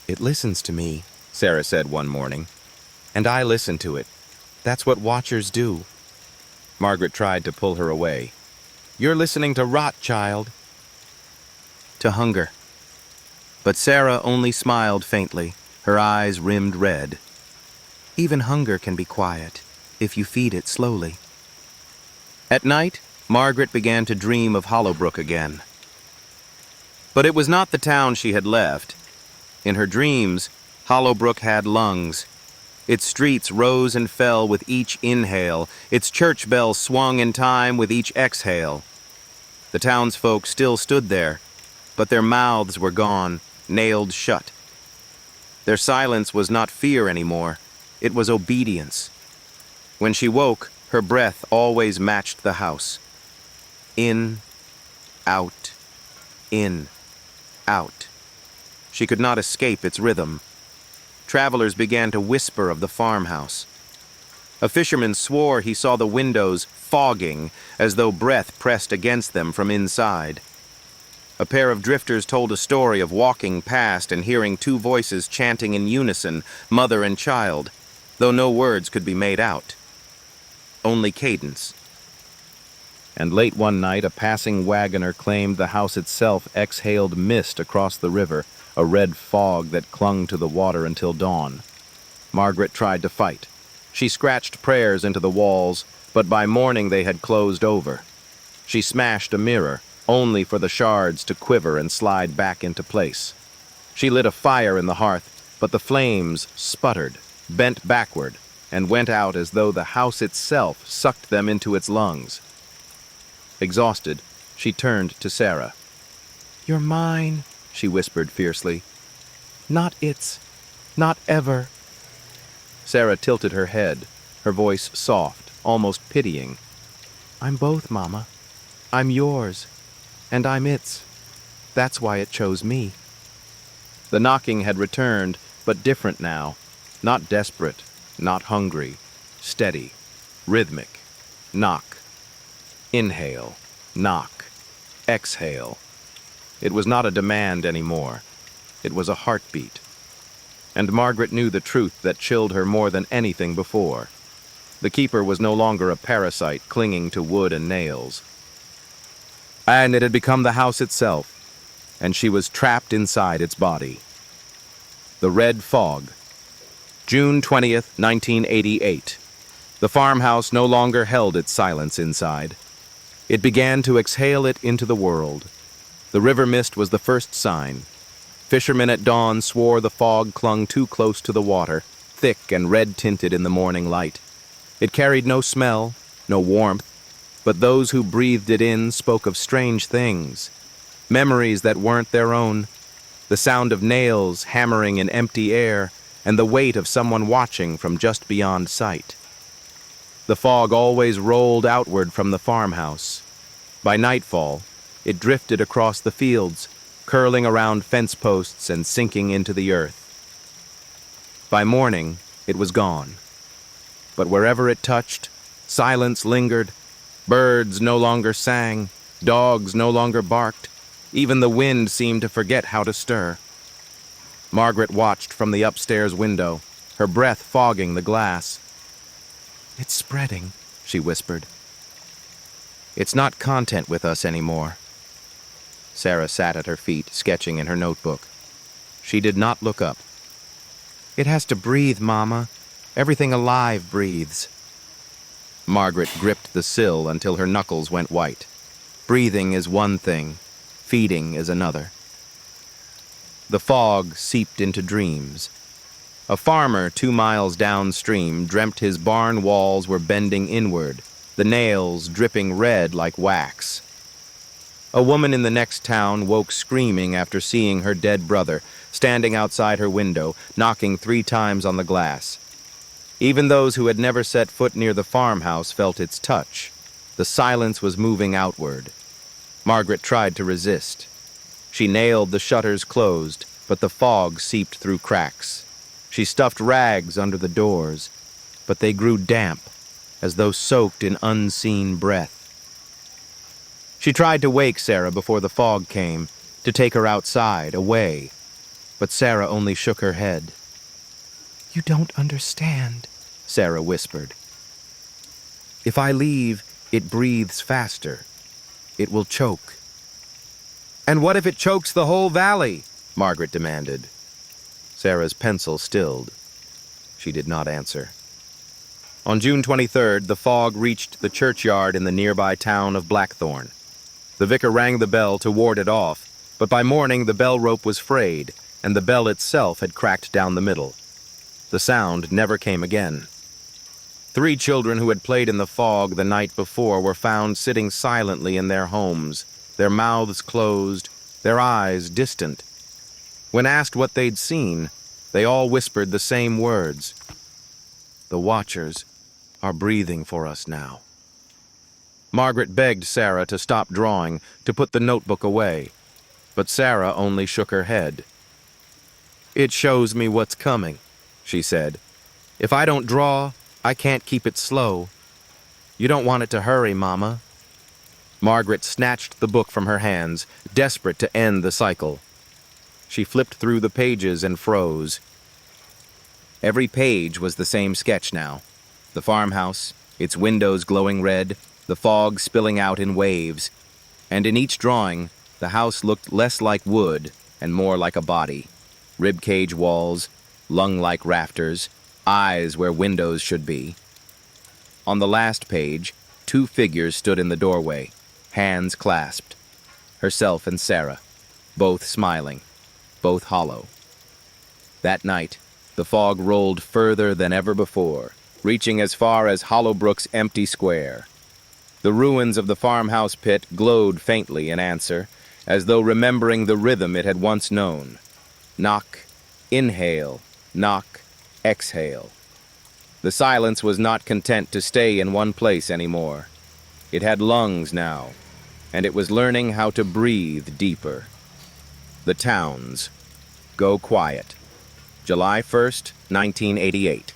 "It listens to me," Sarah said one morning. "And I listen to it. That's what watchers do." Margaret tried to pull her away. "You're listening to rot, child." To hunger. But Sarah only smiled faintly, her eyes rimmed red. Even hunger can be quiet, if you feed it slowly. At night, Margaret began to dream of Hollowbrook again. But it was not the town she had left. In her dreams, Hollowbrook had lungs. Its streets rose and fell with each inhale. Its church bell swung in time with each exhale. The townsfolk still stood there, but their mouths were gone, nailed shut. Their silence was not fear anymore. It was obedience. When she woke, her breath always matched the house. In, out, in, out. She could not escape its rhythm. Travelers began to whisper of the farmhouse. A fisherman swore he saw the windows fogging, as though breath pressed against them from inside. A pair of drifters told a story of walking past and hearing two voices chanting in unison, mother and child, though no words could be made out. Only cadence. And late one night, a passing wagoner claimed the house itself exhaled mist across the river, a red fog that clung to the water until dawn. Margaret tried to fight. She scratched prayers into the walls, but by morning they had closed over. She smashed a mirror, only for the shards to quiver and slide back into place. She lit a fire in the hearth, but the flames sputtered, bent backward, and went out as though the house itself sucked them into its lungs. Exhausted, she turned to Sarah. "You're mine," she whispered fiercely. "Not its. Not ever." Sarah tilted her head, her voice soft, almost pitying. "I'm both, Mama. I'm yours, and I'm its. That's why it chose me." The knocking had returned, but different now. Not desperate, not hungry. Steady, rhythmic. Knock. Inhale. Knock. Exhale. It was not a demand anymore. It was a heartbeat. And Margaret knew the truth that chilled her more than anything before. The keeper was no longer a parasite clinging to wood and nails. And it had become the house itself, and she was trapped inside its body. The Red Fog. June 20th, 1988. The farmhouse no longer held its silence inside. It began to exhale it into the world. The river mist was the first sign. Fishermen at dawn swore the fog clung too close to the water, thick and red-tinted in the morning light. It carried no smell, no warmth, but those who breathed it in spoke of strange things, memories that weren't their own, the sound of nails hammering in empty air, and the weight of someone watching from just beyond sight. The fog always rolled outward from the farmhouse. By nightfall, it drifted across the fields, curling around fence posts and sinking into the earth. By morning, it was gone. But wherever it touched, silence lingered. Birds no longer sang, dogs no longer barked. Even the wind seemed to forget how to stir. Margaret watched from the upstairs window, her breath fogging the glass. "It's spreading," she whispered. "It's not content with us anymore." Sarah sat at her feet, sketching in her notebook. She did not look up. "It has to breathe, Mama. Everything alive breathes." Margaret gripped the sill until her knuckles went white. Breathing is one thing, feeding is another. The fog seeped into dreams. A farmer 2 miles downstream dreamt his barn walls were bending inward, the nails dripping red like wax. A woman in the next town woke screaming after seeing her dead brother, standing outside her window, knocking 3 times on the glass. Even those who had never set foot near the farmhouse felt its touch. The silence was moving outward. Margaret tried to resist. She nailed the shutters closed, but the fog seeped through cracks. She stuffed rags under the doors, but they grew damp, as though soaked in unseen breath. She tried to wake Sarah before the fog came, to take her outside, away, but Sarah only shook her head. "You don't understand," Sarah whispered. "If I leave, it breathes faster. It will choke." "And what if it chokes the whole valley?" Margaret demanded. Sarah's pencil stilled. She did not answer. On June 23rd, the fog reached the churchyard in the nearby town of Blackthorn. The vicar rang the bell to ward it off, but by morning the bell rope was frayed, and the bell itself had cracked down the middle. The sound never came again. 3 children who had played in the fog the night before were found sitting silently in their homes, their mouths closed, their eyes distant. When asked what they'd seen, they all whispered the same words. "The watchers are breathing for us now." Margaret begged Sarah to stop drawing, to put the notebook away, but Sarah only shook her head. "It shows me what's coming," she said. "If I don't draw, I can't keep it slow. You don't want it to hurry, Mama." Margaret snatched the book from her hands, desperate to end the cycle. She flipped through the pages and froze. Every page was the same sketch now. The farmhouse, its windows glowing red, the fog spilling out in waves. And in each drawing, the house looked less like wood and more like a body. Ribcage walls, lung-like rafters, eyes where windows should be. On the last page, 2 figures stood in the doorway, hands clasped. Herself and Sarah, both smiling, both hollow. That night, the fog rolled further than ever before, reaching as far as Hollowbrook's empty square. The ruins of the farmhouse pit glowed faintly in answer, as though remembering the rhythm it had once known. Knock, inhale, knock, exhale. The silence was not content to stay in one place anymore. It had lungs now, and it was learning how to breathe deeper. The Towns. Go quiet. July 1st, 1988.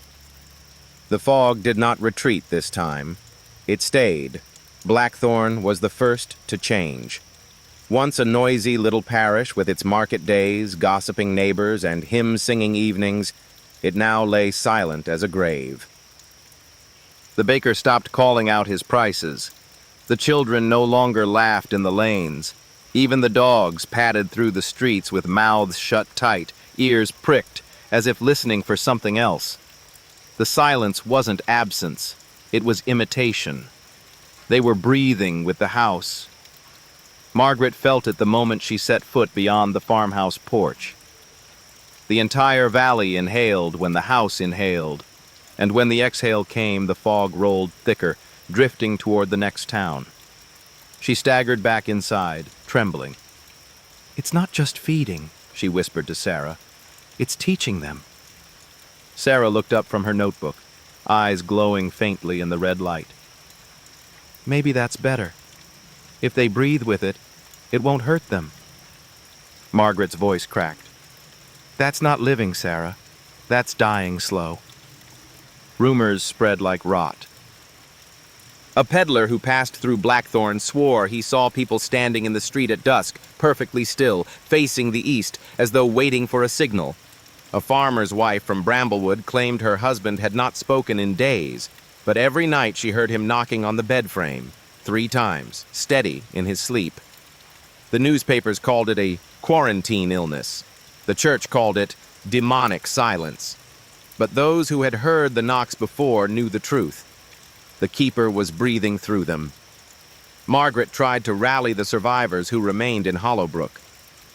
The fog did not retreat this time. It stayed. Blackthorn was the first to change. Once a noisy little parish with its market days, gossiping neighbors, and hymn-singing evenings, it now lay silent as a grave. The baker stopped calling out his prices. The children no longer laughed in the lanes. Even the dogs padded through the streets with mouths shut tight, ears pricked, as if listening for something else. The silence wasn't absence, it was imitation. They were breathing with the house. Margaret felt it the moment she set foot beyond the farmhouse porch. The entire valley inhaled when the house inhaled, and when the exhale came, the fog rolled thicker, drifting toward the next town. She staggered back inside, trembling. "It's not just feeding," she whispered to Sarah. "It's teaching them." Sarah looked up from her notebook, eyes glowing faintly in the red light. "Maybe that's better. If they breathe with it, it won't hurt them." Margaret's voice cracked. That's not living, Sarah. That's dying slow. Rumors spread like rot. A peddler who passed through Blackthorn swore he saw people standing in the street at dusk, perfectly still, facing the east, as though waiting for a signal. A farmer's wife from Bramblewood claimed her husband had not spoken in days, but every night she heard him knocking on the bed frame, 3 times, steady in his sleep. The newspapers called it a quarantine illness. The church called it demonic silence. But those who had heard the knocks before knew the truth. The keeper was breathing through them. Margaret tried to rally the survivors who remained in Hollowbrook.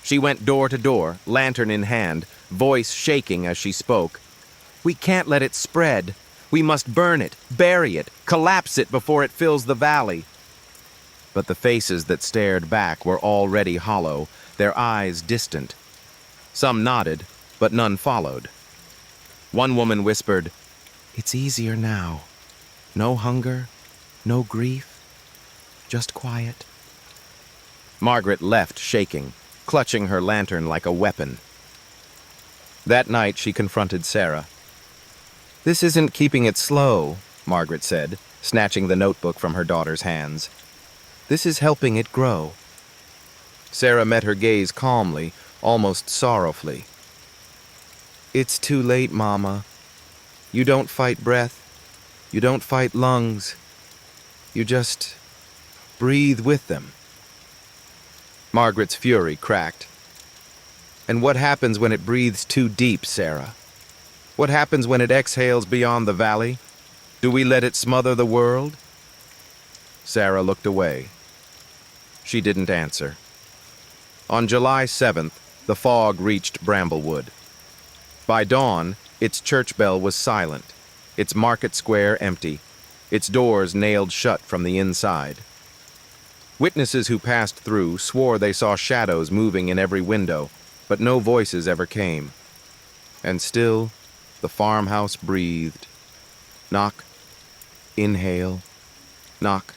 She went door to door, lantern in hand, voice shaking as she spoke. We can't let it spread. We must burn it, bury it, collapse it before it fills the valley. But the faces that stared back were already hollow, their eyes distant. Some nodded, but none followed. One woman whispered, "It's easier now. No hunger, no grief, just quiet." Margaret left shaking, clutching her lantern like a weapon. That night she confronted Sarah. "This isn't keeping it slow," Margaret said, snatching the notebook from her daughter's hands. "This is helping it grow." Sarah met her gaze calmly, almost sorrowfully. "It's too late, Mama. You don't fight breath. You don't fight lungs. You just breathe with them." Margaret's fury cracked. "And what happens when it breathes too deep, Sarah? What happens when it exhales beyond the valley? Do we let it smother the world?" Sarah looked away. She didn't answer. On July 7th, the fog reached Bramblewood. By dawn, its church bell was silent, its market square empty, its doors nailed shut from the inside. Witnesses who passed through swore they saw shadows moving in every window, but no voices ever came. And still, the farmhouse breathed. Knock, inhale, knock,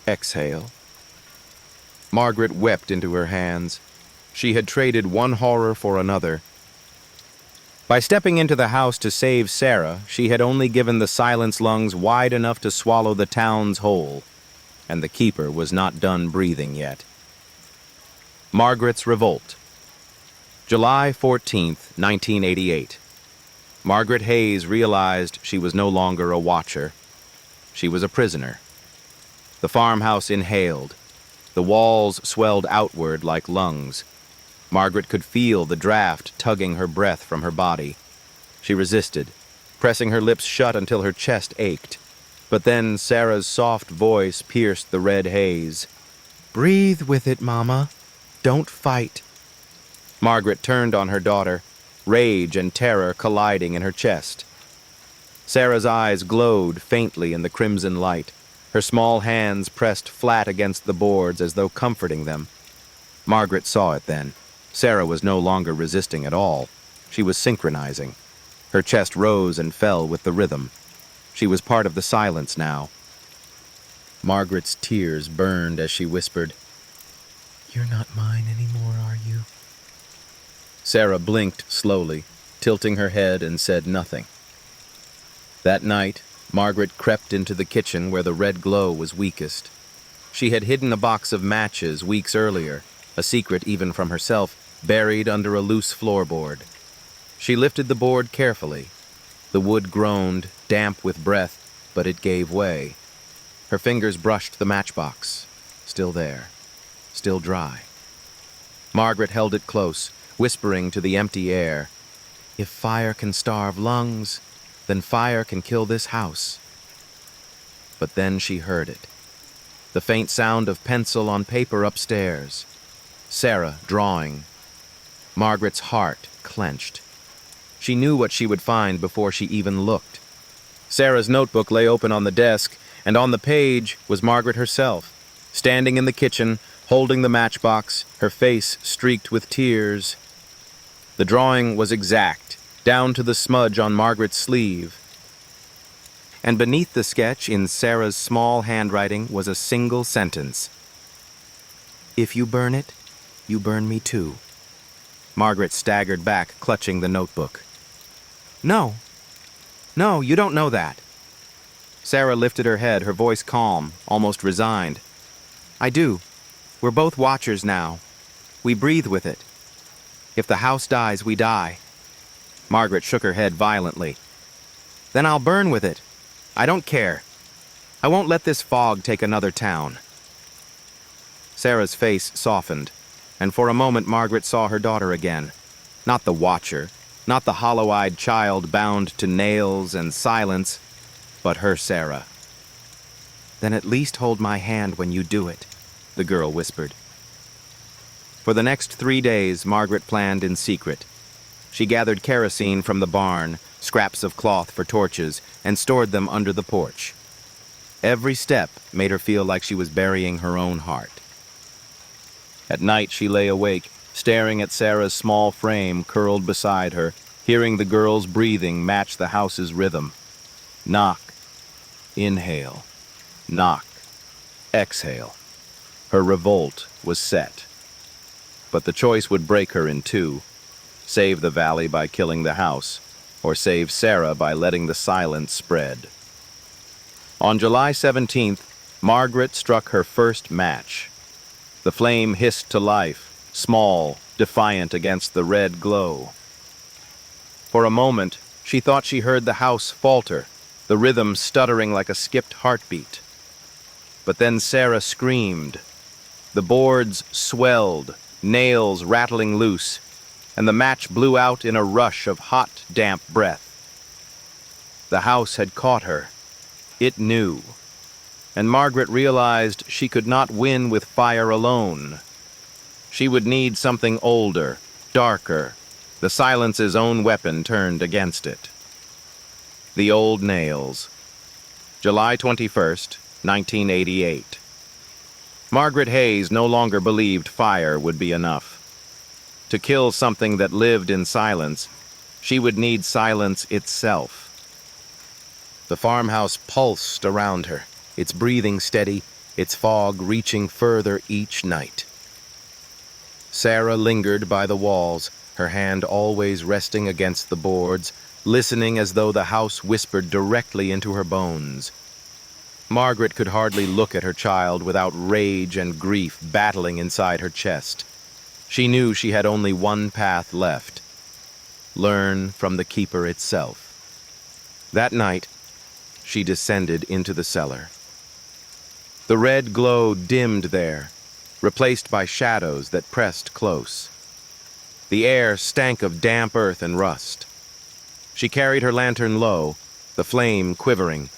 exhale. Margaret wept into her hands. She had traded one horror for another. By stepping into the house to save Sarah, she had only given the silence lungs wide enough to swallow the town's whole, and the keeper was not done breathing yet. Margaret's Revolt. July 14th, 1988. Margaret Hayes realized she was no longer a watcher. She was a prisoner. The farmhouse inhaled. The walls swelled outward like lungs. Margaret could feel the draft tugging her breath from her body. She resisted, pressing her lips shut until her chest ached. But then Sarah's soft voice pierced the red haze. "Breathe with it, Mama. Don't fight." Margaret turned on her daughter, rage and terror colliding in her chest. Sarah's eyes glowed faintly in the crimson light, her small hands pressed flat against the boards as though comforting them. Margaret saw it then. Sarah was no longer resisting at all. She was synchronizing. Her chest rose and fell with the rhythm. She was part of the silence now. Margaret's tears burned as she whispered, "You're not mine anymore, are you?" Sarah blinked slowly, tilting her head, and said nothing. That night, Margaret crept into the kitchen where the red glow was weakest. She had hidden a box of matches weeks earlier, a secret even from herself, buried under a loose floorboard. She lifted the board carefully. The wood groaned, damp with breath, but it gave way. Her fingers brushed the matchbox. Still there. Still dry. Margaret held it close, whispering to the empty air, "If fire can starve lungs, then fire can kill this house." But then she heard it. The faint sound of pencil on paper upstairs. Sarah drawing. Margaret's heart clenched. She knew what she would find before she even looked. Sarah's notebook lay open on the desk, and on the page was Margaret herself, standing in the kitchen, holding the matchbox, her face streaked with tears. The drawing was exact, down to the smudge on Margaret's sleeve. And beneath the sketch, in Sarah's small handwriting, was a single sentence. "If you burn it, you burn me too." Margaret staggered back, clutching the notebook. No, you don't know that. Sarah lifted her head, her voice calm, almost resigned. I do. We're both watchers now. We breathe with it. If the house dies, we die. Margaret shook her head violently. Then I'll burn with it. I don't care. I won't let this fog take another town. Sarah's face softened, and for a moment Margaret saw her daughter again. Not the watcher, not the hollow-eyed child bound to nails and silence, but her Sarah. Then at least hold my hand when you do it, the girl whispered. For the next 3 days, Margaret planned in secret. She gathered kerosene from the barn, scraps of cloth for torches, and stored them under the porch. Every step made her feel like she was burying her own heart. At night she lay awake, staring at Sarah's small frame curled beside her, hearing the girl's breathing match the house's rhythm. Knock, inhale, knock, exhale. Her revolt was set. But the choice would break her in two: save the valley by killing the house, or save Sarah by letting the silence spread. On July 17th, Margaret struck her first match. The flame hissed to life, small, defiant against the red glow. For a moment, she thought she heard the house falter, the rhythm stuttering like a skipped heartbeat. But then Sarah screamed. The boards swelled, nails rattling loose, and the match blew out in a rush of hot, damp breath. The house had caught her. It knew. And Margaret realized she could not win with fire alone. She would need something older, darker, the silence's own weapon turned against it. The old nails. July 21st, 1988. Margaret Hayes no longer believed fire would be enough. To kill something that lived in silence, she would need silence itself. The farmhouse pulsed around her, its breathing steady, its fog reaching further each night. Sarah lingered by the walls, her hand always resting against the boards, listening as though the house whispered directly into her bones. Margaret could hardly look at her child without rage and grief battling inside her chest. She knew she had only one path left: learn from the keeper itself. That night, she descended into the cellar. The red glow dimmed there, replaced by shadows that pressed close. The air stank of damp earth and rust. She carried her lantern low, the flame quivering.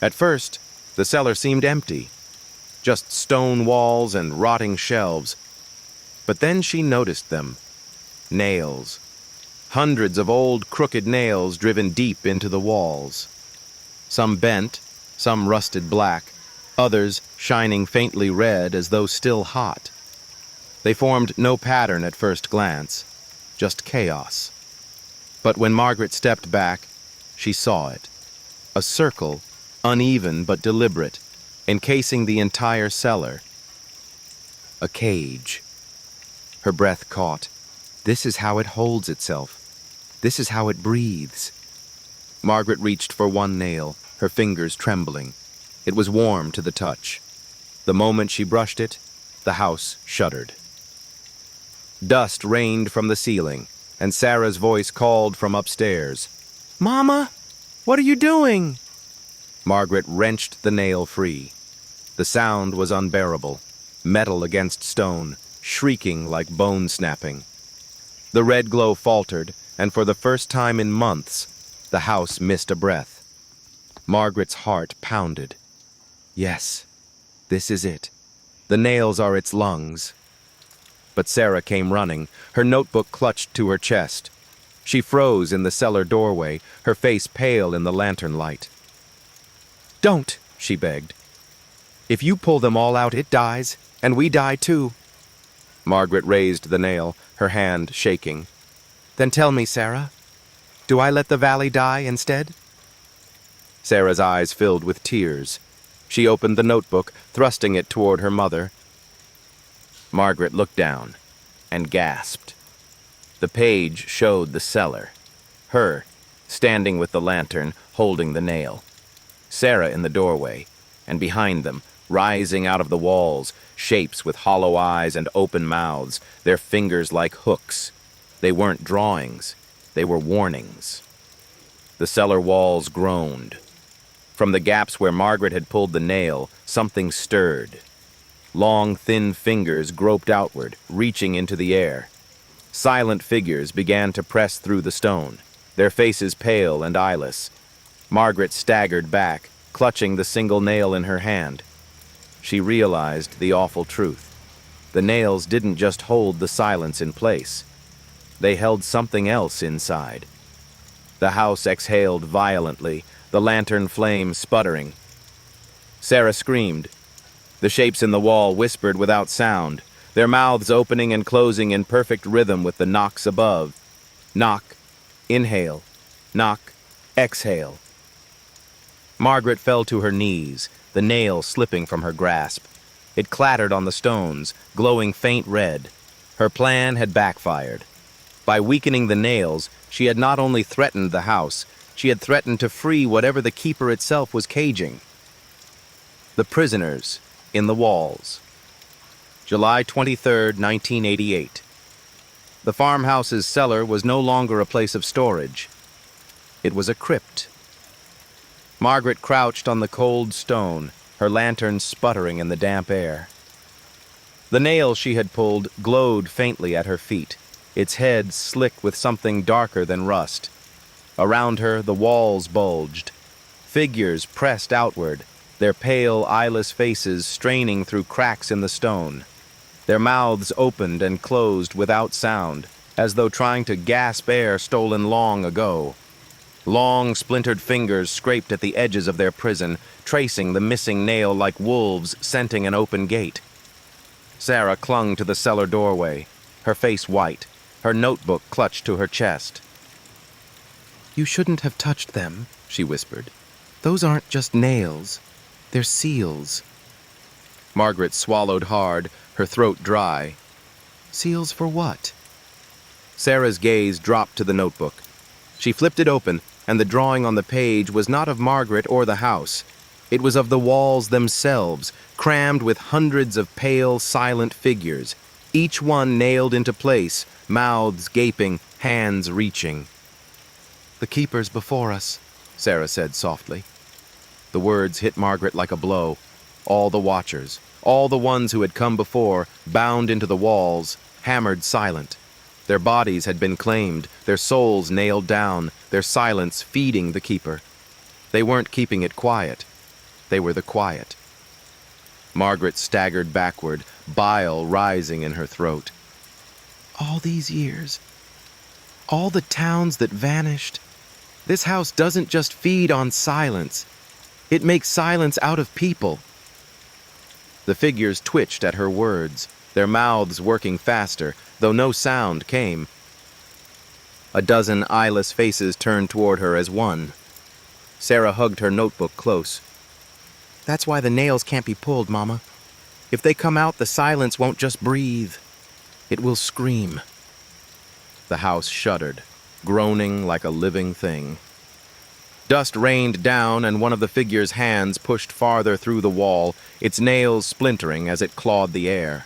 At first, the cellar seemed empty, just stone walls and rotting shelves. But then she noticed them. Nails. Hundreds of old crooked nails driven deep into the walls. Some bent, some rusted black, others shining faintly red as though still hot. They formed no pattern at first glance, just chaos. But when Margaret stepped back, she saw it. A circle, uneven but deliberate, encasing the entire cellar. A cage. Her breath caught. This is how it holds itself. This is how it breathes. Margaret reached for one nail, her fingers trembling. It was warm to the touch. The moment she brushed it, the house shuddered. Dust rained from the ceiling, and Sarah's voice called from upstairs. "Mama, what are you doing?" Margaret wrenched the nail free. The sound was unbearable, metal against stone, shrieking like bone snapping. The red glow faltered, and for the first time in months, the house missed a breath. Margaret's heart pounded. Yes, this is it. The nails are its lungs. But Sarah came running, her notebook clutched to her chest. She froze in the cellar doorway, her face pale in the lantern light. "Don't," she begged. "If you pull them all out, it dies, and we die too." Margaret raised the nail, her hand shaking. "Then tell me, Sarah, do I let the valley die instead?" Sarah's eyes filled with tears. She opened the notebook, thrusting it toward her mother. Margaret looked down and gasped. The page showed the cellar. Her, standing with the lantern, holding the nail. Sarah in the doorway, and behind them, rising out of the walls, shapes with hollow eyes and open mouths, their fingers like hooks. They weren't drawings, they were warnings. The cellar walls groaned. From the gaps where Margaret had pulled the nail, something stirred. Long, thin fingers groped outward, reaching into the air. Silent figures began to press through the stone, their faces pale and eyeless. Margaret staggered back, clutching the single nail in her hand. She realized the awful truth. The nails didn't just hold the silence in place. They held something else inside. The house exhaled violently, the lantern flame sputtering. Sarah screamed. The shapes in the wall whispered without sound, their mouths opening and closing in perfect rhythm with the knocks above. Knock, inhale, knock, exhale. Margaret fell to her knees, the nail slipping from her grasp. It clattered on the stones, glowing faint red. Her plan had backfired. By weakening the nails, she had not only threatened the house, she had threatened to free whatever the keeper itself was caging. The prisoners in the walls. July 23, 1988. The farmhouse's cellar was no longer a place of storage. It was a crypt. Margaret crouched on the cold stone, her lantern sputtering in the damp air. The nail she had pulled glowed faintly at her feet, its head slick with something darker than rust. Around her, the walls bulged. Figures pressed outward, their pale, eyeless faces straining through cracks in the stone. Their mouths opened and closed without sound, as though trying to gasp air stolen long ago. Long, splintered fingers scraped at the edges of their prison, tracing the missing nail like wolves scenting an open gate. Sarah clung to the cellar doorway, her face white, her notebook clutched to her chest. "You shouldn't have touched them," she whispered. "Those aren't just nails. They're seals." Margaret swallowed hard, her throat dry. "Seals for what?" Sarah's gaze dropped to the notebook. She flipped it open, and the drawing on the page was not of Margaret or the house. It was of the walls themselves, crammed with hundreds of pale, silent figures, each one nailed into place, mouths gaping, hands reaching. "The keeper's before us," Sarah said softly. The words hit Margaret like a blow. All the watchers, all the ones who had come before, bound into the walls, hammered silent. Their bodies had been claimed, their souls nailed down, their silence feeding the keeper. They weren't keeping it quiet. They were the quiet. Margaret staggered backward, bile rising in her throat. "All these years, all the towns that vanished. This house doesn't just feed on silence. It makes silence out of people." The figures twitched at her words, their mouths working faster, though no sound came. A dozen eyeless faces turned toward her as one. Sarah hugged her notebook close. "That's why the nails can't be pulled, Mama. If they come out, the silence won't just breathe. It will scream." The house shuddered, groaning like a living thing. Dust rained down, and one of the figure's hands pushed farther through the wall, its nails splintering as it clawed the air.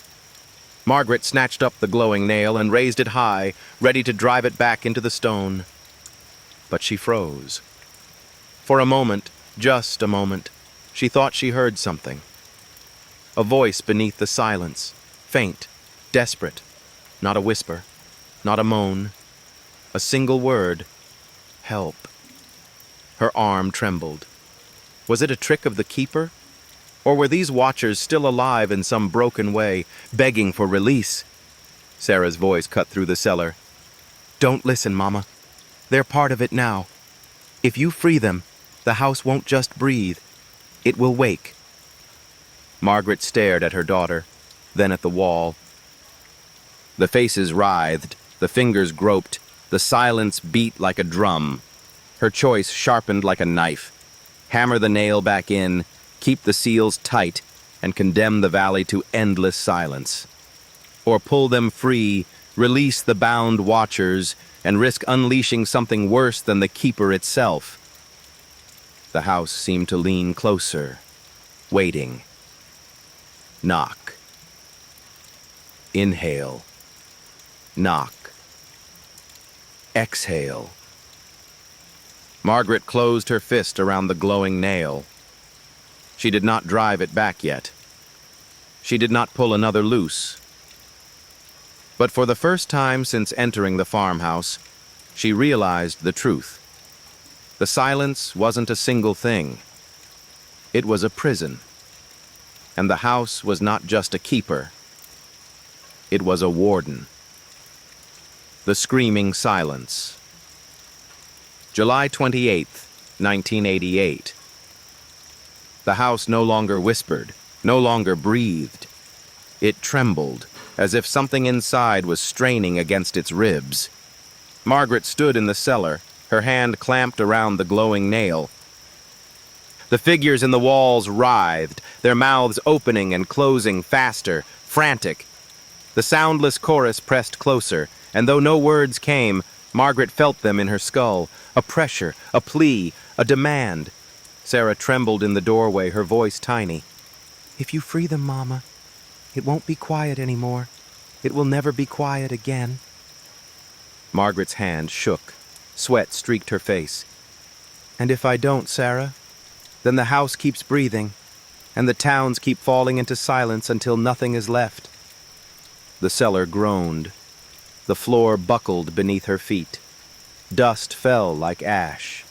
Margaret snatched up the glowing nail and raised it high, ready to drive it back into the stone. But she froze. For a moment, just a moment, she thought she heard something. A voice beneath the silence, faint, desperate, not a whisper, not a moan, a single word, help. Her arm trembled. Was it a trick of the keeper? Or were these watchers still alive in some broken way, begging for release? Sarah's voice cut through the cellar. "Don't listen, Mama. They're part of it now. If you free them, the house won't just breathe. It will wake." Margaret stared at her daughter, then at the wall. The faces writhed, the fingers groped, the silence beat like a drum. Her choice sharpened like a knife. Hammer the nail back in, keep the seals tight, and condemn the valley to endless silence. Or pull them free, release the bound watchers, and risk unleashing something worse than the keeper itself. The house seemed to lean closer, waiting. Knock. Inhale. Knock. Exhale. Margaret closed her fist around the glowing nail. She did not drive it back yet. She did not pull another loose. But for the first time since entering the farmhouse, she realized the truth. The silence wasn't a single thing. It was a prison. And the house was not just a keeper. It was a warden. The screaming silence. July 28th, 1988. The house no longer whispered, no longer breathed. It trembled, as if something inside was straining against its ribs. Margaret stood in the cellar, her hand clamped around the glowing nail. The figures in the walls writhed, their mouths opening and closing faster, frantic. The soundless chorus pressed closer, and though no words came, Margaret felt them in her skull, a pressure, a plea, a demand. Sarah trembled in the doorway, her voice tiny. "If you free them, Mama, it won't be quiet anymore. It will never be quiet again." Margaret's hand shook. Sweat streaked her face. "And if I don't, Sarah, then the house keeps breathing, and the towns keep falling into silence until nothing is left." The cellar groaned. The floor buckled beneath her feet. Dust fell like ash.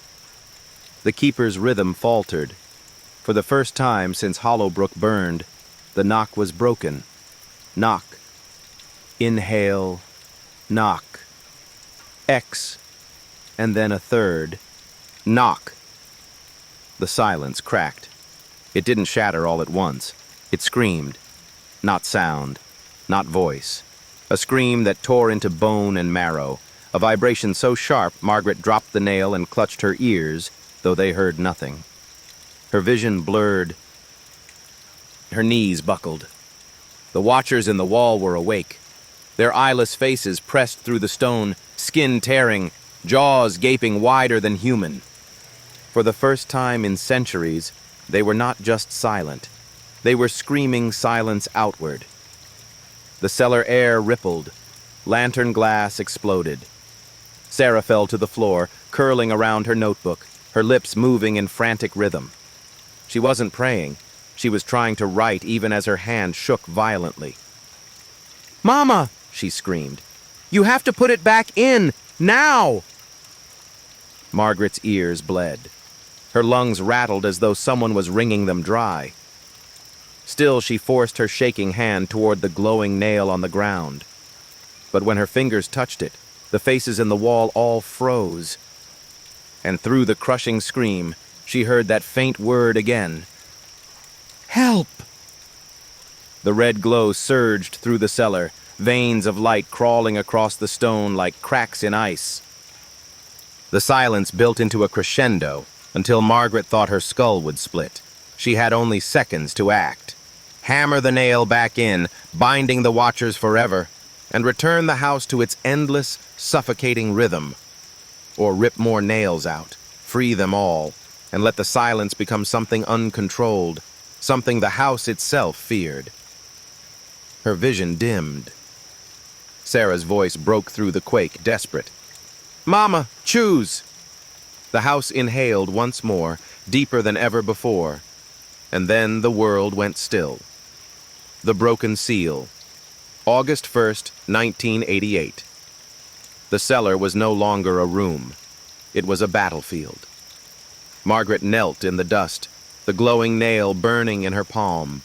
The keeper's rhythm faltered. For the first time since Hollowbrook burned, the knock was broken. Knock. Inhale. Knock. X. And then a third. Knock. The silence cracked. It didn't shatter all at once. It screamed. Not sound. Not voice. A scream that tore into bone and marrow. A vibration so sharp Margaret dropped the nail and clutched her ears, though they heard nothing. Her vision blurred. Her knees buckled. The watchers in the wall were awake. Their eyeless faces pressed through the stone, skin tearing, jaws gaping wider than human. For the first time in centuries, they were not just silent. They were screaming silence outward. The cellar air rippled. Lantern glass exploded. Sarah fell to the floor, curling around her notebook, her lips moving in frantic rhythm. She wasn't praying. She was trying to write even as her hand shook violently. "Mama!" she screamed. "You have to put it back in! Now!" Margaret's ears bled. Her lungs rattled as though someone was wringing them dry. Still, she forced her shaking hand toward the glowing nail on the ground. But when her fingers touched it, the faces in the wall all froze. And through the crushing scream, she heard that faint word again. "Help!" The red glow surged through the cellar, veins of light crawling across the stone like cracks in ice. The silence built into a crescendo until Margaret thought her skull would split. She had only seconds to act. Hammer the nail back in, binding the watchers forever, and return the house to its endless, suffocating rhythm. Or rip more nails out, free them all, and let the silence become something uncontrolled, something the house itself feared. Her vision dimmed. Sarah's voice broke through the quake, desperate. "Mama, choose!" The house inhaled once more, deeper than ever before. And then the world went still. The broken seal. August 1st, 1988. The cellar was no longer a room. It was a battlefield. Margaret knelt in the dust, the glowing nail burning in her palm.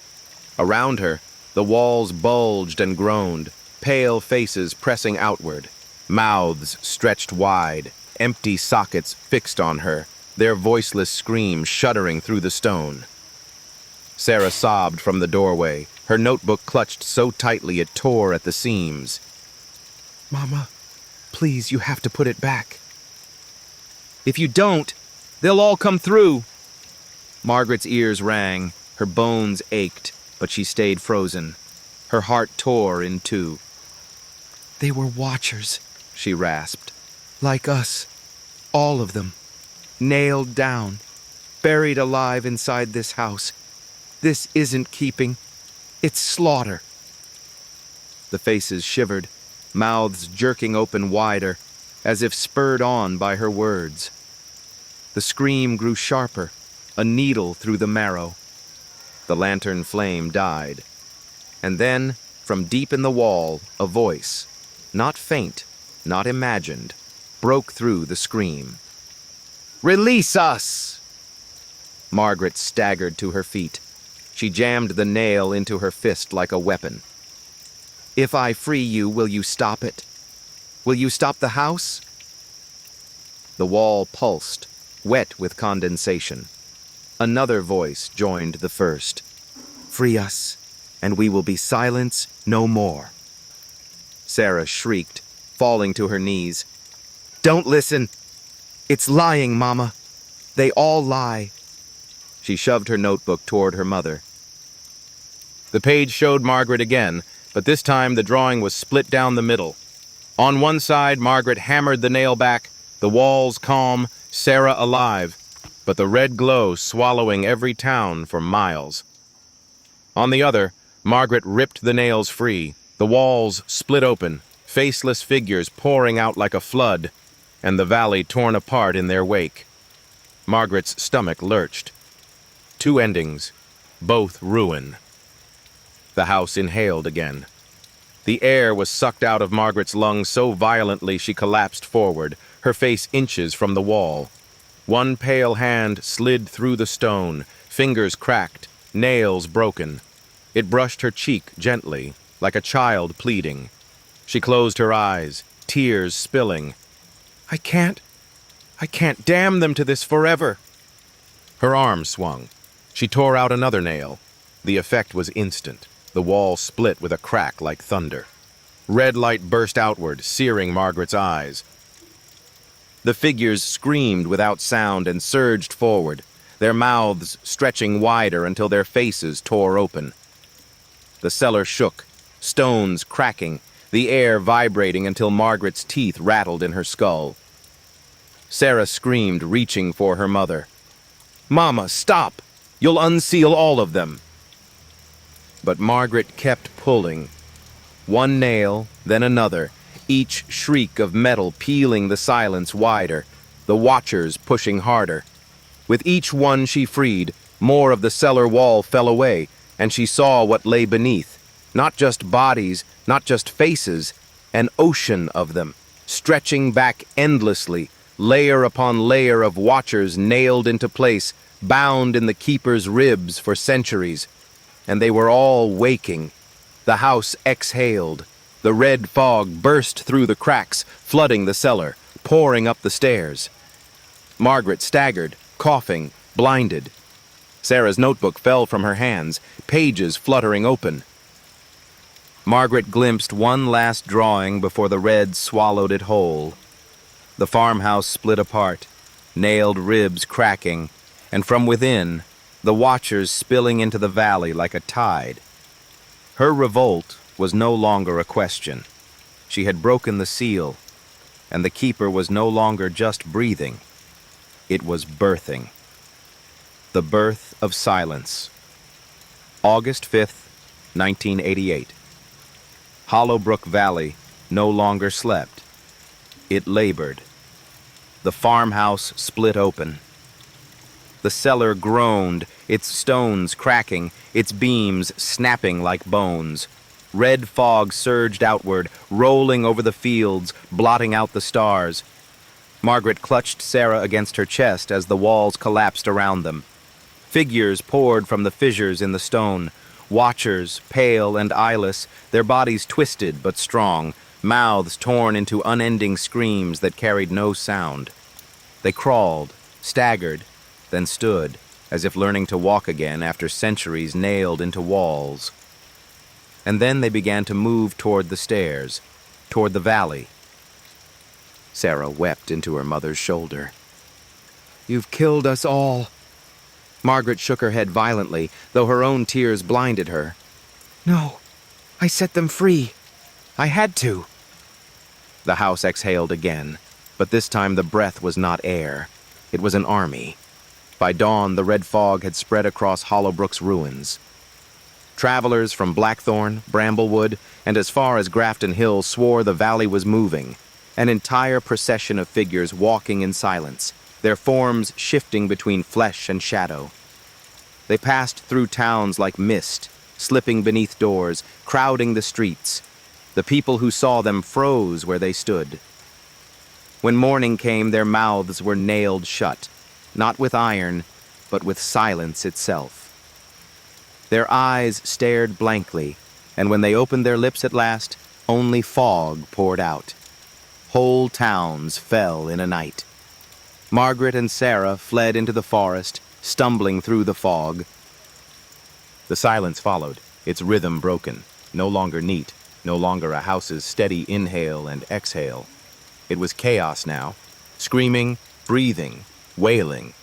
Around her, the walls bulged and groaned, pale faces pressing outward, mouths stretched wide, empty sockets fixed on her, their voiceless scream shuddering through the stone. Sarah sobbed from the doorway, her notebook clutched so tightly it tore at the seams. "Mama, please, you have to put it back." "If you don't, they'll all come through." Margaret's ears rang, her bones ached, but she stayed frozen. Her heart tore in two. They were watchers, she rasped. Like us. All of them. Nailed down. Buried alive inside this house. This isn't keeping. It's slaughter. The faces shivered, mouths jerking open wider, as if spurred on by her words. The scream grew sharper, a needle through the marrow. The lantern flame died. And then, from deep in the wall, a voice, not faint, not imagined, broke through the scream. "Release us!" Margaret staggered to her feet. She jammed the nail into her fist like a weapon. "If I free you, will you stop it? Will you stop the house?" The wall pulsed, wet with condensation. Another voice joined the first. "Free us, and we will be silence no more." Sarah shrieked, falling to her knees. "Don't listen! It's lying, Mama. They all lie." She shoved her notebook toward her mother. The page showed Margaret again, but this time the drawing was split down the middle. On one side, Margaret hammered the nail back, the walls calm, Sarah alive, but the red glow swallowing every town for miles. On the other, Margaret ripped the nails free, the walls split open, faceless figures pouring out like a flood, and the valley torn apart in their wake. Margaret's stomach lurched. Two endings, both ruin. The house inhaled again. The air was sucked out of Margaret's lungs so violently she collapsed forward, her face inches from the wall. One pale hand slid through the stone, fingers cracked, nails broken. It brushed her cheek gently, like a child pleading. She closed her eyes, tears spilling. I can't, damn them to this forever." Her arm swung. She tore out another nail. The effect was instant. The wall split with a crack like thunder. Red light burst outward, searing Margaret's eyes. The figures screamed without sound and surged forward, their mouths stretching wider until their faces tore open. The cellar shook, stones cracking, the air vibrating until Margaret's teeth rattled in her skull. Sarah screamed, reaching for her mother. "Mama, stop! You'll unseal all of them!" But Margaret kept pulling. One nail, then another, each shriek of metal peeling the silence wider, the watchers pushing harder. With each one she freed, more of the cellar wall fell away, and she saw what lay beneath. Not just bodies, not just faces, an ocean of them, stretching back endlessly, layer upon layer of watchers nailed into place, bound in the keeper's ribs for centuries. And they were all waking. The house exhaled. The red fog burst through the cracks, flooding the cellar, pouring up the stairs. Margaret staggered, coughing, blinded. Sarah's notebook fell from her hands, pages fluttering open. Margaret glimpsed one last drawing before the red swallowed it whole. The farmhouse split apart, nailed ribs cracking, and from within, the watchers spilling into the valley like a tide. Her revolt was no longer a question. She had broken the seal, and the keeper was no longer just breathing. It was birthing. The birth of silence. August 5th, 1988. Hollowbrook Valley no longer slept. It labored. The farmhouse split open. The cellar groaned, its stones cracking, its beams snapping like bones. Red fog surged outward, rolling over the fields, blotting out the stars. Margaret clutched Sarah against her chest as the walls collapsed around them. Figures poured from the fissures in the stone. Watchers, pale and eyeless, their bodies twisted but strong, mouths torn into unending screams that carried no sound. They crawled, staggered, then stood, as if learning to walk again after centuries nailed into walls. And then they began to move toward the stairs, toward the valley. Sarah wept into her mother's shoulder. "You've killed us all." Margaret shook her head violently, though her own tears blinded her. "No, I set them free. I had to." The house exhaled again, but this time the breath was not air. It was an army. By dawn, the red fog had spread across Hollowbrook's ruins. Travelers from Blackthorn, Bramblewood, and as far as Grafton Hill swore the valley was moving, an entire procession of figures walking in silence, their forms shifting between flesh and shadow. They passed through towns like mist, slipping beneath doors, crowding the streets. The people who saw them froze where they stood. When morning came, their mouths were nailed shut, not with iron, but with silence itself. Their eyes stared blankly, and when they opened their lips at last, only fog poured out. Whole towns fell in a night. Margaret and Sarah fled into the forest, stumbling through the fog. The silence followed, its rhythm broken, no longer neat, no longer a house's steady inhale and exhale. It was chaos now, screaming, breathing, wailing.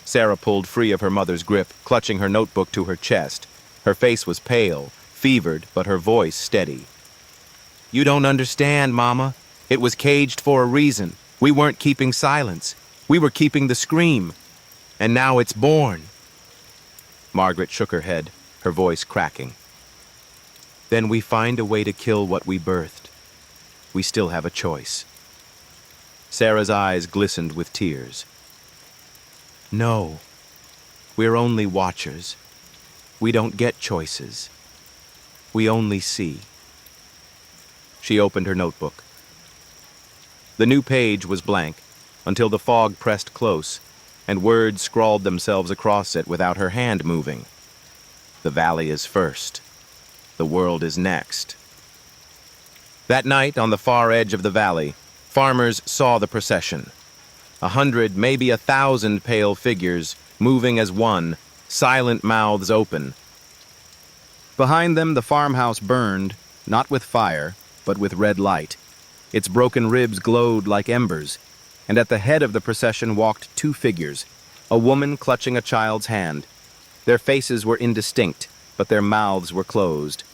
Sarah pulled free of her mother's grip, clutching her notebook to her chest. Her face was pale, fevered, but her voice steady. "You don't understand, Mama. It was caged for a reason. We weren't keeping silence. We were keeping the scream. And now it's born." Margaret shook her head, her voice cracking. "Then we find a way to kill what we birthed. We still have a choice." Sarah's eyes glistened with tears. "No, we're only watchers. We don't get choices. We only see." She opened her notebook. The new page was blank, until the fog pressed close, and words scrawled themselves across it without her hand moving. The valley is first. The world is next. That night, on the far edge of the valley, farmers saw the procession. 100, maybe 1,000 pale figures, moving as one, silent mouths open. Behind them, the farmhouse burned, not with fire, but with red light. Its broken ribs glowed like embers, and at the head of the procession walked 2 figures, a woman clutching a child's hand. Their faces were indistinct, but their mouths were closed.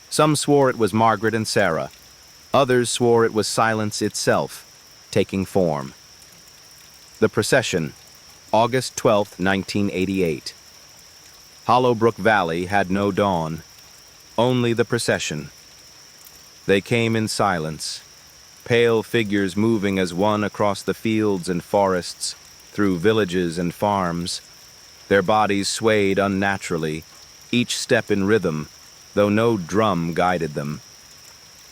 Some swore it was Margaret and Sarah. Others swore it was silence itself, taking form. The procession, August 12, 1988. Hollowbrook Valley had no dawn, only the procession. They came in silence, pale figures moving as one across the fields and forests, through villages and farms. Their bodies swayed unnaturally, each step in rhythm, though no drum guided them.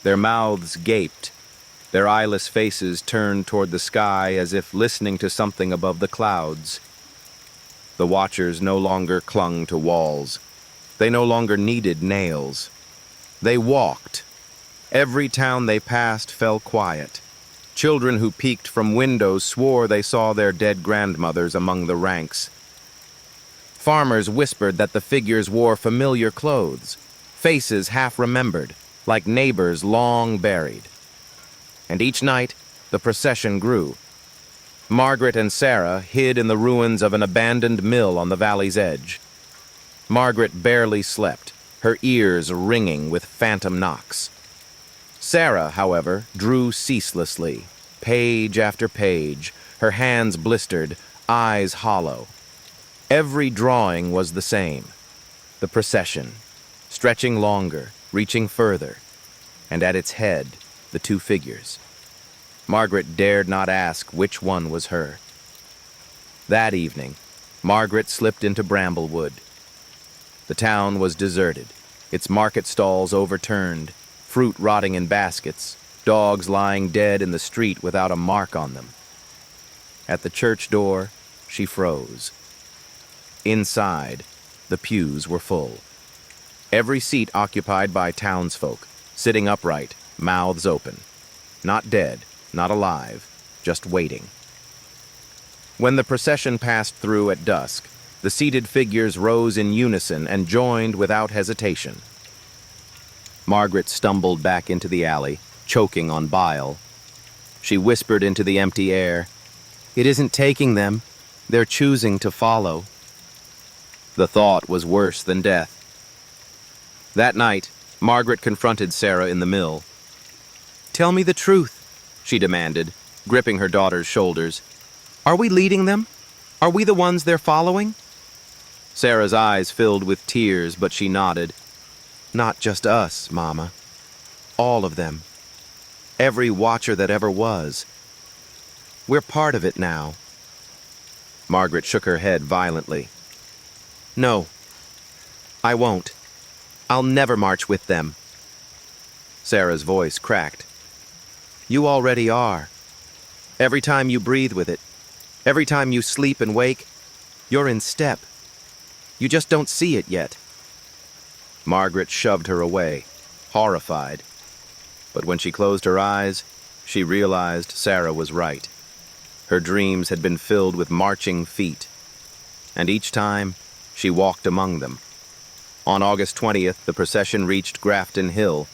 Their mouths gaped, their eyeless faces turned toward the sky as if listening to something above the clouds. The watchers no longer clung to walls. They no longer needed nails. They walked. Every town they passed fell quiet. Children who peeked from windows swore they saw their dead grandmothers among the ranks. Farmers whispered that the figures wore familiar clothes, faces half remembered, like neighbors long buried. And each night, the procession grew. Margaret and Sarah hid in the ruins of an abandoned mill on the valley's edge. Margaret barely slept, her ears ringing with phantom knocks. Sarah, however, drew ceaselessly, page after page, her hands blistered, eyes hollow. Every drawing was the same. The procession, stretching longer, reaching further, and at its head, the 2 figures. Margaret dared not ask which one was her. That evening, Margaret slipped into Bramblewood. The town was deserted, its market stalls overturned, fruit rotting in baskets, dogs lying dead in the street without a mark on them. At the church door, she froze. Inside, the pews were full. Every seat occupied by townsfolk, sitting upright, mouths open. Not dead, not alive, just waiting. When the procession passed through at dusk, the seated figures rose in unison and joined without hesitation. Margaret stumbled back into the alley, choking on bile. She whispered into the empty air, "It isn't taking them. They're choosing to follow." The thought was worse than death. That night, Margaret confronted Sarah in the mill. "Tell me the truth. she demanded, gripping her daughter's shoulders. "Are we leading them? Are we the ones they're following?" Sarah's eyes filled with tears, but she nodded. "Not just us, Mama. All of them. Every watcher that ever was. We're part of it now." Margaret shook her head violently. "No, I won't. I'll never march with them." Sarah's voice cracked. "You already are. Every time you breathe with it, every time you sleep and wake, you're in step. You just don't see it yet." Margaret shoved her away, horrified. But when she closed her eyes, she realized Sarah was right. Her dreams had been filled with marching feet, and each time she walked among them. On August 20th, the procession reached Grafton Hill.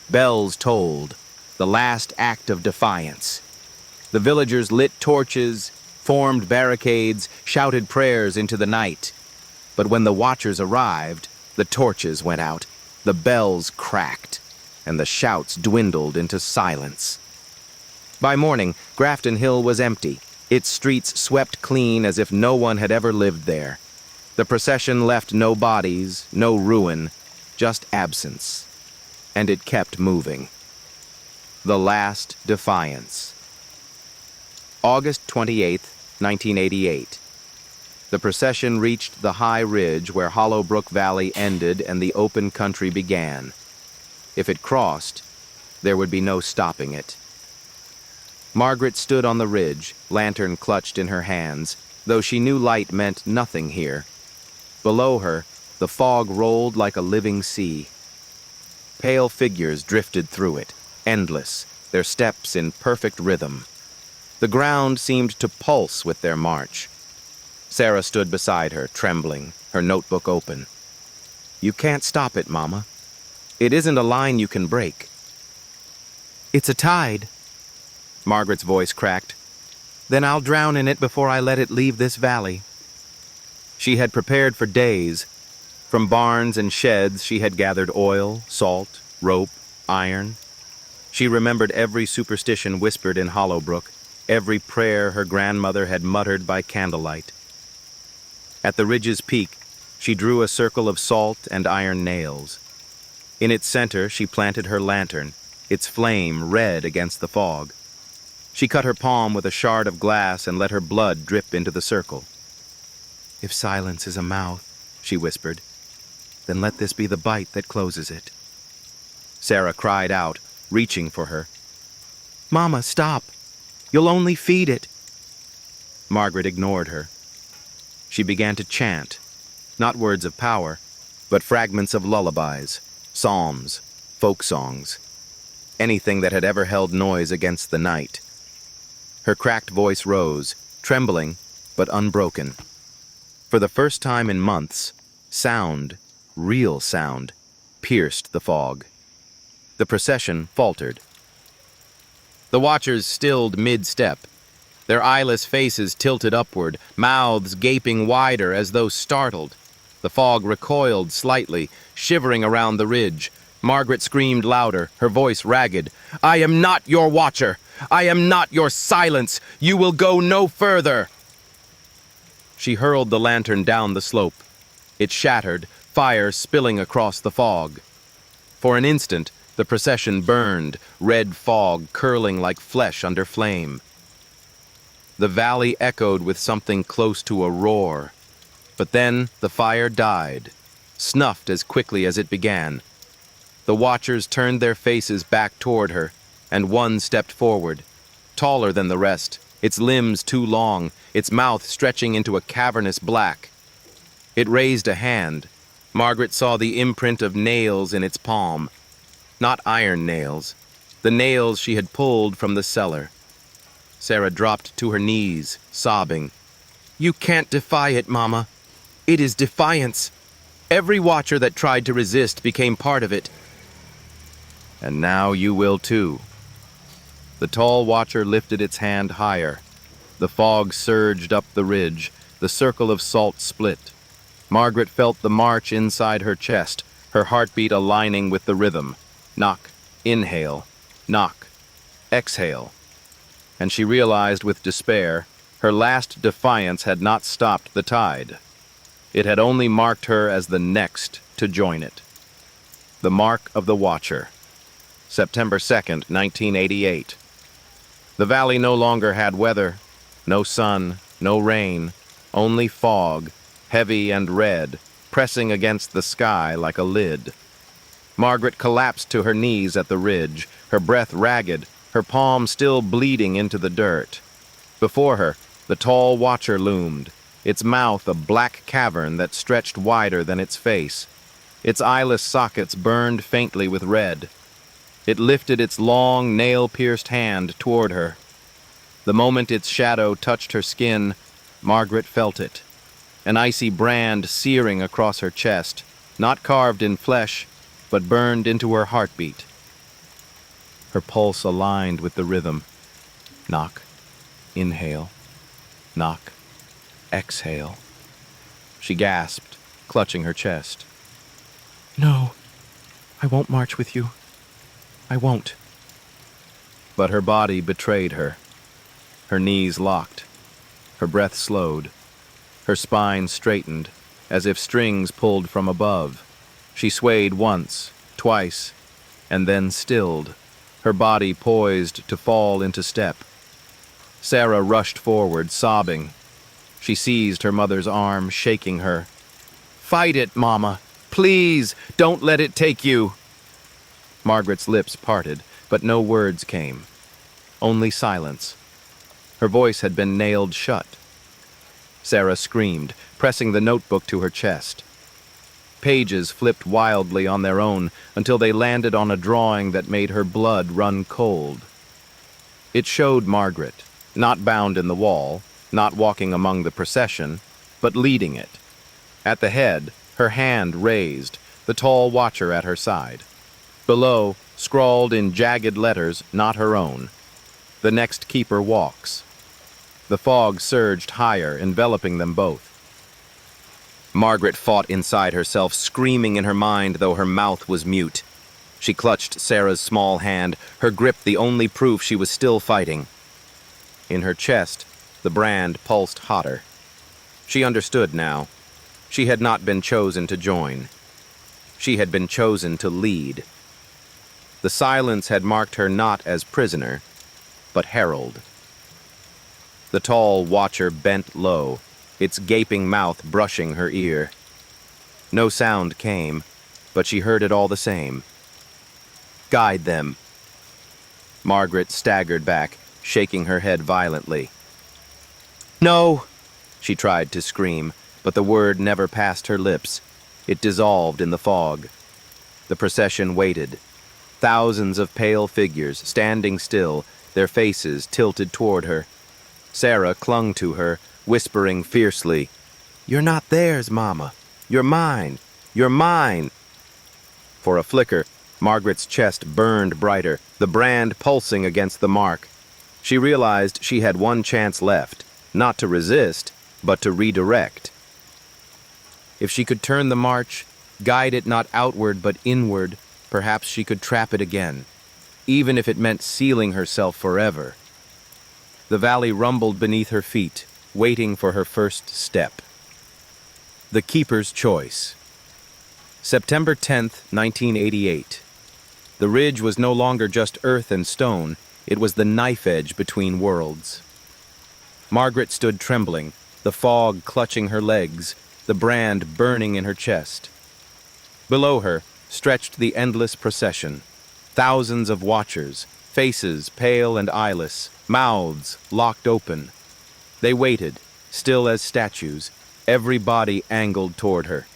Bells tolled, the last act of defiance. The villagers lit torches, formed barricades, shouted prayers into the night. But when the watchers arrived, the torches went out, the bells cracked, and the shouts dwindled into silence. By morning, Grafton Hill was empty, its streets swept clean as if no one had ever lived there. The procession left no bodies, no ruin, just absence. And it kept moving. The last defiance. August 28th, 1988. The procession reached the high ridge where Hollowbrook Valley ended and the open country began. If it crossed, there would be no stopping it. Margaret stood on the ridge, lantern clutched in her hands, though she knew light meant nothing here. Below her, the fog rolled like a living sea. Pale figures drifted through it, endless, their steps in perfect rhythm. The ground seemed to pulse with their march. Sarah stood beside her, trembling, her notebook open. "You can't stop it, Mama. It isn't a line you can break." "It's a tide." Margaret's voice cracked. "Then I'll drown in it before I let it leave this valley." She had prepared for days. From barns and sheds she had gathered oil, salt, rope, iron. She remembered every superstition whispered in Hollowbrook, every prayer her grandmother had muttered by candlelight. At the ridge's peak, she drew a circle of salt and iron nails. In its center, she planted her lantern, its flame red against the fog. She cut her palm with a shard of glass and let her blood drip into the circle. "If silence is a mouth," she whispered, "then let this be the bite that closes it." Sarah cried out, reaching for her. "Mama, stop! You'll only feed it." Margaret ignored her. She began to chant, not words of power, but fragments of lullabies, psalms, folk songs, anything that had ever held noise against the night. Her cracked voice rose, trembling but unbroken. For the first time in months, sound, real sound, pierced the fog. The procession faltered. The watchers stilled mid-step, their eyeless faces tilted upward, mouths gaping wider as though startled. The fog recoiled slightly, shivering around the ridge. Margaret screamed louder, her voice ragged. "I am not your watcher! I am not your silence! You will go no further!" She hurled the lantern down the slope. It shattered, fire spilling across the fog. For an instant, the procession burned, red fog curling like flesh under flame. The valley echoed with something close to a roar. But then the fire died, snuffed as quickly as it began. The watchers turned their faces back toward her, and one stepped forward, taller than the rest, its limbs too long, its mouth stretching into a cavernous black. It raised a hand. Margaret saw the imprint of nails in its palm. Not iron nails, the nails she had pulled from the cellar. Sarah dropped to her knees, sobbing. "You can't defy it, Mama. It is defiance. Every watcher that tried to resist became part of it." "And now you will too." The tall watcher lifted its hand higher. The fog surged up the ridge. The circle of salt split. Margaret felt the march inside her chest, her heartbeat aligning with the rhythm. Knock, inhale, knock. exhale. And she realized with despair, her last defiance had not stopped the tide. It had only marked her as the next to join it. The Mark of the Watcher. September 2nd, 1988. The valley no longer had weather. No sun, no rain, only fog, heavy and red, pressing against the sky like a lid. Margaret collapsed to her knees at the ridge, her breath ragged, her palm still bleeding into the dirt. Before her, the tall watcher loomed, its mouth a black cavern that stretched wider than its face. Its eyeless sockets burned faintly with red. It lifted its long, nail-pierced hand toward her. The moment its shadow touched her skin, Margaret felt it. An icy brand searing across her chest, not carved in flesh, but burned into her heartbeat. Her pulse aligned with the rhythm. Knock, inhale, knock, exhale. She gasped, clutching her chest. "No, I won't march with you. I won't." But her body betrayed her. Her knees locked. Her breath slowed. Her spine straightened, as if strings pulled from above. She swayed once, twice, and then stilled, her body poised to fall into step. Sarah rushed forward, sobbing. She seized her mother's arm, shaking her. "Fight it, Mama! Please, don't let it take you!" Margaret's lips parted, but no words came. Only silence. Her voice had been nailed shut. Sarah screamed, pressing the notebook to her chest. Pages flipped wildly on their own until they landed on a drawing that made her blood run cold. It showed Margaret, not bound in the wall, not walking among the procession, but leading it. At the head, her hand raised, the tall watcher at her side. Below, scrawled in jagged letters, not her own, "The next keeper walks." The fog surged higher, enveloping them both. Margaret fought inside herself, screaming in her mind, though her mouth was mute. She clutched Sarah's small hand, her grip the only proof she was still fighting. In her chest, the brand pulsed hotter. She understood now. She had not been chosen to join. She had been chosen to lead. The silence had marked her not as prisoner, but herald. The tall watcher bent low, its gaping mouth brushing her ear. No sound came, but she heard it all the same. "Guide them." Margaret staggered back, shaking her head violently. "No!" She tried to scream, but the word never passed her lips. It dissolved in the fog. The procession waited. Thousands of pale figures, standing still, their faces tilted toward her. Sarah clung to her, whispering fiercely, "You're not theirs, Mama. You're mine. You're mine." For a flicker, Margaret's chest burned brighter, the brand pulsing against the mark. She realized she had one chance left, not to resist, but to redirect. If she could turn the march, guide it not outward but inward, perhaps she could trap it again, even if it meant sealing herself forever. The valley rumbled beneath her feet, waiting for her first step. The Keeper's Choice. September 10th, 1988. The ridge was no longer just earth and stone, it was the knife edge between worlds. Margaret stood trembling, the fog clutching her legs, the brand burning in her chest. Below her stretched the endless procession, thousands of watchers, faces pale and eyeless, mouths locked open. They waited, still as statues, every body angled toward her.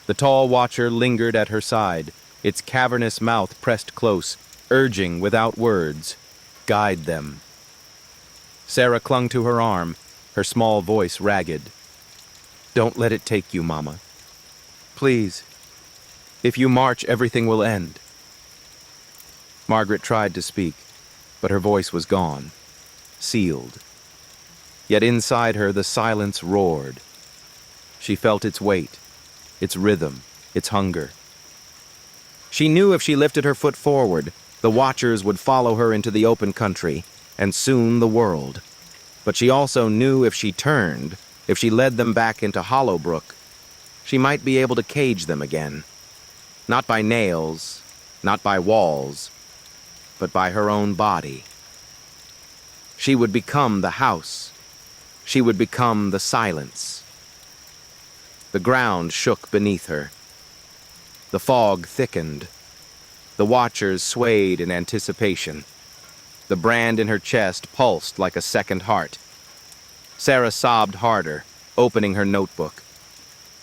The tall watcher lingered at her side, its cavernous mouth pressed close, urging without words, "Guide them." Sarah clung to her arm, her small voice ragged. "Don't let it take you, Mama. Please. If you march, everything will end." Margaret tried to speak, but her voice was gone, sealed. Yet inside her the silence roared. She felt its weight, its rhythm, its hunger. She knew if she lifted her foot forward, The watchers would follow her into the open country, and soon the world. But she also knew if she turned, if she led them back into Hollowbrook, she might be able to cage them again. Not by nails, not by walls, but by her own body. She would become the house. She would become the silence. The ground shook beneath her. The fog thickened. The watchers swayed in anticipation. The brand in her chest pulsed like a second heart. Sarah sobbed harder, opening her notebook.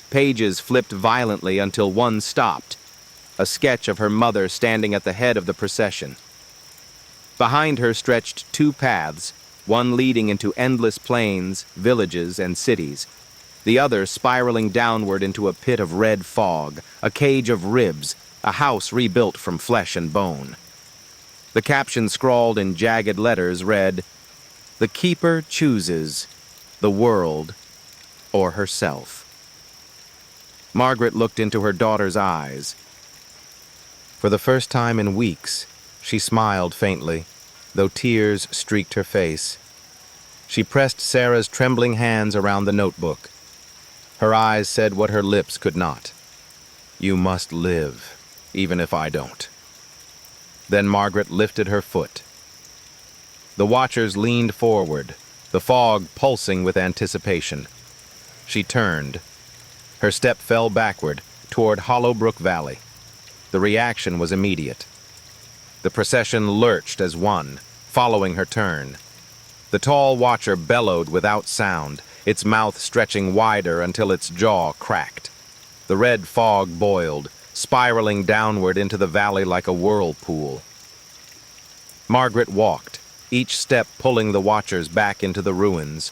Pages flipped violently until one stopped, a sketch of her mother standing at the head of the procession. Behind her stretched two paths, one leading into endless plains, villages, and cities, the other spiraling downward into a pit of red fog, a cage of ribs, a house rebuilt from flesh and bone. The caption scrawled in jagged letters read, "The Keeper chooses the world or herself." Margaret looked into her daughter's eyes. For the first time in weeks, she smiled faintly, though tears streaked her face. She pressed Sarah's trembling hands around the notebook. Her eyes said what her lips could not. "You must live, even if I don't." Then Margaret lifted her foot. The watchers leaned forward, the fog pulsing with anticipation. She turned. Her step fell backward, toward Hollowbrook Valley. The reaction was immediate. The procession lurched as one, following her turn. The tall watcher bellowed without sound, its mouth stretching wider until its jaw cracked. The red fog boiled, spiraling downward into the valley like a whirlpool. Margaret walked, each step pulling the watchers back into the ruins.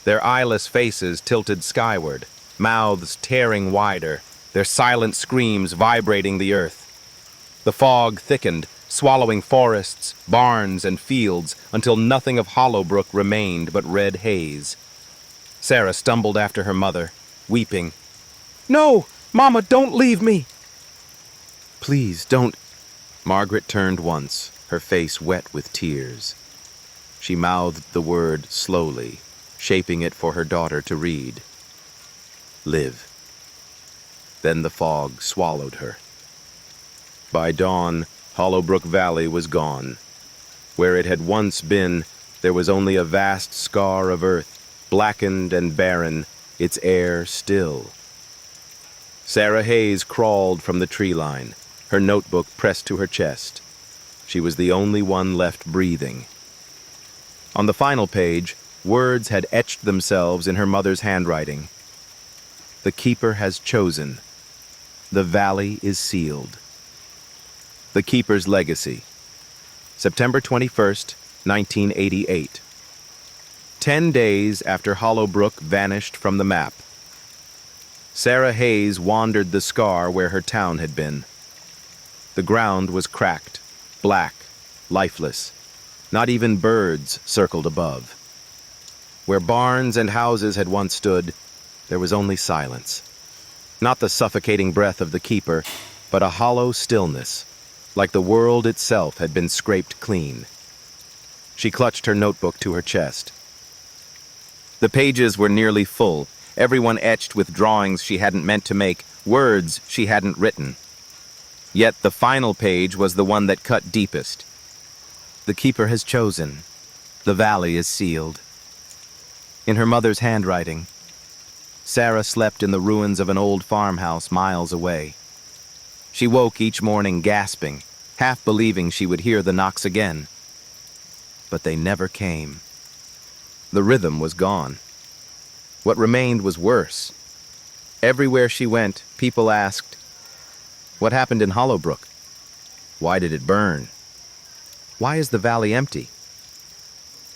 Their eyeless faces tilted skyward, mouths tearing wider, their silent screams vibrating the earth. The fog thickened, swallowing forests, barns, and fields until nothing of Hollowbrook remained but red haze. Sarah stumbled after her mother, weeping. "No, Mama, don't leave me!" "Please, don't." Margaret turned once, her face wet with tears. She mouthed the word slowly, shaping it for her daughter to read. "Live." Then the fog swallowed her. By dawn, Hollowbrook Valley was gone. Where it had once been, there was only a vast scar of earth, blackened and barren, its air still. Sarah Hayes crawled from the tree line, her notebook pressed to her chest. She was the only one left breathing. On the final page, words had etched themselves in her mother's handwriting. "The Keeper has chosen. The valley is sealed." The Keeper's Legacy. September 21st, 1988. 10 days after Hollowbrook vanished from the map. Sarah Hayes wandered the scar where her town had been. The ground was cracked, black, lifeless. Not even birds circled above. Where barns and houses had once stood, there was only silence. Not the suffocating breath of the Keeper, but a hollow stillness, like the world itself had been scraped clean. She clutched her notebook to her chest. The pages were nearly full, everyone etched with drawings she hadn't meant to make, words she hadn't written. Yet the final page was the one that cut deepest. "The Keeper has chosen. The valley is sealed." In her mother's handwriting, Sarah slept in the ruins of an old farmhouse miles away. She woke each morning gasping, half believing she would hear the knocks again. But they never came. The rhythm was gone. What remained was worse. Everywhere she went, people asked, "What happened in Hollowbrook? Why did it burn? Why is the valley empty?"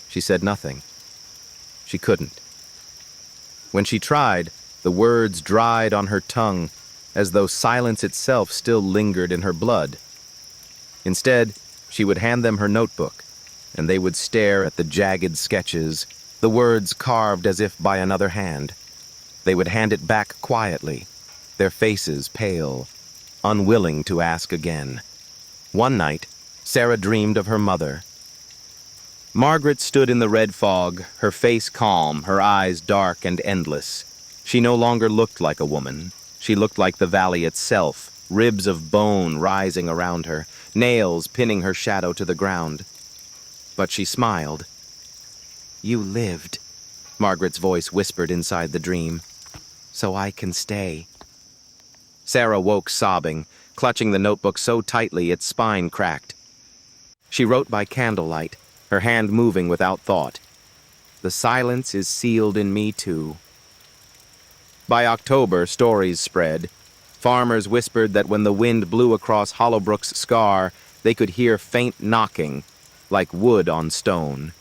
She said nothing. She couldn't. When she tried, the words dried on her tongue, as though silence itself still lingered in her blood. Instead, she would hand them her notebook, and they would stare at the jagged sketches, the words carved as if by another hand. They would hand it back quietly, their faces pale, unwilling to ask again. One night, Sarah dreamed of her mother. Margaret stood in the red fog, her face calm, her eyes dark and endless. She no longer looked like a woman. She looked like the valley itself, ribs of bone rising around her, nails pinning her shadow to the ground. But she smiled. "You lived," Margaret's voice whispered inside the dream. "So I can stay." Sarah woke sobbing, clutching the notebook so tightly its spine cracked. She wrote by candlelight, her hand moving without thought. "The silence is sealed in me too." By October, stories spread. Farmers whispered that when the wind blew across Hollowbrook's scar, they could hear faint knocking, like wood on stone.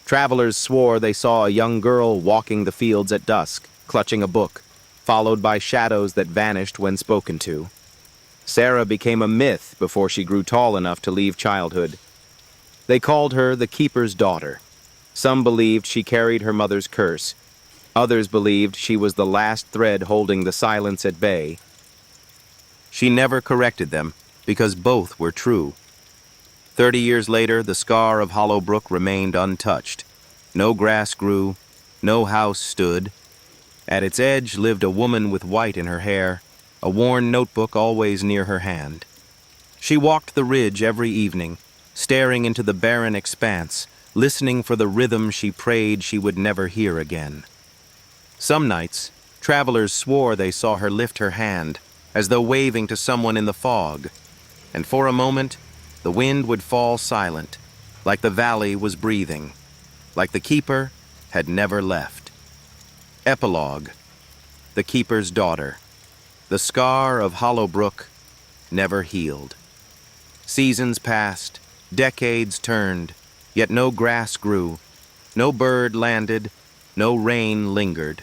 Travelers swore they saw a young girl walking the fields at dusk, clutching a book, followed by shadows that vanished when spoken to. Sarah became a myth before she grew tall enough to leave childhood. They called her the keeper's daughter. Some believed she carried her mother's curse. Others believed she was the last thread holding the silence at bay. She never corrected them, because both were true. 30 years later, the scar of Hollowbrook remained untouched. No grass grew, no house stood. At its edge lived a woman with white in her hair, a worn notebook always near her hand. She walked the ridge every evening, staring into the barren expanse, listening for the rhythm she prayed she would never hear again. Some nights, travelers swore they saw her lift her hand, as though waving to someone in the fog, and for a moment, the wind would fall silent, like the valley was breathing, like the keeper had never left. Epilogue: The Keeper's Daughter. The scar of Hollowbrook never healed. Seasons passed, decades turned, yet no grass grew, no bird landed, no rain lingered.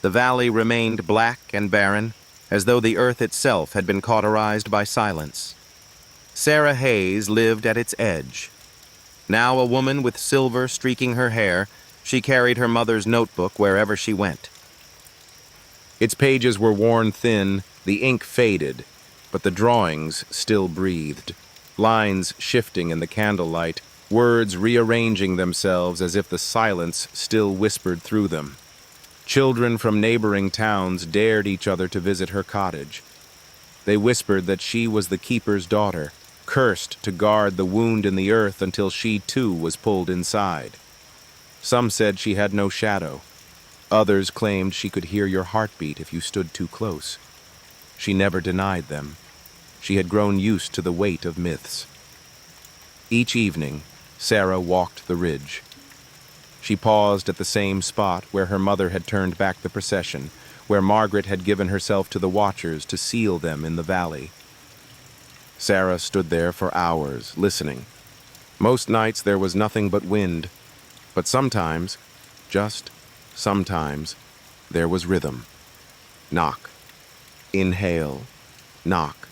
The valley remained black and barren, as though the earth itself had been cauterized by silence. Sarah Hayes lived at its edge. Now a woman with silver streaking her hair, she carried her mother's notebook wherever she went. Its pages were worn thin, the ink faded, but the drawings still breathed, lines shifting in the candlelight, words rearranging themselves as if the silence still whispered through them. Children from neighboring towns dared each other to visit her cottage. They whispered that she was the keeper's daughter, cursed to guard the wound in the earth until she too was pulled inside. Some said she had no shadow. Others claimed she could hear your heartbeat if you stood too close. She never denied them. She had grown used to the weight of myths. Each evening, Sarah walked the ridge. She paused at the same spot where her mother had turned back the procession, where Margaret had given herself to the watchers to seal them in the valley. Sarah stood there for hours, listening. Most nights there was nothing but wind, but sometimes, just sometimes, there was rhythm. Knock. Inhale. Knock.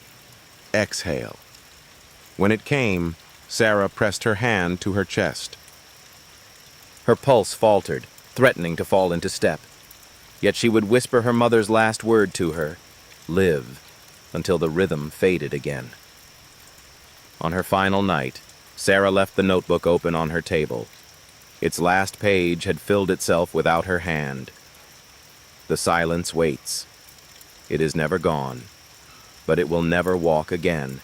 Exhale. When it came, Sarah pressed her hand to her chest. Her pulse faltered, threatening to fall into step. Yet she would whisper her mother's last word to her, "Live," until the rhythm faded again. On her final night, Sarah left the notebook open on her table. Its last page had filled itself without her hand. The silence waits. It is never gone, but it will never walk again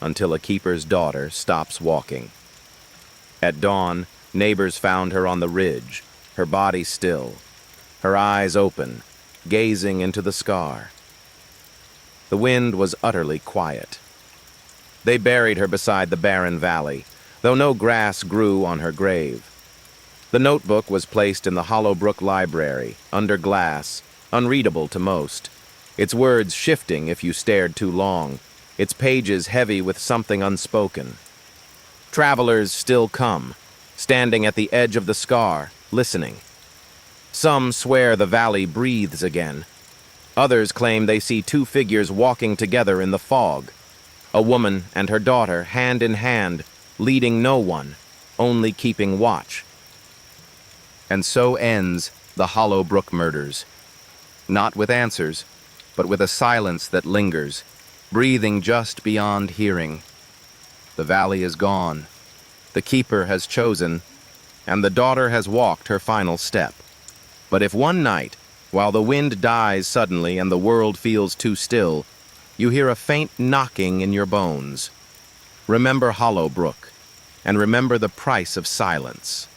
until a keeper's daughter stops walking. At dawn, neighbors found her on the ridge, her body still, her eyes open, gazing into the scar. The wind was utterly quiet. They buried her beside the barren valley, though no grass grew on her grave. The notebook was placed in the Hollowbrook Library, under glass, unreadable to most, its words shifting if you stared too long, its pages heavy with something unspoken. Travelers still come, standing at the edge of the scar, listening. Some swear the valley breathes again. Others claim they see two figures walking together in the fog, a woman and her daughter hand in hand, leading no one, only keeping watch. And so ends the Hollowbrook Murders. Not with answers, but with a silence that lingers, breathing just beyond hearing. The valley is gone. The keeper has chosen, and the daughter has walked her final step. But if one night, while the wind dies suddenly and the world feels too still, you hear a faint knocking in your bones, remember Hollowbrook, and remember the price of silence.